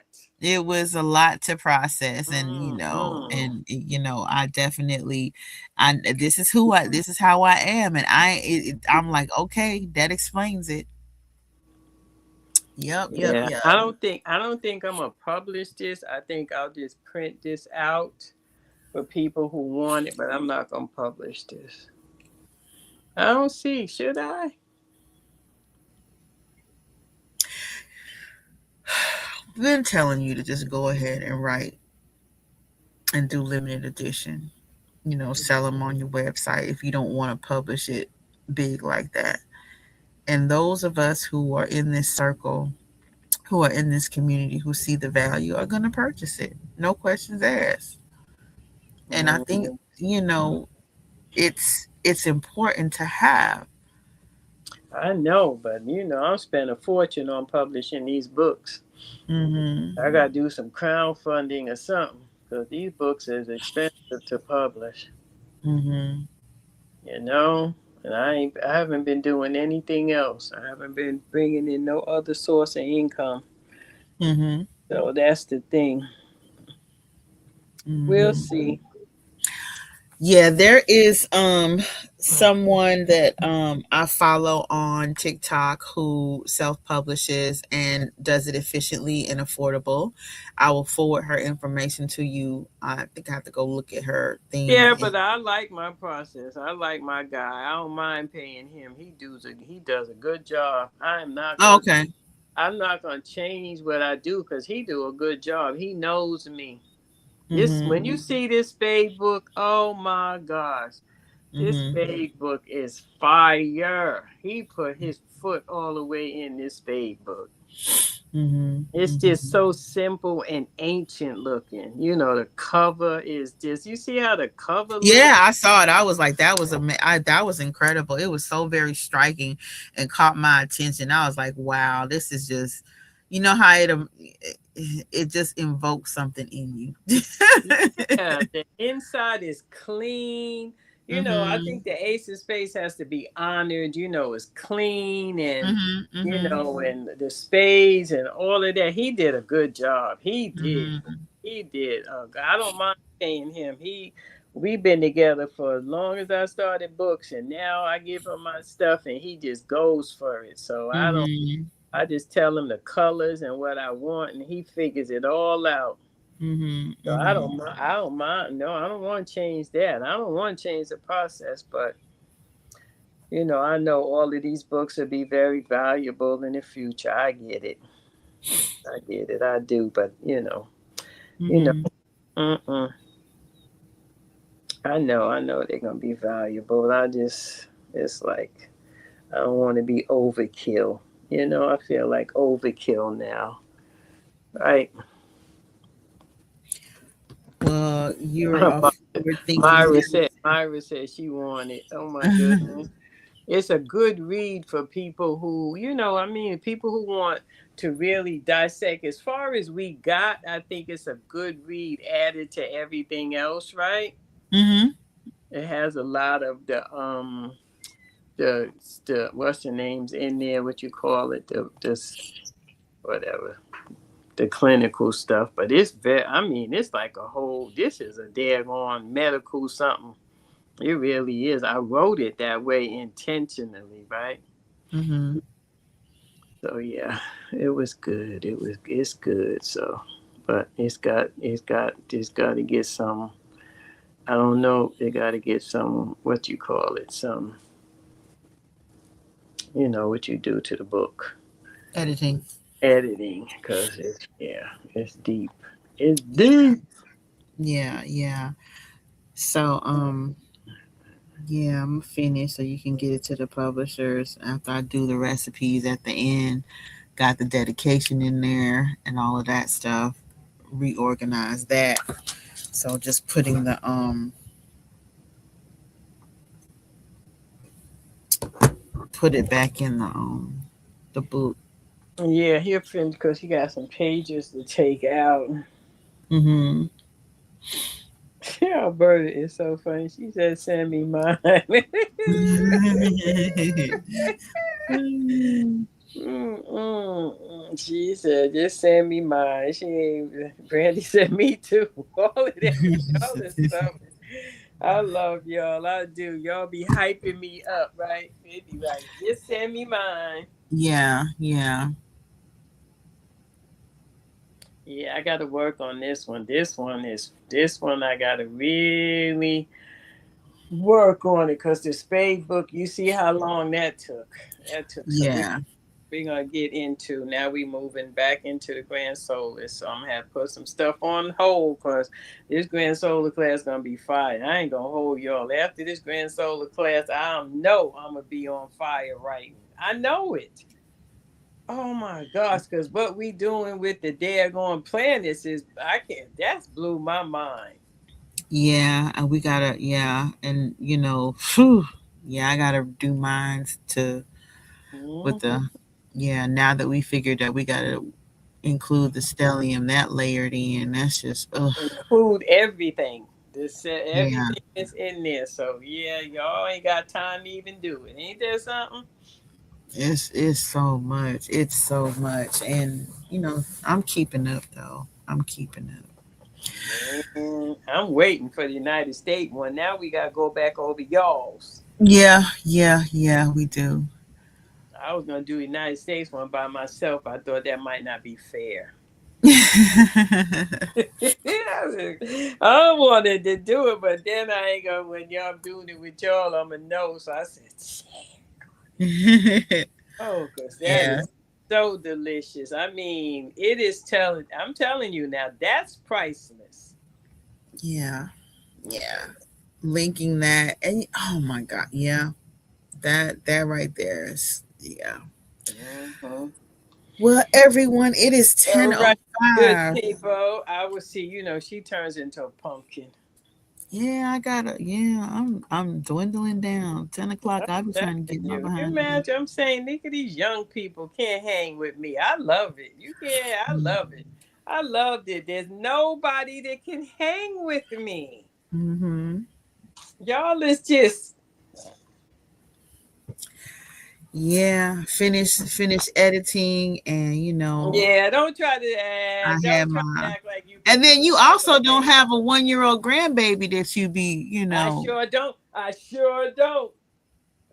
[SPEAKER 2] It was a lot to process, and
[SPEAKER 1] Mm-hmm.
[SPEAKER 2] I definitely, this is how I am, and I'm like, okay, that explains it.
[SPEAKER 1] Yeah,
[SPEAKER 2] Yep.
[SPEAKER 1] I don't think I'm gonna publish this. I think I'll just print this out for people who want it, but I'm not gonna publish this. I don't see. Should I?
[SPEAKER 2] Been telling you to just go ahead and write and do limited edition. Sell them on your website if you don't want to publish it big like that. And those of us who are in this circle, who are in this community, who see the value, are going to purchase it. No questions asked. And I think,
[SPEAKER 1] Mm,
[SPEAKER 2] you know, it's important to have.
[SPEAKER 1] I know, but I'm spending a fortune on publishing these books.
[SPEAKER 2] Mhm.
[SPEAKER 1] I gotta do some crowdfunding or something because these books is expensive to publish.
[SPEAKER 2] Mhm.
[SPEAKER 1] You know, and I haven't been doing anything else. I haven't been bringing in no other source of income.
[SPEAKER 2] Mhm.
[SPEAKER 1] So that's the thing. We'll
[SPEAKER 2] Mhm.
[SPEAKER 1] see.
[SPEAKER 2] Yeah, there is someone that I follow on TikTok who self-publishes and does it efficiently and affordable. I will forward her information to you. I think I have to go look at her thing.
[SPEAKER 1] Yeah, but I like my process. I like my guy. I don't mind paying him. He does a good job.
[SPEAKER 2] Oh, okay.
[SPEAKER 1] I'm not gonna change what I do because he do a good job. He knows me. This
[SPEAKER 2] Mhm.
[SPEAKER 1] when you see this spade book, oh my gosh. This
[SPEAKER 2] Mhm.
[SPEAKER 1] spade book is fire. He put his foot all the way in this spade book.
[SPEAKER 2] Mm-hmm.
[SPEAKER 1] It's just
[SPEAKER 2] Mm-hmm.
[SPEAKER 1] so simple and ancient looking. You know, the cover is just, you see how the cover looks?
[SPEAKER 2] Yeah, I saw it. I was like, that was that was incredible. It was so very striking and caught my attention. I was like, wow, this is just, you know how it just invokes something in you.
[SPEAKER 1] Yeah, the inside is clean. You know, I
[SPEAKER 2] Mhm.
[SPEAKER 1] think the ace of spades has to be honored. You know, it's clean and,
[SPEAKER 2] Mhm.
[SPEAKER 1] you
[SPEAKER 2] Mhm.
[SPEAKER 1] know, and the spades and all of that. He did a good job. He did.
[SPEAKER 2] Mhm.
[SPEAKER 1] He did. I don't mind paying him. We've been together for as long as I started books, and now I give him my stuff, and he just goes for it. So I don't.
[SPEAKER 2] Mhm.
[SPEAKER 1] I just tell him the colors and what I want, and he figures it all out.
[SPEAKER 2] Mhm.
[SPEAKER 1] So I
[SPEAKER 2] Mhm.
[SPEAKER 1] don't mind. I don't mind. No, I don't want to change that. I don't want to change the process, but I know all of these books will be very valuable in the future. I get it. I get it. I do. But you know.
[SPEAKER 2] Mhm.
[SPEAKER 1] Mm-mm. I know they're gonna be valuable. It's like I don't want to be overkill. I feel like overkill now. Right?
[SPEAKER 2] Well, you're a forward thinking
[SPEAKER 1] Myra said she wanted. Oh my goodness. It's a good read for people who, I mean, people who want to really dissect. As far as we got, I think it's a good read added to everything else, right?
[SPEAKER 2] Mhm.
[SPEAKER 1] It has a lot of the what's the names in there, what you call it, the this whatever, the clinical stuff. But it's very, I mean, it's like a whole, this is a daggone medical something. It really is. I wrote it that way intentionally, right?
[SPEAKER 2] Mhm.
[SPEAKER 1] So yeah, it was good. It's good. So, but it's got to get some. I don't know. They got to get some, what you call it, some, what you do to the book,
[SPEAKER 2] Editing.
[SPEAKER 1] editing, because it's deep. It's deep.
[SPEAKER 2] Yeah, yeah. So, yeah, I'm finished so you can get it to the publishers after I do the recipes at the end. Got the dedication in there and all of that stuff. Reorganize that. So just putting the put it back in the book.
[SPEAKER 1] Yeah, he'll finish because he got some pages to take out.
[SPEAKER 2] Mhm.
[SPEAKER 1] Yeah, Berta is so funny. She said, "Send me mine." Mm-mm. She said, "Just send me mine." She ain't. Brandy said, "Me too." All of that, y'all is so. I love y'all. I do. Y'all be hyping me up, right? They be like, "Just send me mine."
[SPEAKER 2] Yeah, yeah.
[SPEAKER 1] Yeah, I got to work on this one. This one. I got to really work on it because the spade book. You see how long that took. That took. So
[SPEAKER 2] Yeah.
[SPEAKER 1] we're gonna get into now. We moving back into the grand solar, so I'm gonna have to put some stuff on hold because this grand solar class gonna be fire. I ain't gonna hold y'all after this grand solar class. I know I'm gonna be on fire writing. I know it. Oh my gosh, because what we doing with the daggone planets is, I can't, that's blew my mind.
[SPEAKER 2] Yeah, and we gotta, yeah, and phew, yeah, I gotta do mines to with
[SPEAKER 1] Mhm.
[SPEAKER 2] the, yeah. Now that we figured that we gotta include the stellium that layered in, that's just, ugh,
[SPEAKER 1] Include everything. This
[SPEAKER 2] yeah.
[SPEAKER 1] everything is in there. So yeah, y'all ain't got time to even do it. Ain't that something?
[SPEAKER 2] It's so much. It's so much, and I'm keeping up though. I'm keeping up.
[SPEAKER 1] Man, I'm waiting for the United States one. Now we gotta go back over y'all's.
[SPEAKER 2] Yeah, yeah, yeah. We do.
[SPEAKER 1] I was gonna do the United States one by myself. I thought that might not be fair. I wanted to do it, but then I ain't gonna. When y'all doing it with y'all, I'm a no. So I said, shit. Oh, cause that
[SPEAKER 2] Yeah,
[SPEAKER 1] is so delicious. I mean, it is telling. I'm telling you now, that's priceless.
[SPEAKER 2] yeah, yeah. Linking that, and oh my god, yeah. That right there is, yeah.
[SPEAKER 1] Mhm.
[SPEAKER 2] Well, everyone, it is
[SPEAKER 1] All right, good
[SPEAKER 2] 10:05.
[SPEAKER 1] people. I will see. She turns into a pumpkin.
[SPEAKER 2] Yeah, I gotta. Yeah, I'm dwindling down. 10 o'clock.
[SPEAKER 1] I'm
[SPEAKER 2] I'll be trying to
[SPEAKER 1] telling
[SPEAKER 2] get my
[SPEAKER 1] you.
[SPEAKER 2] behind in.
[SPEAKER 1] Imagine, I'm saying, look at these young people can't hang with me. I love it. You can't. I love it. I loved it. There's nobody that can hang with me.
[SPEAKER 2] Mm-hmm.
[SPEAKER 1] Y'all is just.
[SPEAKER 2] Yeah, finish editing, and
[SPEAKER 1] Yeah,
[SPEAKER 2] I
[SPEAKER 1] don't
[SPEAKER 2] have
[SPEAKER 1] try to
[SPEAKER 2] my.
[SPEAKER 1] act like you can
[SPEAKER 2] And then you
[SPEAKER 1] talk
[SPEAKER 2] also don't
[SPEAKER 1] okay.
[SPEAKER 2] have a 1-year-old grandbaby that you be,
[SPEAKER 1] I sure don't. I sure don't.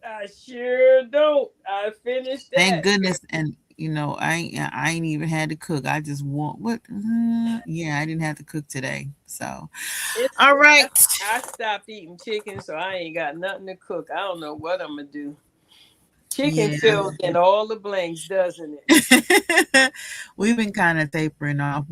[SPEAKER 1] I sure don't. I finished
[SPEAKER 2] Thank
[SPEAKER 1] that.
[SPEAKER 2] goodness. And I ain't even had to cook. I just want what? Yeah, I didn't have to cook today. So,
[SPEAKER 1] It's
[SPEAKER 2] all right.
[SPEAKER 1] I stopped eating chicken, so I ain't got nothing to cook. I don't know what I'm gonna do. Chicken
[SPEAKER 2] Yeah.
[SPEAKER 1] fills in all the blanks, doesn't it?
[SPEAKER 2] We've been kind of tapering off.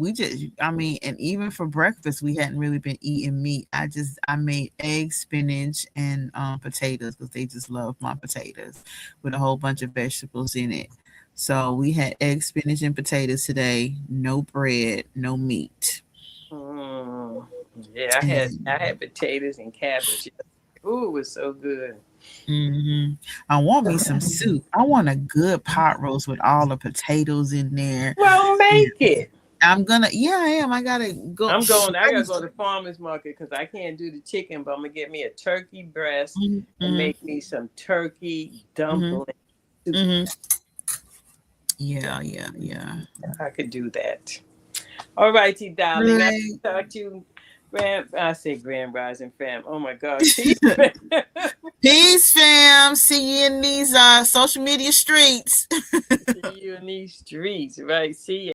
[SPEAKER 2] I mean, and even for breakfast, we hadn't really been eating meat. I made eggs, spinach, and potatoes because they just love my potatoes with a whole bunch of vegetables in it. So we had eggs, spinach, and potatoes today. No bread, no meat.
[SPEAKER 1] Mm. Yeah,
[SPEAKER 2] And
[SPEAKER 1] I had potatoes and cabbage. Ooh, it was so good.
[SPEAKER 2] hmm I want me some soup. I want a good pot roast with all the potatoes in there.
[SPEAKER 1] Well, make it.
[SPEAKER 2] Yeah, I am. I gotta go.
[SPEAKER 1] I gotta go to farmer's market because I can't do the chicken, but I'm gonna get me a turkey breast and
[SPEAKER 2] Mm-hmm,
[SPEAKER 1] make me some turkey
[SPEAKER 2] mm-hmm,
[SPEAKER 1] dumpling soup.
[SPEAKER 2] hmm
[SPEAKER 1] Yeah,
[SPEAKER 2] Yeah, yeah, yeah.
[SPEAKER 1] I could do that. All righty, darling. I
[SPEAKER 2] Right.
[SPEAKER 1] talk to you, I say Grand Rising fam. Oh my gosh, peace, fam.
[SPEAKER 2] Peace, fam. See you in these social media streets.
[SPEAKER 1] See you in these streets, right? See ya.